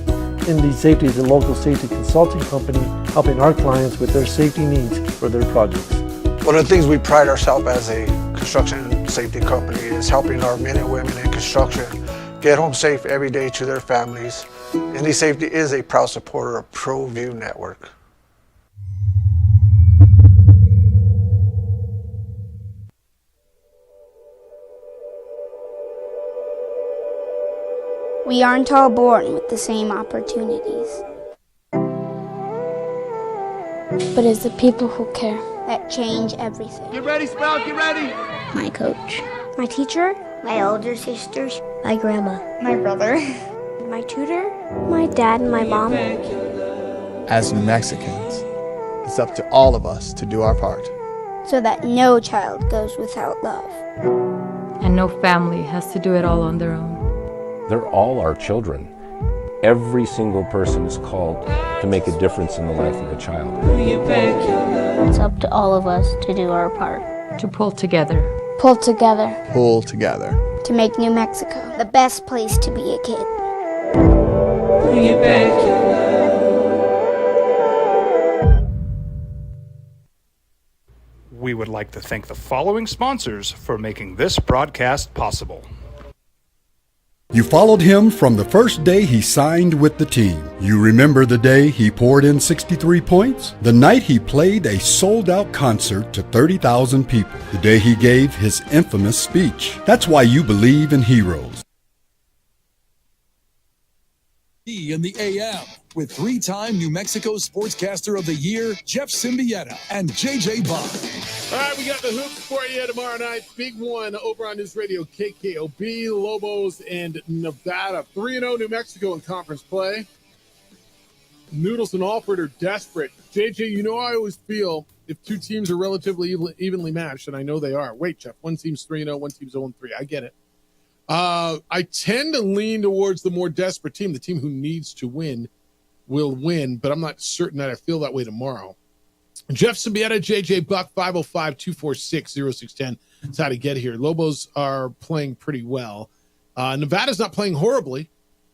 Indeed Safety is a local safety consulting company helping our clients with their safety needs for their projects. One of the things we pride ourselves as a construction safety company is helping our men and women in construction get home safe every day to their families. Indeed Safety is a proud supporter of ProView Network. We aren't all born with the same opportunities. But it's the people who care that change everything. Get ready, Spell, get ready! My coach, my teacher, my older sisters, my grandma, my brother, my tutor, my dad, and my mom. As New Mexicans, it's up to all of us to do our part. So that no child goes without love. And no family has to do it all on their own. They're all our children. Every single person is called to make a difference in the life of a child. It's up to all of us to do our part. To pull together. Pull together. Pull together. To make New Mexico the best place to be a kid. We would like to thank the following sponsors for making this broadcast possible. You followed him from the first day he signed with the team. You remember the day he poured in 63 points? The night he played a sold-out concert to 30,000 people. The day he gave his infamous speech. That's why you believe in heroes. In the AM with three-time New Mexico Sportscaster of the Year, Jeff Symbieta and JJ Buck. All right, we got the hoops for you tomorrow night. Big one over on News Radio KKOB, Lobos and Nevada. 3-0 New Mexico in conference play. Noodles and Alford are desperate. JJ, you know I always feel if two teams are relatively evenly matched, and I know they are. Wait, Jeff, one team's 3-0, one team's 0-3. I get it. I tend to lean towards the more desperate team. The team who needs to win will win, but I'm not certain that I feel that way tomorrow. Jeff Symbieta, JJ Buck, 505-246-0610. That's how to get here. Lobos are playing pretty well. Nevada's not playing horribly.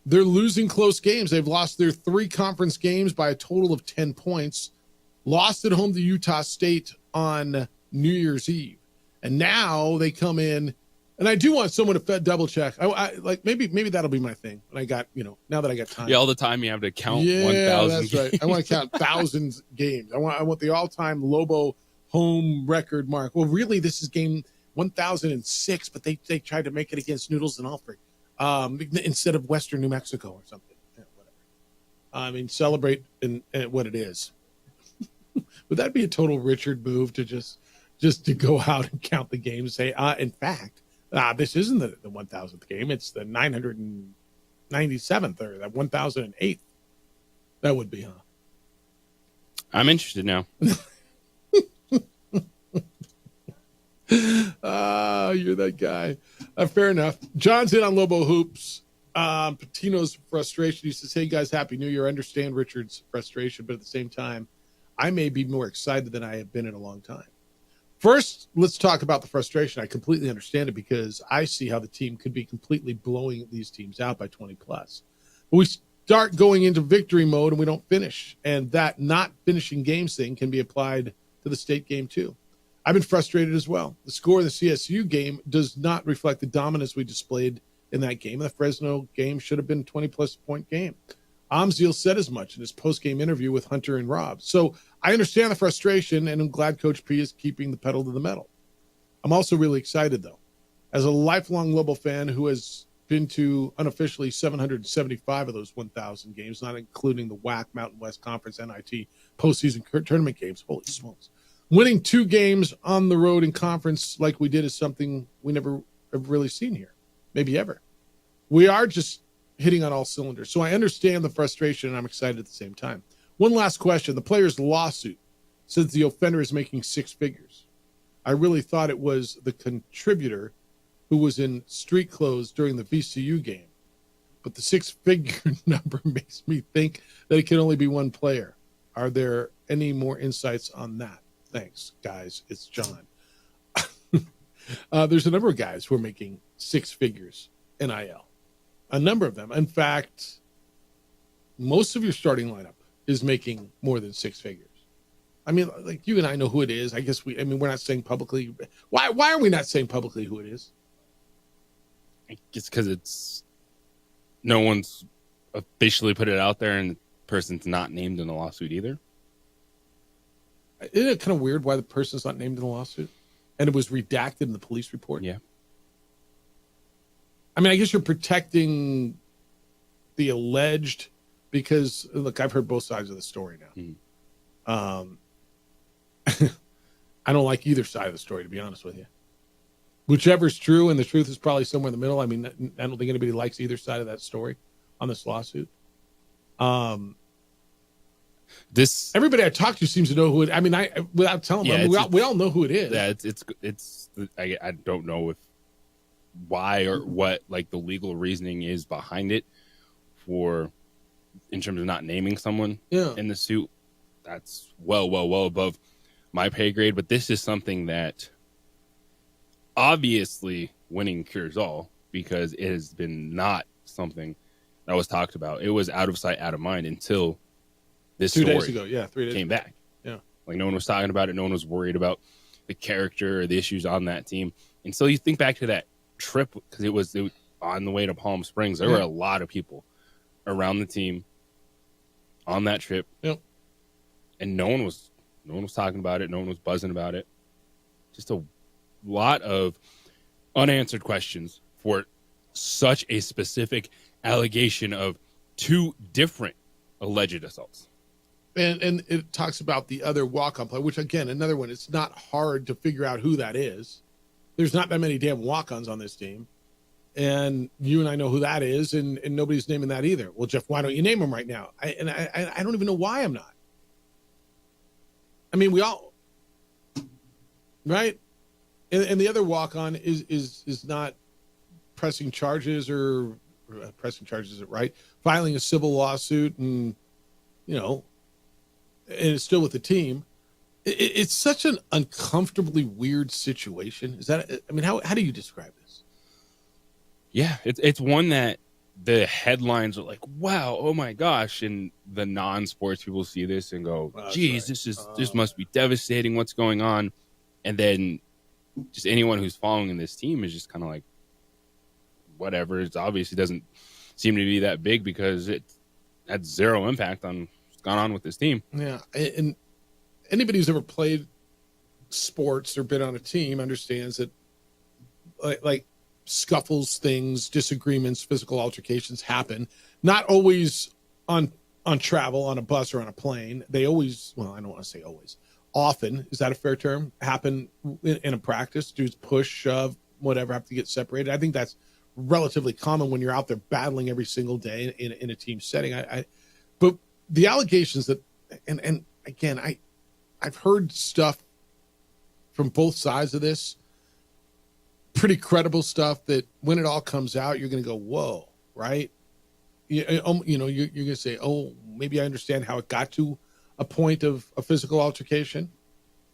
They're losing close games. They've lost their 3 conference games by a total of 10 points. Lost at home to Utah State on New Year's Eve. And now they come in. And I do want someone to double check. I like maybe that'll be my thing. And I got, now that I got time. Yeah, all the time you have to count 1,000 that's right. I want to count thousands games. I want the all-time Lobo home record mark. Well, really, this is game 1,006, but they tried to make it against Noodles and Alfred instead of Western New Mexico or something. Yeah, whatever. I mean, celebrate in what it is. Would that be a total Richard move to just to go out and count the games? Say, in fact. This isn't the 1,000th game. It's the 997th or the 1,008th. That would be, huh? I'm interested now. You're that guy. Fair enough. John's in on Lobo Hoops. Patino's frustration. He says, hey, guys, Happy New Year. I understand Richard's frustration, but at the same time, I may be more excited than I have been in a long time. First, let's talk about the frustration. I completely understand it because I see how the team could be completely blowing these teams out by 20 plus. But we start going into victory mode and we don't finish. And that not finishing games thing can be applied to the state game too. I've been frustrated as well. The score of the CSU game does not reflect the dominance we displayed in that game. The Fresno game should have been a 20-plus point game. Amziel said as much in his post-game interview with Hunter and Rob. So I understand the frustration, and I'm glad Coach P is keeping the pedal to the metal. I'm also really excited, though. As a lifelong Lobo fan who has been to unofficially 775 of those 1,000 games, not including the WAC Mountain West Conference NIT postseason tournament games, holy smokes. Winning 2 games on the road in conference like we did is something we never have really seen here, maybe ever. We are just hitting on all cylinders. So I understand the frustration, and I'm excited at the same time. One last question. The player's lawsuit says the offender is making 6 figures. I really thought it was the contributor who was in street clothes during the VCU game. But the 6-figure number makes me think that it can only be one player. Are there any more insights on that? Thanks, guys. It's John. There's a number of guys who are making 6 figures NIL. A number of them. In fact, most of your starting lineup is making more than 6 figures. I mean, like, you and I know who it is. I guess we're not saying publicly. Why are we not saying publicly who it is? It's because no one's officially put it out there, and the person's not named in the lawsuit either. Isn't it kind of weird why the person's not named in the lawsuit? And it was redacted in the police report? Yeah. I mean, I guess you're protecting the alleged, because, look, I've heard both sides of the story now. I don't like either side of the story, to be honest with you. Whichever's true, and the truth is probably somewhere in the middle. I mean, I don't think anybody likes either side of that story on this lawsuit. Everybody I talk to seems to know who it. I mean, without telling them, we all know who it is. Yeah, I don't know why or what like the legal reasoning is behind it in terms of not naming someone in the suit. That's well above my pay grade. But this is something that obviously winning cures all, because it has been not something that was talked about. It was out of sight, out of mind until this 2 story days ago. Yeah, 3 days came ago. back. Yeah. Like, no one was talking about it. No one was worried about the character or the issues on that team. And so you think back to that trip, because it was on the way to Palm Springs. There were a lot of people around the team on that trip. Yep. And no one was talking about it. No one was buzzing about it. Just a lot of unanswered questions for such a specific allegation of 2 different alleged assaults. And it talks about the other walk-on play, which, again, another one, it's not hard to figure out who that is. There's not that many damn walk-ons on this team. And you and I know who that is, and nobody's naming that either. Well, Jeff, why don't you name him right now? I don't even know why I'm not. I mean, we all, right? And the other walk-on is not pressing charges or pressing charges, is it right? Filing a civil lawsuit, and, and it's still with the team. It's such an uncomfortably weird situation. Is that? I mean, how do you describe this? Yeah, it's one that the headlines are like, wow, oh my gosh, and the non-sports people see this and go, geez, this must be devastating. What's going on? And then just anyone who's following this team is just kind of like, whatever. It obviously doesn't seem to be that big, because it had zero impact on what's gone on with this team. Yeah, and anybody who's ever played sports or been on a team understands that, like scuffles, things, disagreements, physical altercations happen. Not always on travel, on a bus or on a plane. They always, well, I don't want to say always, often, is that a fair term, happen in a practice. Dudes push, shove, whatever, have to get separated. I think that's relatively common when you're out there battling every single day in a team setting. But the allegations that, and again, I've heard stuff from both sides of this, pretty credible stuff, that when it all comes out, you're going to go, whoa, right? You're going to say, oh, maybe I understand how it got to a point of a physical altercation.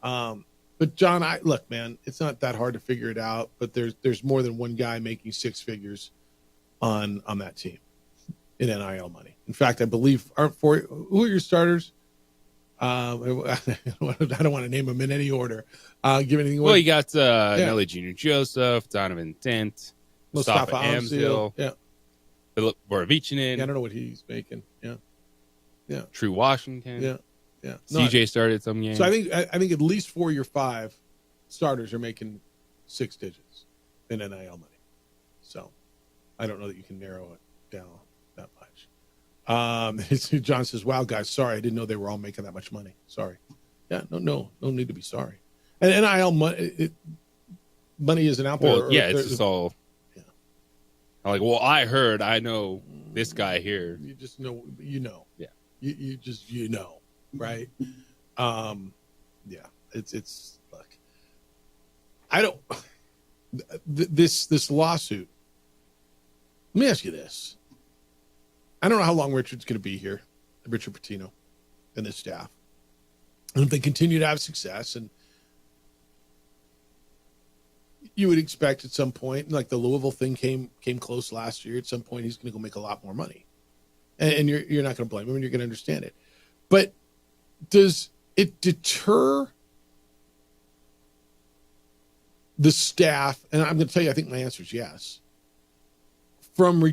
But John, look, man, it's not that hard to figure it out, but there's more than one guy making 6 figures on that team in NIL money. In fact, I believe, who are your starters? I don't want to name them in any order. Give anything away. Well, you got Nelly Jr. Joseph, Donovan Dent, Mustafa Amzil, Philip Borovicinen. I don't know what he's making. Yeah. True Washington. Yeah. CJ started some games. So I think at least 4 of your 5 starters are making 6 digits in NIL money. So I don't know that you can narrow it down that much. John says, wow, guys, sorry, I didn't know they were all making that much money. Sorry. Yeah, no need to be sorry. And NIL money isn't out there. Well, yeah, it's just all. Yeah. I'm like, well, I know this guy here. You just know, Yeah. You just, right? Yeah, it's look, this lawsuit. Let me ask you this. I don't know how long Richard's going to be here, Richard Pitino and his staff. And if they continue to have success, and you would expect at some point, like the Louisville thing came close last year, at some point he's going to go make a lot more money. And you're not going to blame him, and you're going to understand it. But does it deter the staff? And I'm going to tell you, I think my answer is yes. From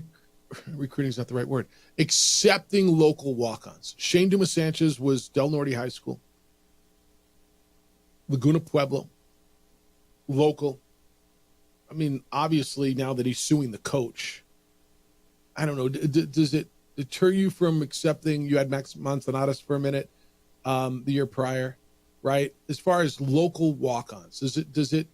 recruiting is not the right word. Accepting local walk-ons. Shane Dumas Sanchez was Del Norte High School, Laguna Pueblo, local. I mean, obviously, now that he's suing the coach, I don't know. Does it deter you from accepting? You had Max Manzanares for a minute the year prior, right? As far as local walk-ons, does it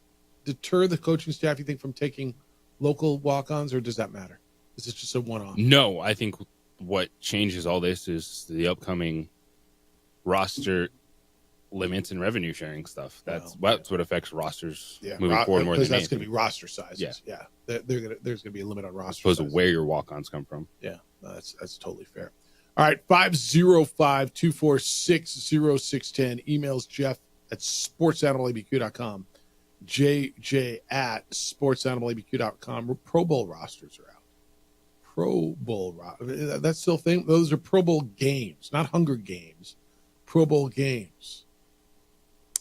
deter the coaching staff, you think, from taking local walk-ons, or does that matter? Is it just a one-off? No, I think what changes all this is the upcoming roster limits and revenue sharing stuff. That's what affects rosters moving forward more than that's anything. going to be roster sizes. Yeah. There's going to be a limit on roster As opposed sizes. to where your walk-ons come from. Yeah, that's totally fair. All right, 505-246-0610. Emails Jeff at sportsanimallabq.com. JJ at sportsanimallabq.com. Pro Bowl rosters are out. Pro Bowl that's still a thing. Those are Pro Bowl games, not Hunger Games. Pro Bowl games.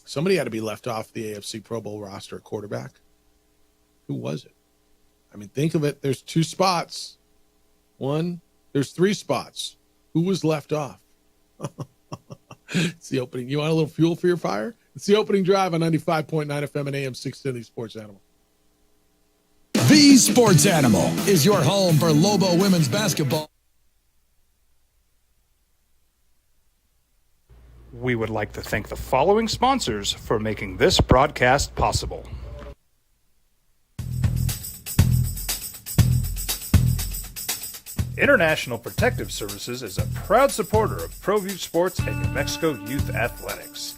Somebody had to be left off the AFC Pro Bowl roster at quarterback. Who was it? I mean, think of it. There's 2 spots. There's 3 spots. Who was left off? It's the opening. You want a little fuel for your fire? It's the opening drive on 95.9 FM and AM 610 Sports Animal. The Sports Animal is your home for Lobo women's basketball. We would like to thank the following sponsors for making this broadcast possible. International Protective Services is a proud supporter of ProView Sports and New Mexico Youth Athletics.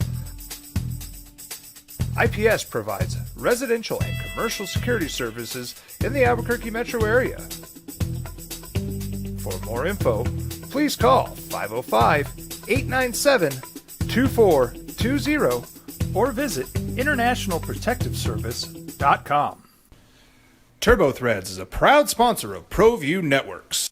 IPS provides residential and commercial security services in the Albuquerque metro area. For more info, please call 505-897-2420 or visit internationalprotectiveservice.com. TurboThreads is a proud sponsor of ProView Networks.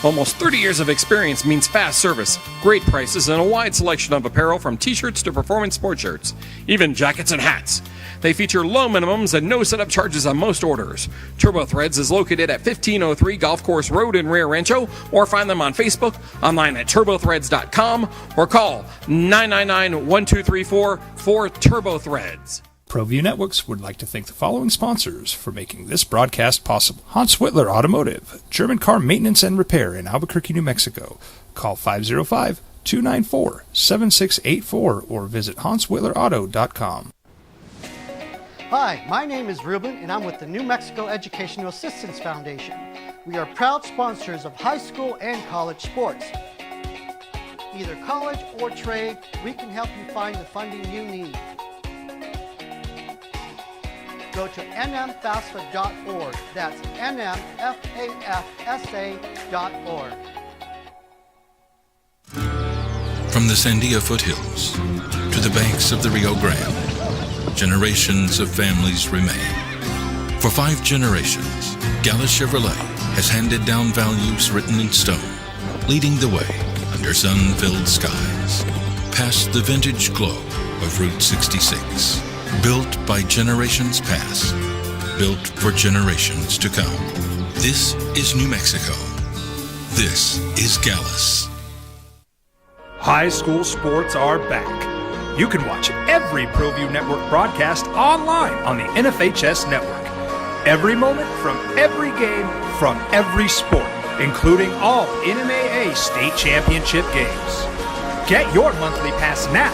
Almost 30 years of experience means fast service, great prices, and a wide selection of apparel from t-shirts to performance sport shirts, even jackets and hats. They feature low minimums and no setup charges on most orders. TurboThreads is located at 1503 Golf Course Road in Rio Rancho, or find them on Facebook, online at turbothreads.com, or call 999-1234 for TurboThreads. ProView Networks would like to thank the following sponsors for making this broadcast possible. Hans Whitler Automotive, German car maintenance and repair in Albuquerque, New Mexico. Call 505-294-7684 or visit hanswhitlerauto.com. Hi, my name is Ruben, and I'm with the New Mexico Educational Assistance Foundation. We are proud sponsors of high school and college sports. Either college or trade, we can help you find the funding you need. Go to nmfafsa.org. That's nmfafsa.org. From the Sandia foothills to the banks of the Rio Grande, generations of families remain. For 5 generations, Gallus Chevrolet has handed down values written in stone, leading the way under sun-filled skies, past the vintage glow of Route 66. Built by generations past, built for generations to come. This is New Mexico. This is Gallus. High school sports are back. You can watch every ProView Network broadcast online on the NFHS network. Every moment from every game from every sport, including all NMAA state championship games. Get your monthly pass now.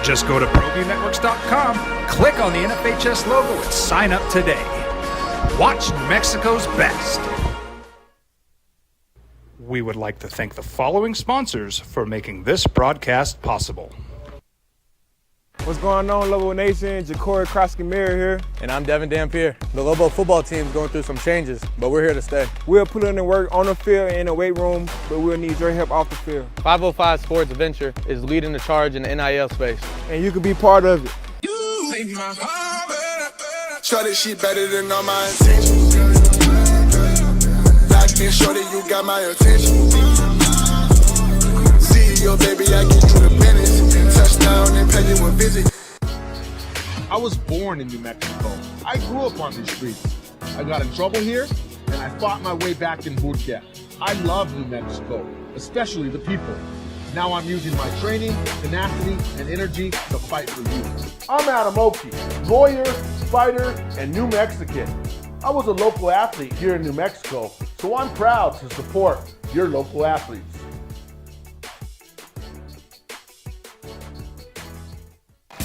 Just go to ProViewNetworks.com, click on the NFHS logo, and sign up today. Watch New Mexico's best. We would like to thank the following sponsors for making this broadcast possible. What's going on, Lobo Nation? Ja'Cory Krosky-Miller here. And I'm Devin Dampier. The Lobo football team's going through some changes, but we're here to stay. We'll put in the work on the field and in the weight room, but we'll need your help off the field. 505 Sports Venture is leading the charge in the NIL space. And you can be part of it. Shorty, she better than all my intentions. Locked in, shorty, you got my attention. CEO, baby, I get you the business. Touchdown and pay you a visit. I was born in New Mexico. I grew up on these streets. I got in trouble here, and I fought my way back in Burkia. I love New Mexico, especially the people. Now I'm using my training, tenacity, and energy to fight for you. I'm Adam Oki, lawyer, fighter, and New Mexican. I was a local athlete here in New Mexico, so I'm proud to support your local athletes.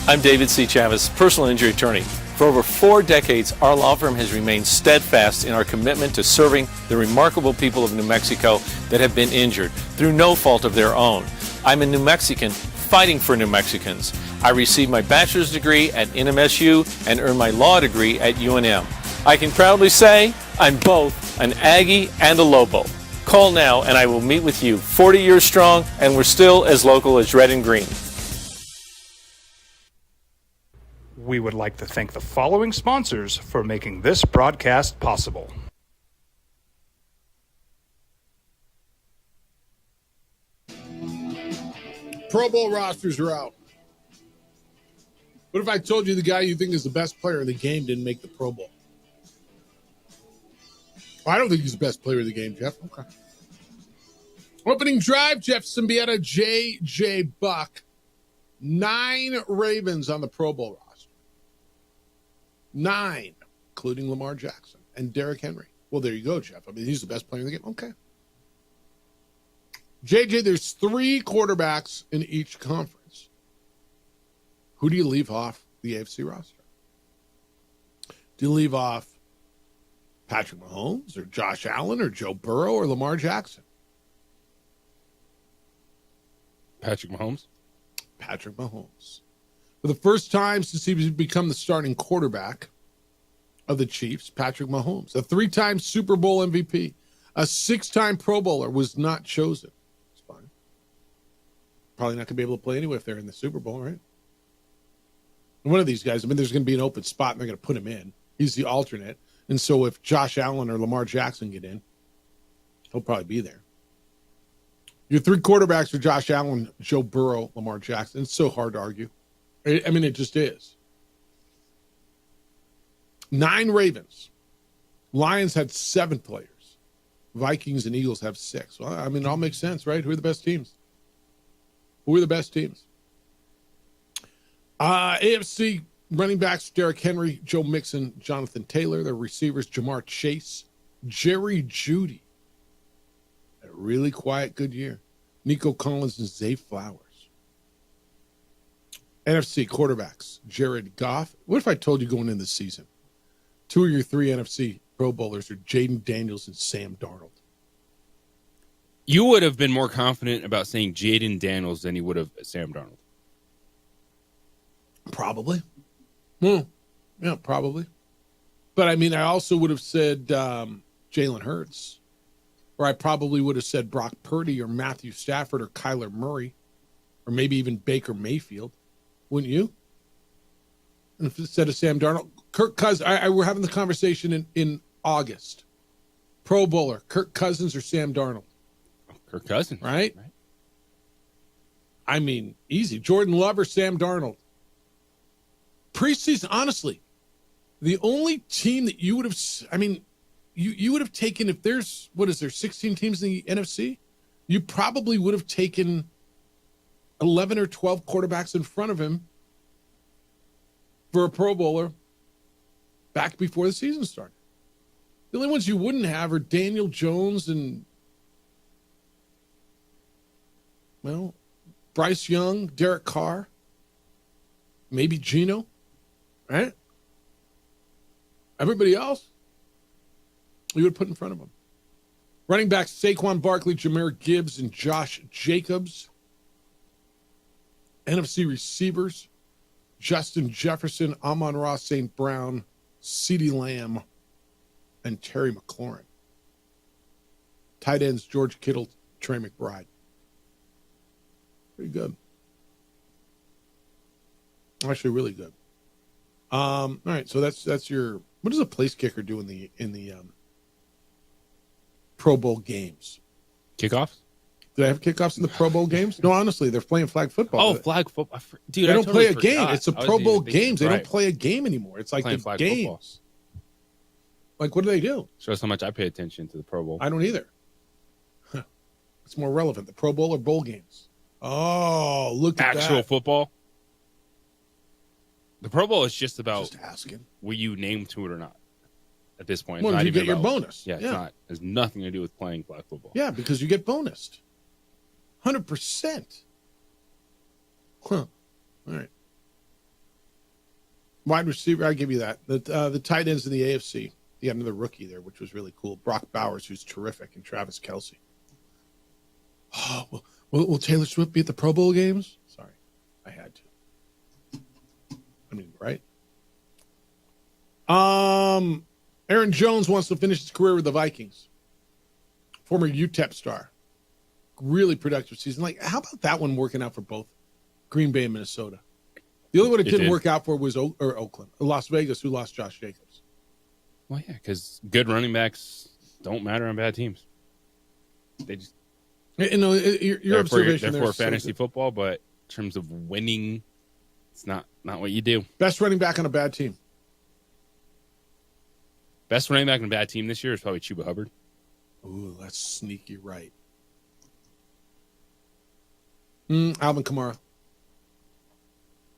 I'm David C. Chavez, personal injury attorney. For over 4 decades, our law firm has remained steadfast in our commitment to serving the remarkable people of New Mexico that have been injured through no fault of their own. I'm a New Mexican fighting for New Mexicans. I received my bachelor's degree at NMSU and earned my law degree at UNM. I can proudly say I'm both an Aggie and a Lobo. Call now and I will meet with you. 40 years strong, and we're still as local as red and green. We would like to thank the following sponsors for making this broadcast possible. Pro Bowl rosters are out. What if I told you the guy you think is the best player in the game didn't make the Pro Bowl? I don't think he's the best player of the game, Jeff. Okay. Opening drive, Jeff Symbieta, J.J. Buck. 9 Ravens on the Pro Bowl roster. 9, including Lamar Jackson and Derrick Henry. Well, there you go, Jeff. I mean, he's the best player in the game. Okay. JJ, there's 3 quarterbacks in each conference. Who do you leave off the AFC roster? Do you leave off Patrick Mahomes or Josh Allen or Joe Burrow or Lamar Jackson? Patrick Mahomes. Patrick Mahomes. For the first time since he's become the starting quarterback of the Chiefs, Patrick Mahomes, a 3-time Super Bowl MVP, a 6-time Pro Bowler, was not chosen. It's fine. Probably not going to be able to play anyway if they're in the Super Bowl, right? One of these guys, I mean, there's going to be an open spot and they're going to put him in. He's the alternate. And so if Josh Allen or Lamar Jackson get in, he'll probably be there. Your 3 quarterbacks are Josh Allen, Joe Burrow, Lamar Jackson. It's so hard to argue. I mean, it just is. 9 Ravens. Lions had 7 players. Vikings and Eagles have 6. Well, I mean, it all makes sense, right? Who are the best teams? Who are the best teams? AFC running backs, Derrick Henry, Joe Mixon, Jonathan Taylor. Their receivers, Jamar Chase, Jerry Jeudy. A really quiet, good year. Nico Collins and Zay Flowers. NFC quarterbacks, Jared Goff. What if I told you going into the season, 2 of your 3 NFC Pro Bowlers are Jaden Daniels and Sam Darnold? You would have been more confident about saying Jaden Daniels than you would have Sam Darnold. Probably. Yeah, probably. But, I mean, I also would have said Jalen Hurts. Or I probably would have said Brock Purdy or Matthew Stafford or Kyler Murray. Or maybe even Baker Mayfield. Wouldn't you? And instead of Sam Darnold, Kirk Cousins. We're having the conversation in August. Pro Bowler, Kirk Cousins or Sam Darnold? Kirk Cousins. Right? I mean, easy. Jordan Love or Sam Darnold? Preseason, honestly, the only team that you would have, I mean, you would have taken, if there's, 16 teams in the NFC? You probably would have taken 11 or 12 quarterbacks in front of him for a Pro Bowler back before the season started. The only ones you wouldn't have are Daniel Jones and, well, Bryce Young, Derek Carr, maybe Geno, right? Everybody else, you would put in front of them. Running backs, Saquon Barkley, Jahmyr Gibbs, and Josh Jacobs. NFC receivers, Justin Jefferson, Amon-Ra St. Brown, CeeDee Lamb, and Terry McLaurin. Tight ends, George Kittle, Trey McBride. Pretty good. Actually, really good. All right, so that's your. What does a place kicker do in the Pro Bowl games? Kickoffs? Do they have kickoffs in the Pro Bowl games? No, honestly, they're playing flag football. Oh, flag football. Dude, they I don't totally play a game. forgot. It's the I was Pro Bowl even thinking- games. They right. don't play a game anymore. It's like Playing the flag games. football. Like, what do they do? Shows how much I pay attention to the Pro Bowl. I don't either. Huh. It's more relevant, the Pro Bowl or bowl games? Oh, look at Actual that. football. The Pro Bowl is just about Just asking. will you name to it or not. At this point, it's Well, not you even get your about- bonus. Yeah, it's Yeah. not. It has nothing to do with playing flag football. Yeah, because you get bonused. 100%. Huh. All right. Wide receiver, I give you that. The tight ends in the AFC. You got another rookie there, which was really cool. Brock Bowers, who's terrific, and Travis Kelce. Oh, well, will Taylor Swift be at the Pro Bowl games? Sorry, I had to. I mean, right? Aaron Jones wants to finish his career with the Vikings. Former UTEP star. Really productive season. Like, how about that one working out for both Green Bay and Minnesota? The only one it didn't work out for was Oakland, Las Vegas, who lost Josh Jacobs. Well, yeah, because good running backs don't matter on bad teams. They just Your observation they're there for is so fantasy good. football, but in terms of winning, it's not what you do. Best running back on a bad team. Best running back on a bad team this year is probably Chuba Hubbard. Ooh, that's sneaky right. Alvin Kamara.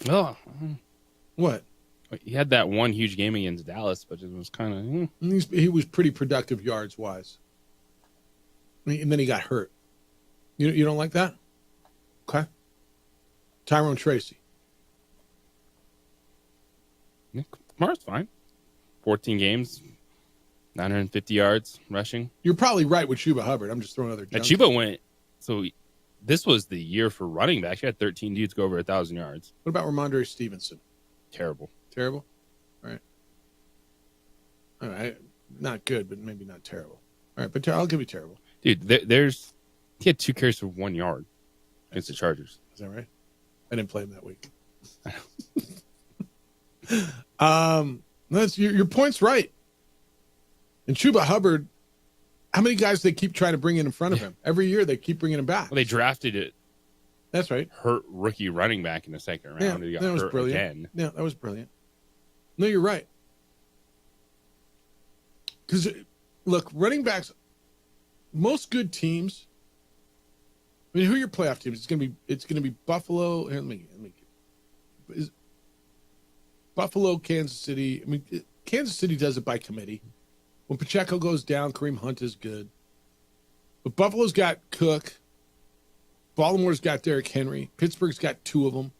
Oh, What? he had that one huge game against Dallas, but it was kind of. He was pretty productive yards wise. And then he got hurt. You don't like that? Okay. Tyrone Tracy. Kamara's fine. 14 games, 950 yards rushing. You're probably right with Chuba Hubbard. I'm just throwing other. And junk. Chuba went. So this was the year for running backs. You had 13 dudes go over 1,000 yards. What about Ramondre Stevenson? Terrible. Terrible? All right. Not good, but maybe not terrible. All right, but I'll give you terrible. Dude, he had 2 carries for 1 yard against the Chargers. Is that right? I didn't play him that week. That's your point's right. And Chuba Hubbard, how many guys they keep trying to bring in front of him? Every year they keep bringing him back. Well, they drafted it. That's right. Hurt rookie running back in the second round. Yeah, He got that was hurt brilliant. again. Yeah, that was brilliant. No, you're right. Because look, running backs, most good teams. I mean, who are your playoff teams? It's gonna be Buffalo. Here, let me is Buffalo, Kansas City. I mean, Kansas City does it by committee. When Pacheco goes down, Kareem Hunt is good. But Buffalo's got Cook. Baltimore's got Derrick Henry. Pittsburgh's got 2 of them.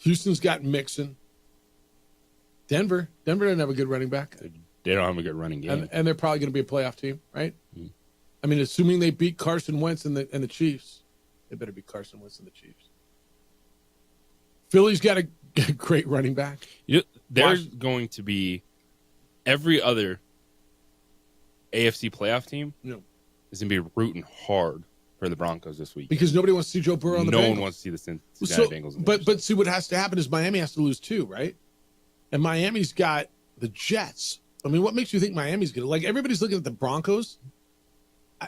Houston's got Mixon. Denver doesn't have a good running back. They don't have a good running game. And they're probably going to be a playoff team, right? Mm-hmm. I mean, assuming they beat Carson Wentz and the Chiefs, they better beat Carson Wentz and the Chiefs. Philly's got a great running back. There's going to be every other AFC playoff team is going to be rooting hard for the Broncos this week. Because nobody wants to see Joe Burrow on the Bengals. No one wants to see the Cincinnati Bengals. But see, what has to happen is Miami has to lose too, right? And Miami's got the Jets. I mean, what makes you think Miami's going to... Like, everybody's looking at the Broncos.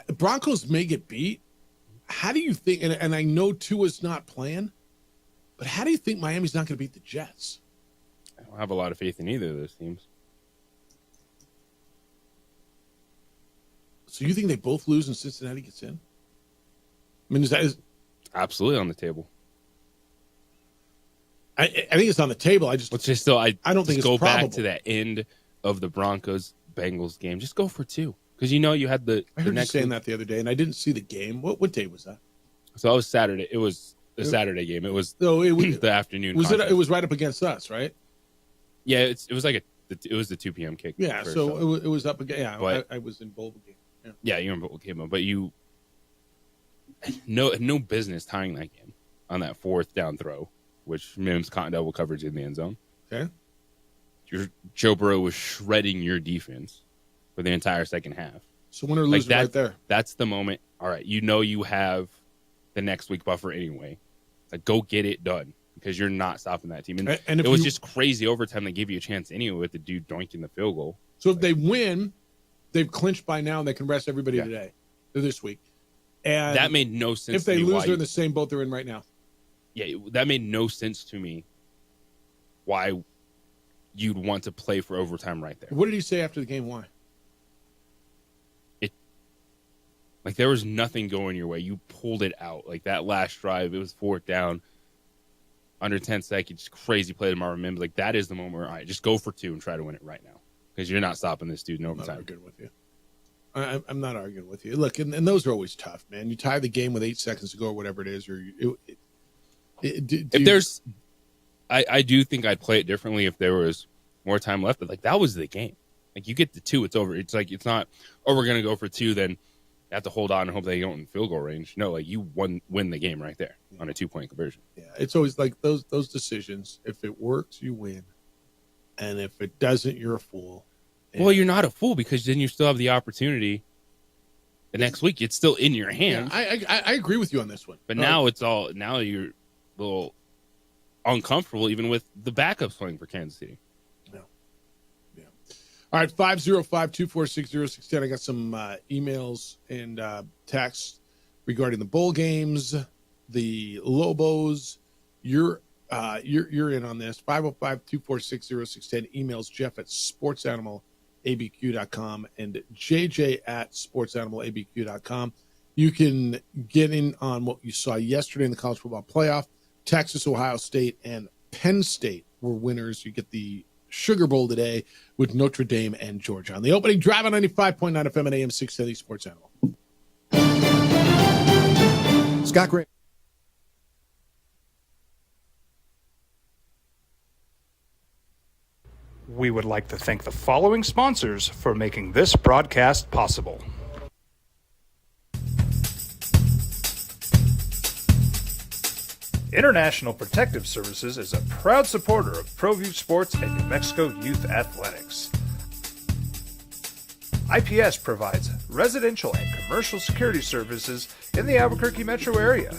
The Broncos may get beat. How do you think... And I know Tua's not playing, but how do you think Miami's not going to beat the Jets? I don't have a lot of faith in either of those teams. So you think they both lose and Cincinnati gets in? I mean, is absolutely on the table? I think it's on the table. I don't think it's go probable. back to that end of the Broncos Bengals game. Just go for 2 because you had the. I heard you saying that the other day, and I didn't see the game. What day was that? So it was Saturday. It was the Saturday game. It was the afternoon. Was it was right up against us, right? Yeah, it was like it was the 2 p.m. kick. Yeah, so it was up again. Yeah, but, I was in bowl game. Yeah, you were in bowl game, but you no business tying that game on that 4th down throw. which Mims caught double coverage in the end zone. Okay. Joe Burrow was shredding your defense for the entire second half. So win or lose right there. That's the moment. All right, you have the next week buffer anyway. Like, go get it done because you're not stopping that team. And it was just crazy overtime. They gave you a chance anyway with the dude doinking the field goal. So if they win, they've clinched by now and they can rest everybody today or this week. And that made no sense. If they lose, they're in the same boat they're in right now. Yeah, that made no sense to me. Why you'd want to play for overtime right there? What did he say after the game? Why? Like, there was nothing going your way. You pulled it out. Like, that last drive, it was 4th down, under 10 seconds, crazy play to Marvin Mims. Like, that is the moment where, all right, just go for 2 and try to win it right now because you're not stopping this dude in overtime. I'm not arguing with you. I'm not arguing with you. Look, and those are always tough, man. You tie the game with 8 seconds to go or whatever it is. I do think I'd play it differently if there was more time left. But, like, that was the game. Like, you get the 2, it's over. It's like, it's not, oh, we're going to go for 2, then have to hold on and hope they don't in field goal range. No, like, you win the game right there on a 2-point conversion. Yeah, it's always like those decisions. If it works, you win, and if it doesn't, you're a fool. Well, you're not a fool because then you still have the opportunity the next week. It's still in your hands. Yeah, I agree with you on this one. But now now you're a little uncomfortable even with the backups playing for Kansas City. All right, 505-246-0610. I got some emails and texts regarding the bowl games, the Lobos. You're in on this. 505-246-0610. Emails Jeff at sportsanimалabq.com and JJ at sportsanimалabq.com. You can get in on what you saw yesterday in the college football playoff. Texas, Ohio State, and Penn State were winners. You get the Sugar Bowl today with Notre Dame and Georgia. On the opening drive on 95.9 FM and AM 670 Sports Animal. Scott Gray. We would like to thank the following sponsors for making this broadcast possible. International Protective Services is a proud supporter of ProView Sports and New Mexico Youth Athletics. IPS provides residential and commercial security services in the Albuquerque metro area.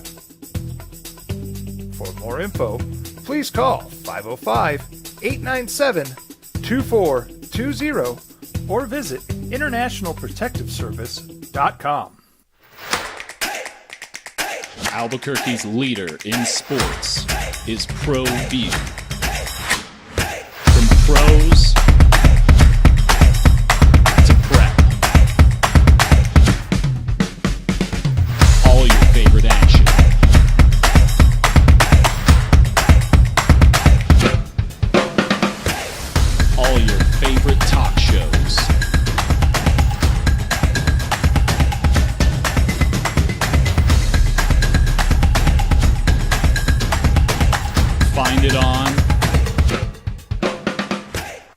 For more info, please call 505-897-2420 or visit internationalprotectiveservice.com. Albuquerque's leader in sports is ProView. From pros to prep, all your favorite action. All your favorite talk shows. Find it on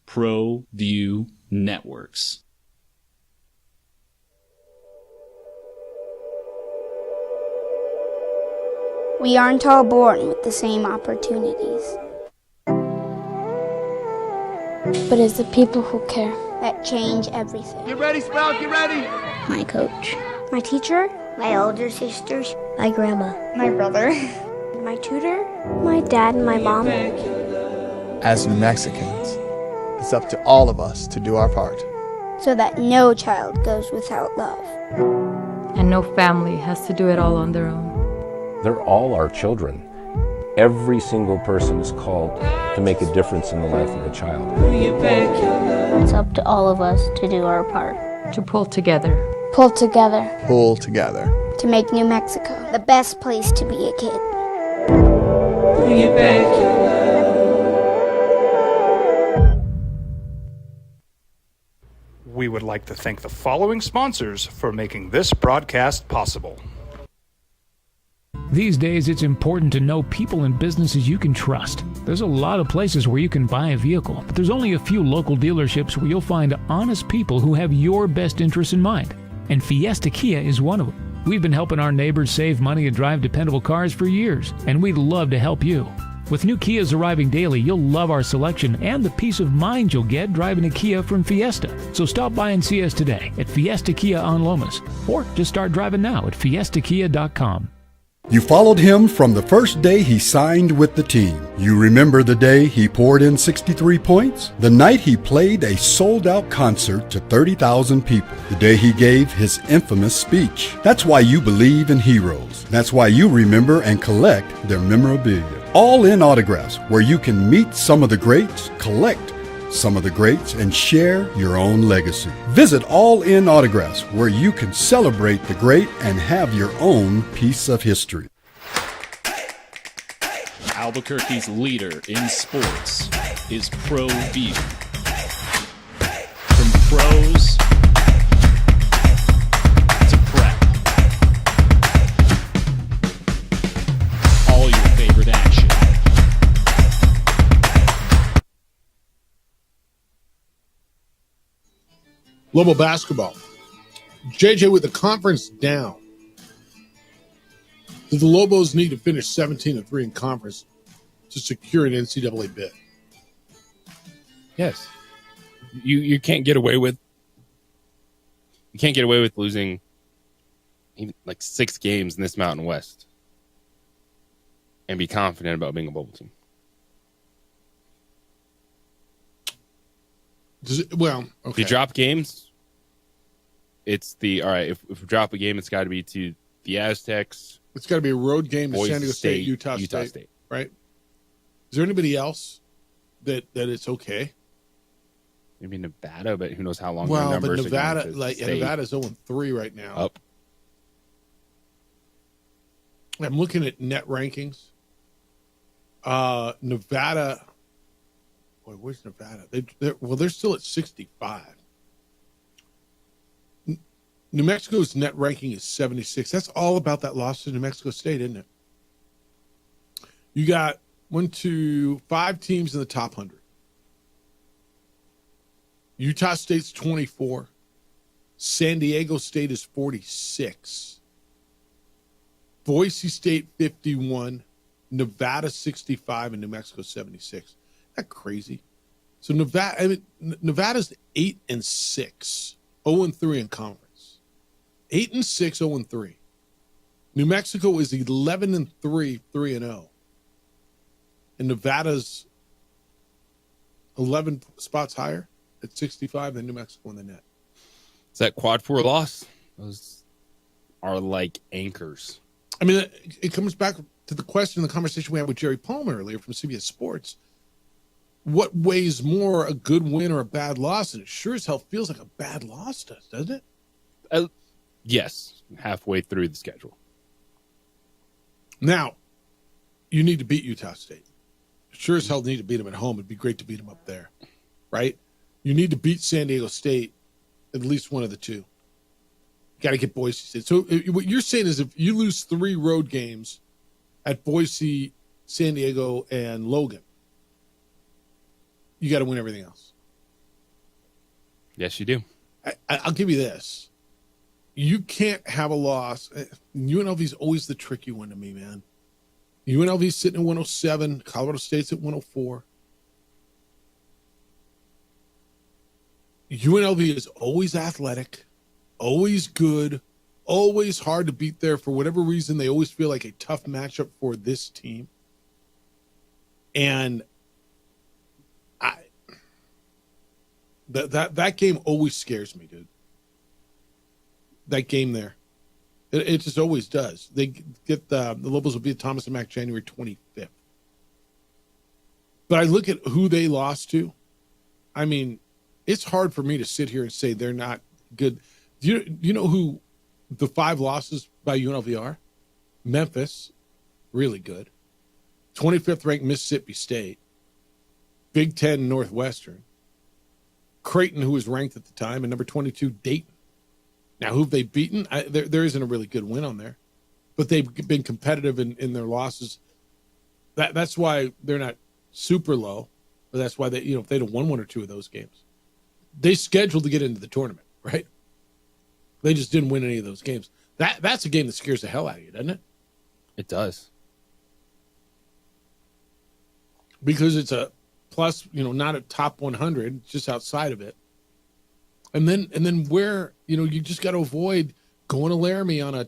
ProView Networks. We aren't all born with the same opportunities. But it's the people who care that change everything. Get ready, Sprout, get ready! My coach, my teacher, my older sisters, my grandma, my brother, my tutor, my dad, and my mom. As New Mexicans, it's up to all of us to do our part. So that no child goes without love. And no family has to do it all on their own. They're all our children. Every single person is called to make a difference in the life of a child. It's up to all of us to do our part. To pull together. Pull together. Pull together. To make New Mexico the best place to be a kid. We would like to thank the following sponsors for making this broadcast possible. These days, it's important to know people and businesses you can trust. There's a lot of places where you can buy a vehicle, but there's only a few local dealerships where you'll find honest people who have your best interests in mind. And Fiesta Kia is one of them. We've been helping our neighbors save money and drive dependable cars for years, and we'd love to help you. With new Kias arriving daily, you'll love our selection and the peace of mind you'll get driving a Kia from Fiesta. So stop by and see us today at Fiesta Kia on Lomas, or just start driving now at fiestakia.com. You followed him from the first day he signed with the team. You remember the day he poured in 63 points? The night he played a sold-out concert to 30,000 people. The day he gave his infamous speech. That's why you believe in heroes. That's why you remember and collect their memorabilia. All in Autographs, where you can meet some of the greats, collect some of the greats, and share your own legacy. Visit All In Autographs, where you can celebrate the great and have your own piece of history. Albuquerque's leader in sports is ProView. From pros to prep, all your favorite action. Lobo basketball. JJ, with the conference down, do the Lobos need to finish 17-3 in conference to secure an NCAA bid? Yes. You can't get away with losing even like 6 games in this Mountain West and be confident about being a bubble team. Okay. If you drop games, it's all right. If we drop a game, it's got to be to the Aztecs. It's got to be a road game to Boise San Diego State, Utah State, right? Is there anybody else that it's okay? Maybe Nevada, but who knows how long? Well, their but numbers Nevada, are going to stay Nevada's 0-3 right now. up. I'm looking at net rankings. Nevada. Boy, where's Nevada? They're still at 65. New Mexico's net ranking is 76. That's all about that loss to New Mexico State, isn't it? You got 5 teams in the top 100. Utah State's 24. San Diego State is 46. Boise State 51. Nevada 65 and New Mexico 76. Isn't that crazy? So Nevada's 8-6, 0-3 in conference. 8-6, 0-3. New Mexico is 11-3, 3-0. And Nevada's 11 spots higher at 65 than New Mexico in the net. It's that quad 4 loss. Those are like anchors. I mean, it comes back to the question, the conversation we had with Jerry Palmer earlier from CBS Sports. What weighs more, a good win or a bad loss? And it sure as hell feels like a bad loss does, doesn't it? Yes, halfway through the schedule. Now, you need to beat Utah State. Sure as hell need to beat them at home. It'd be great to beat them up there, right? You need to beat San Diego State, at least one of the two. Got to get Boise State. So what you're saying is if you lose 3 road games at Boise, San Diego, and Logan, you got to win everything else. Yes, you do. I'll give you this. You can't have a loss. UNLV is always the tricky one to me, man. UNLV is sitting at 107. Colorado State's at 104. UNLV is always athletic, always good, always hard to beat there. For whatever reason, they always feel like a tough matchup for this team. And that game always scares me, dude. That game there. It just always does. They get the Lobos will beat Thomas and Mack January 25th. But I look at who they lost to. I mean, it's hard for me to sit here and say they're not good. Do you know who the 5 losses by UNLV are? Memphis, really good. 25th ranked Mississippi State. Big Ten Northwestern. Creighton, who was ranked at the time, and number 22, Dayton. Now, who have they beaten? There isn't a really good win on there, but they've been competitive in their losses. That's why they're not super low, but that's why they, if they'd have won 1 or 2 of those games, they scheduled to get into the tournament, right? They just didn't win any of those games. That's a game that scares the hell out of you, doesn't it? It does. because it's a plus, not a top 100, just outside of it. And then where, you just got to avoid going to Laramie on a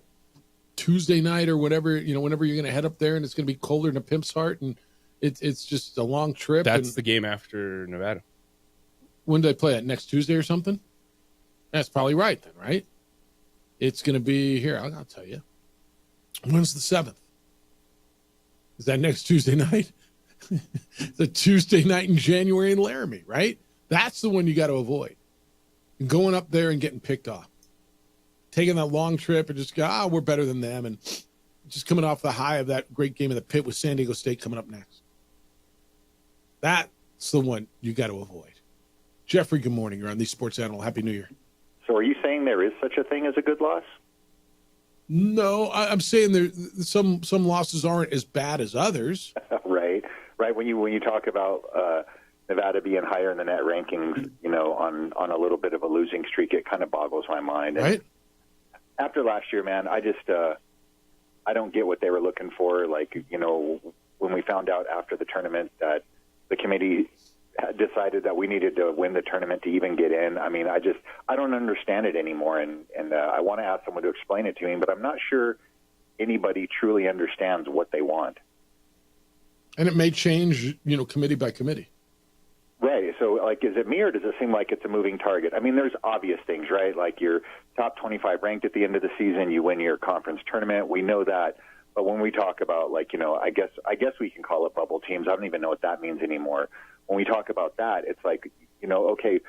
Tuesday night or whatever, whenever you're going to head up there and it's going to be colder than a pimp's heart. And it's just a long trip. That's the game after Nevada. When do they play it? Next Tuesday or something? That's probably right then, right? It's going to be here. I'll tell you. When's the 7th? Is that next Tuesday night? The Tuesday night in January in Laramie, right? That's the one you got to avoid. And going up there and getting picked off. Taking that long trip and just go, we're better than them. And just coming off the high of that great game in the pit with San Diego State coming up next. That's the one you got to avoid. Jeffrey, good morning. You're on the Sports Animal. Happy New Year. So are you saying there is such a thing as a good loss? No, I'm saying there some losses aren't as bad as others. Right. When you talk about Nevada being higher in the net rankings, on a little bit of a losing streak, it kind of boggles my mind. And right. After last year, man, I just I don't get what they were looking for. Like, when we found out after the tournament that the committee had decided that we needed to win the tournament to even get in. I mean, I don't understand it anymore, and I want to ask someone to explain it to me, but I'm not sure anybody truly understands what they want. And it may change, committee by committee. Right. So, is it me, or does it seem like it's a moving target? I mean, there's obvious things, right? Like you're top 25 ranked at the end of the season, you win your conference tournament. We know that. But when we talk about, I guess we can call it bubble teams. I don't even know what that means anymore. When we talk about that, it's like, okay,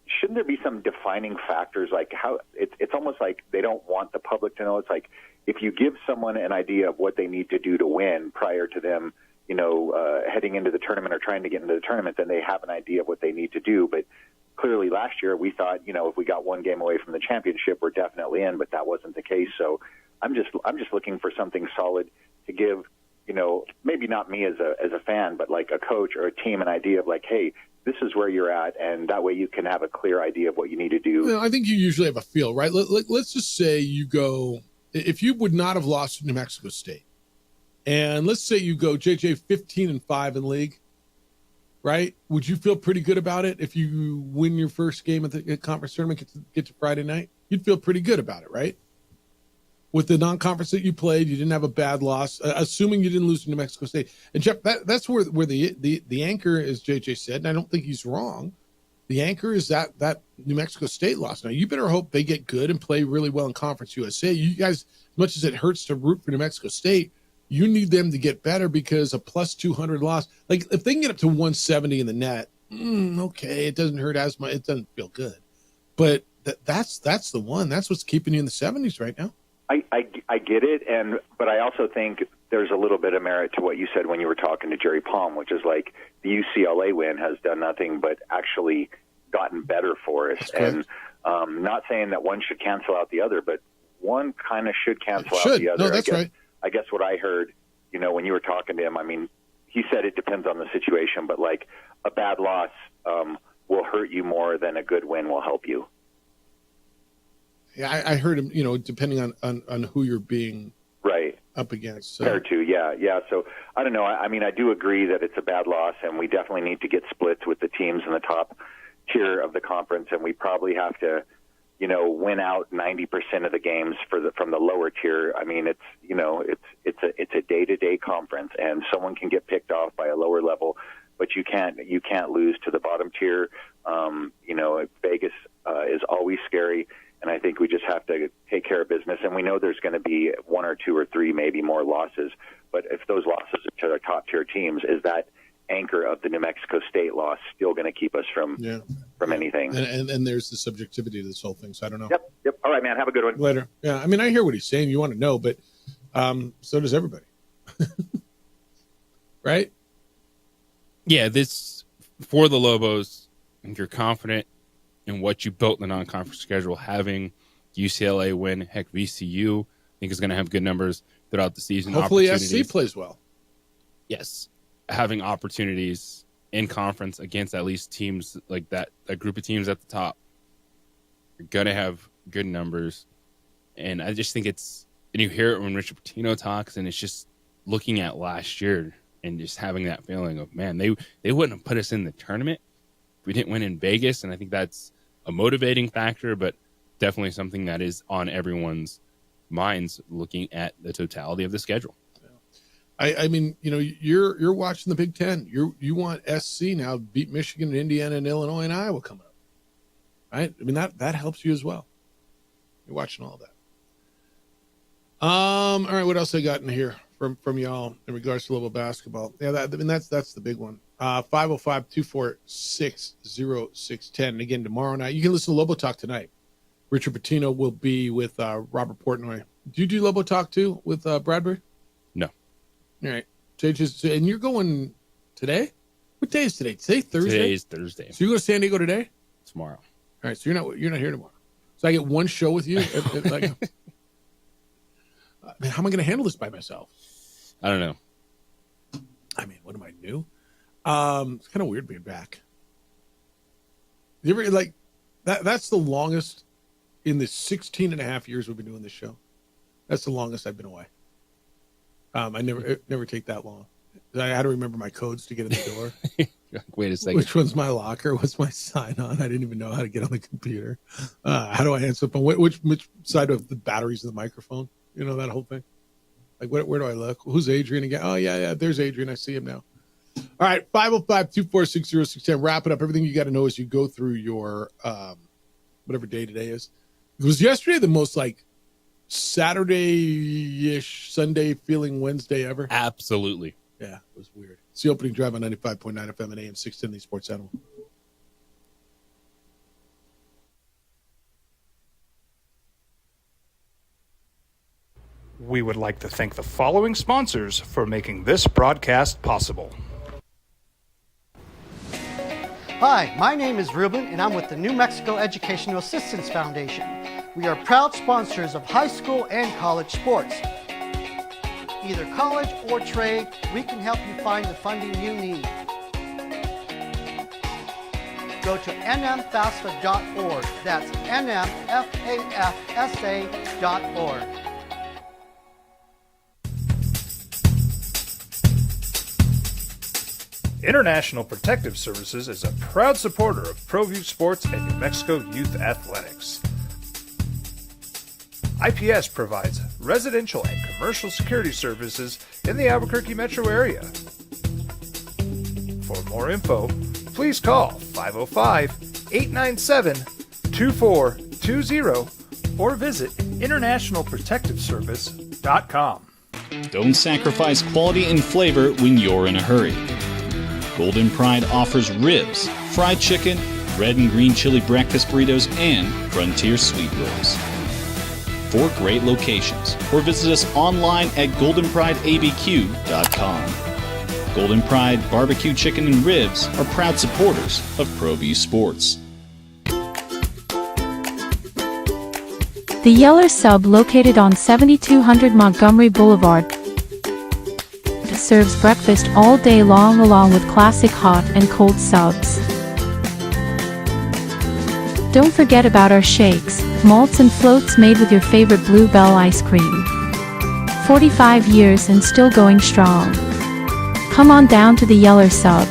shouldn't there be some defining factors? Like how it's almost like they don't want the public to know. It's like if you give someone an idea of what they need to do to win prior to them, heading into the tournament or trying to get into the tournament, then they have an idea of what they need to do. But clearly last year we thought, if we got one game away from the championship, we're definitely in, but that wasn't the case. So I'm just looking for something solid to give, maybe not me as a fan, but like a coach or a team, an idea of like, hey, this is where you're at, and that way you can have a clear idea of what you need to do. I think you usually have a feel, right? Let's just say you go, if you would not have lost to New Mexico State, and let's say you go, JJ, 15-5 in league, right? Would you feel pretty good about it if you win your first game at the conference tournament, get to Friday night? You'd feel pretty good about it, right? With the non-conference that you played, you didn't have a bad loss, assuming you didn't lose to New Mexico State. And Jeff, that's where the anchor, as JJ said, and I don't think he's wrong. The anchor is that New Mexico State loss. Now, you better hope they get good and play really well in Conference USA. You guys, as much as it hurts to root for New Mexico State, you need them to get better because a plus 200 loss, like if they can get up to 170 in the net, okay, it doesn't hurt as much. It doesn't feel good. But that's the one. That's what's keeping you in the 70s right now. I get it, but I also think there's a little bit of merit to what you said when you were talking to Jerry Palm, which is like the UCLA win has done nothing but actually gotten better for us. And not saying that one should cancel out the other, but one kind of should cancel out the other. No, that's right. I guess what I heard, when you were talking to him, I mean, he said it depends on the situation, but like a bad loss will hurt you more than a good win will help you. Yeah, I heard him, depending on who you're being up against. So. Compared to, yeah. So, I don't know. I mean, I do agree that it's a bad loss, and we definitely need to get splits with the teams in the top tier of the conference, and we probably have to, win out 90% of the games from the lower tier. I mean, it's a day-to-day conference, and someone can get picked off by a lower level, but you can't lose to the bottom tier. Vegas is always scary. And I think we just have to take care of business. And we know there's going to be one or two or three, maybe more losses. But if those losses are to our top-tier teams, is that anchor of the New Mexico State loss still going to keep us from anything? And there's the subjectivity to this whole thing, so I don't know. Yep. All right, man. Have a good one. Later. Yeah, I mean, I hear what he's saying. You want to know, but so does everybody. Right? Yeah, this, for the Lobos, if you're confident in what you built in the non-conference schedule, having UCLA win, heck, VCU, I think is going to have good numbers throughout the season. Hopefully SC plays well. Yes. Having opportunities in conference against at least teams like that group of teams at the top. You're going to have good numbers. And I just think and you hear it when Richard Pitino talks, and it's just looking at last year. and just having that feeling of, man, they wouldn't have put us in the tournament if we didn't win in Vegas. And I think that's a motivating factor, but definitely something that is on everyone's minds looking at the totality of the schedule. I mean, you know, you're watching the Big Ten. You want SC now to beat Michigan and Indiana and Illinois and Iowa coming up, right? I mean, that helps you as well. You're watching all that. All right, what else I got in here from y'all in regards to Lobo basketball? Yeah, that's the big one. 505-246-0610. And again, tomorrow night, you can listen to Lobo Talk tonight. Richard Pitino will be with Robert Portnoy. Do you do Lobo Talk too with Bradbury? No. All right. And you're going today? What day is today? Today Thursday? Today is Thursday. So you go to San Diego today? Tomorrow. All right. So you're not here tomorrow. So I get one show with you. Like, man, how am I going to handle this by myself? I don't know. I mean, what am I new? It's kind of weird being back. You ever like that? That's the longest in the 16 and a half years we've been doing this show. That's the longest I've been away. I never take that long. I had to remember my codes to get in the door. Wait a second. Which one's my locker? What's my sign on? I didn't even know how to get on the computer. How do I answer the phone? Which side of the batteries of the microphone? You know, that whole thing. Like, where do I look? Who's Adrian again? Oh, yeah, there's Adrian. I see him now. All right, 505-246-0610. Wrap it up. Everything you got to know as you go through your whatever day today is. It was yesterday the most, like, Saturday-ish, Sunday feeling Wednesday ever? Absolutely. Yeah, it was weird. It's the opening drive on 95.9 FM and AM 610, the Sports Animal. We would like to thank the following sponsors for making this broadcast possible. Hi, my name is Ruben, and I'm with the New Mexico Educational Assistance Foundation. We are proud sponsors of high school and college sports. Either college or trade, we can help you find the funding you need. Go to nmfafsa.org. That's nmfafsa.org. International Protective Services is a proud supporter of ProView Sports and New Mexico Youth Athletics. IPS provides residential and commercial security services in the Albuquerque metro area. For more info, please call 505-897-2420 or visit internationalprotectiveservice.com. Don't sacrifice quality and flavor when you're in a hurry. Golden Pride offers ribs, fried chicken, red and green chili breakfast burritos, and frontier sweet rolls. 4 great locations, or visit us online at goldenprideabq.com. Golden Pride Barbecue Chicken and Ribs are proud supporters of ProView Sports. The Yeller Sub, located on 7200 Montgomery Boulevard, serves breakfast all day long along with classic hot and cold subs. Don't forget about our shakes, malts and floats made with your favorite Bluebell ice cream. 45 years and still going strong. Come on down to the Yeller Sub,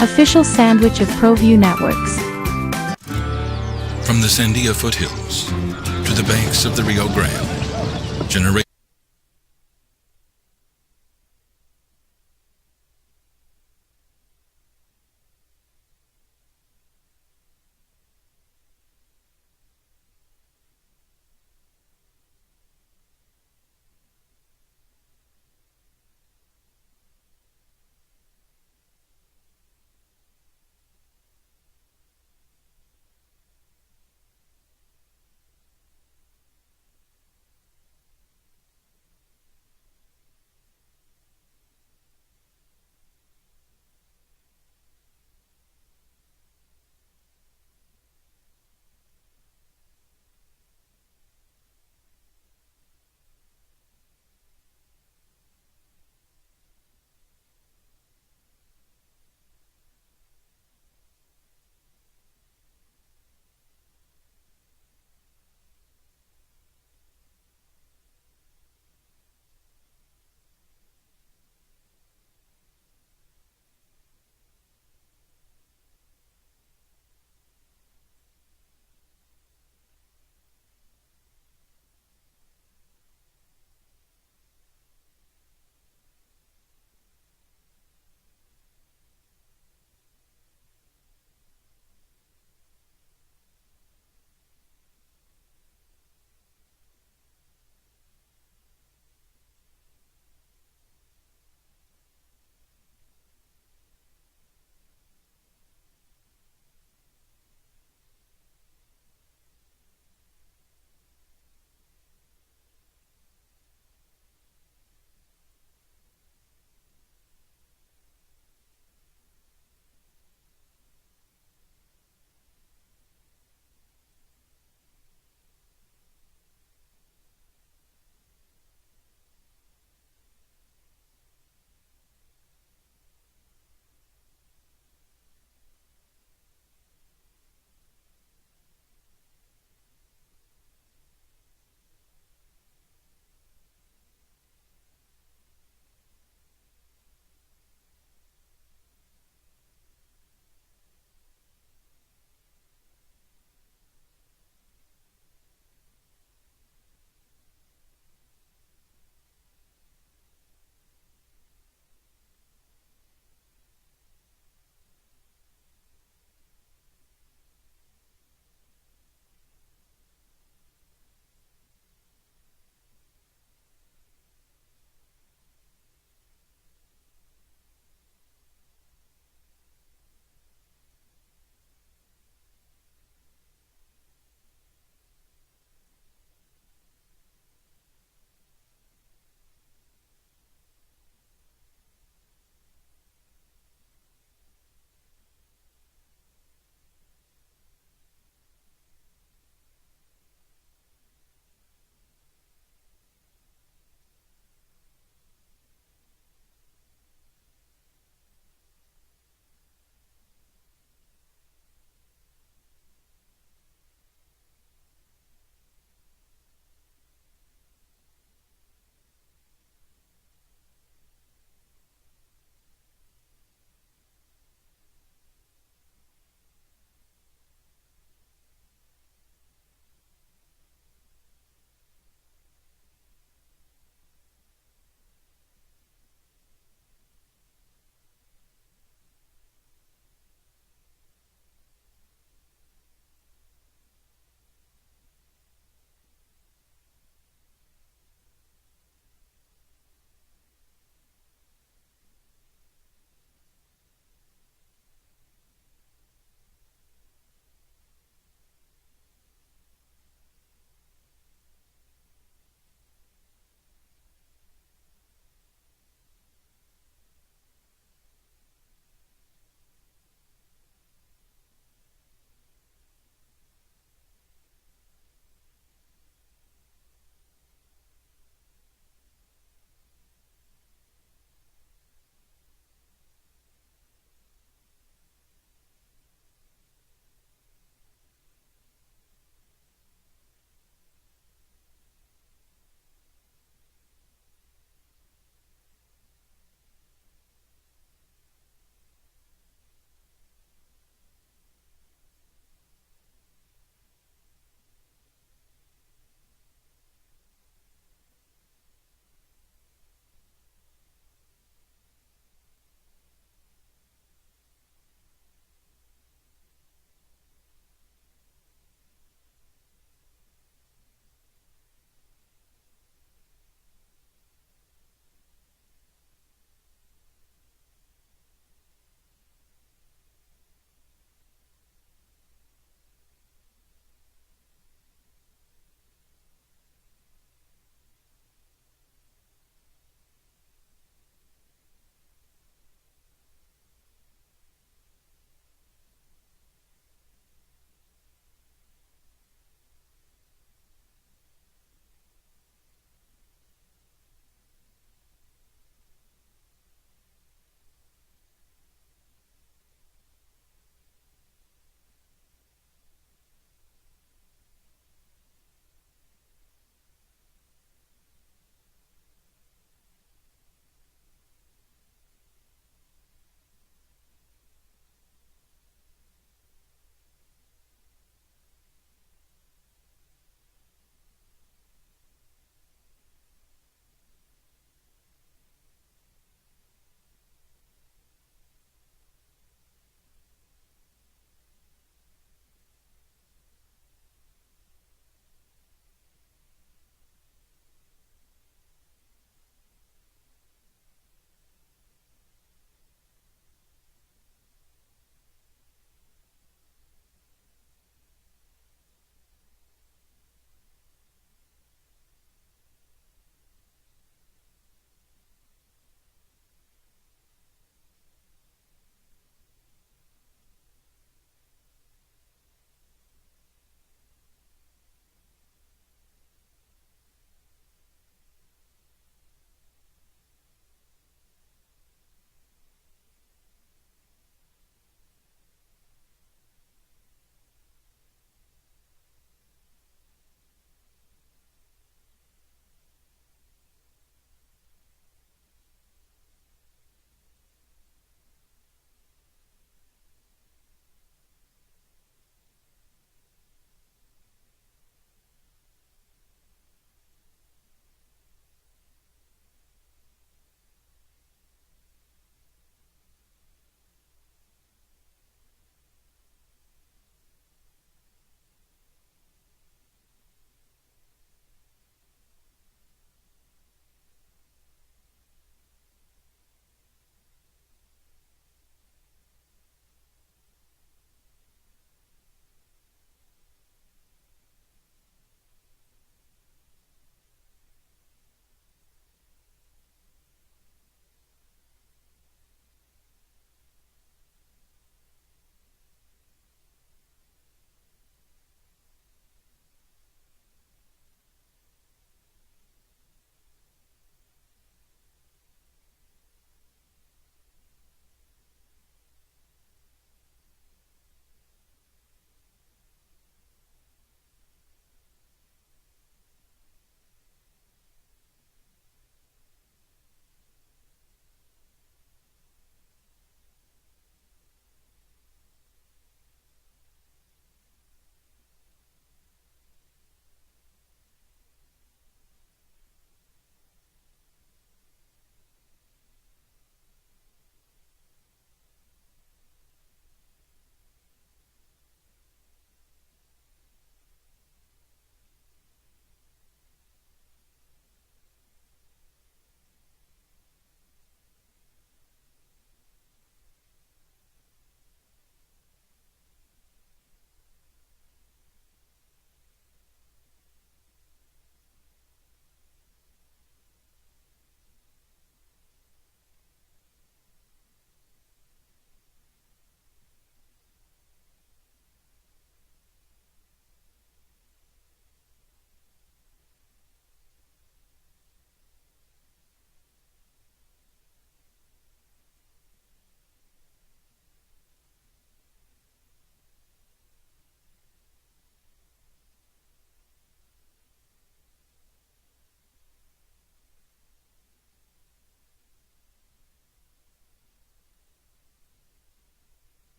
official sandwich of ProView Networks. From the Sandia foothills to the banks of the Rio Grande,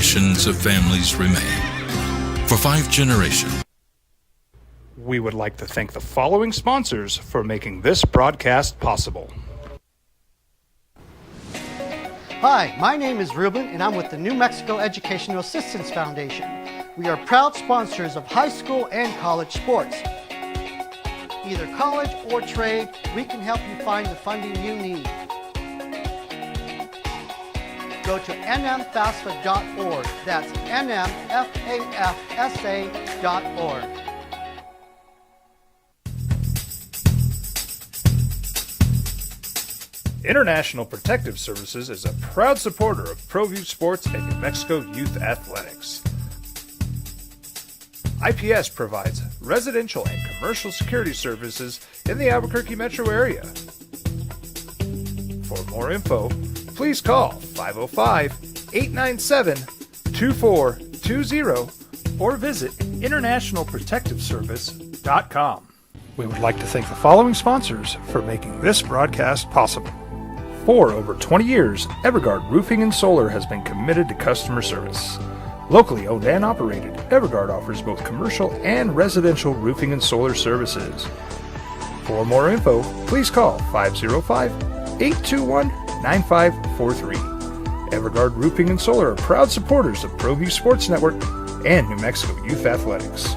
generations of families remain. For 5 generations. We would like to thank the following sponsors for making this broadcast possible. Hi, my name is Ruben, and I'm with the New Mexico Educational Assistance Foundation. We are proud sponsors of high school and college sports. Either college or trade, we can help you find the funding you need. Go to nmfafsa.org. That's nmfafsa.org. International Protective Services is a proud supporter of ProView Sports and New Mexico Youth Athletics. IPS provides residential and commercial security services in the Albuquerque metro area. For more info, please call 505-897-2420 or visit internationalprotectiveservice.com. We would like to thank the following sponsors for making this broadcast possible. For over 20 years, Evergard Roofing and Solar has been committed to customer service. Locally owned and operated, Evergard offers both commercial and residential roofing and solar services. For more info, please call 505-821-9543. Evergard Roofing and Solar are proud supporters of ProView Sports Network and New Mexico Youth Athletics.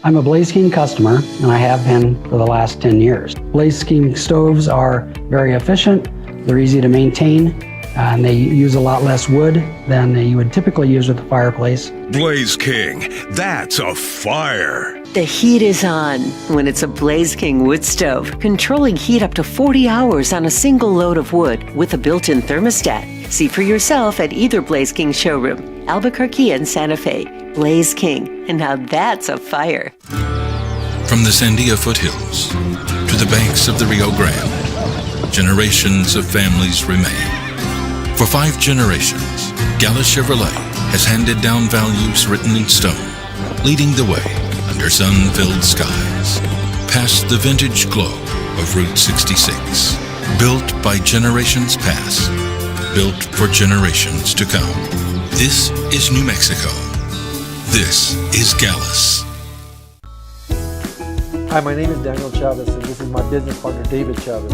I'm a Blaze King customer, and I have been for the last 10 years. Blaze King stoves are very efficient, they're easy to maintain, and they use a lot less wood than you would typically use with a fireplace. Blaze King, that's a fire. The heat is on when it's a Blaze King wood stove, controlling heat up to 40 hours on a single load of wood with a built-in thermostat. See for yourself at either Blaze King showroom, Albuquerque and Santa Fe. Blaze King, and now that's a fire. From the Sandia foothills to the banks of the Rio Grande, generations of families remain. For 5 generations, Gala Chevrolet has handed down values written in stone, leading the way under sun-filled skies, past the vintage glow of Route 66. Built by generations past, built for generations to come. This is New Mexico. This is Gallus. Hi, my name is Daniel Chavez, and this is my business partner, David Chavez.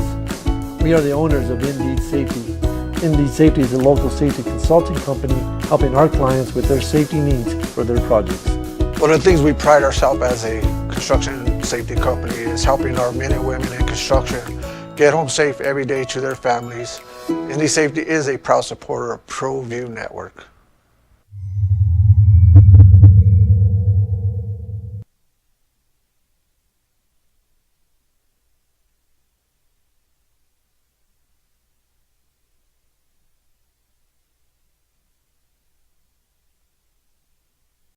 We are the owners of Indeed Safety. Indeed Safety is a local safety consulting company helping our clients with their safety needs for their projects. One of the things we pride ourselves as a construction safety company is helping our men and women in construction get home safe every day to their families. Indeed Safety is a proud supporter of ProView Network.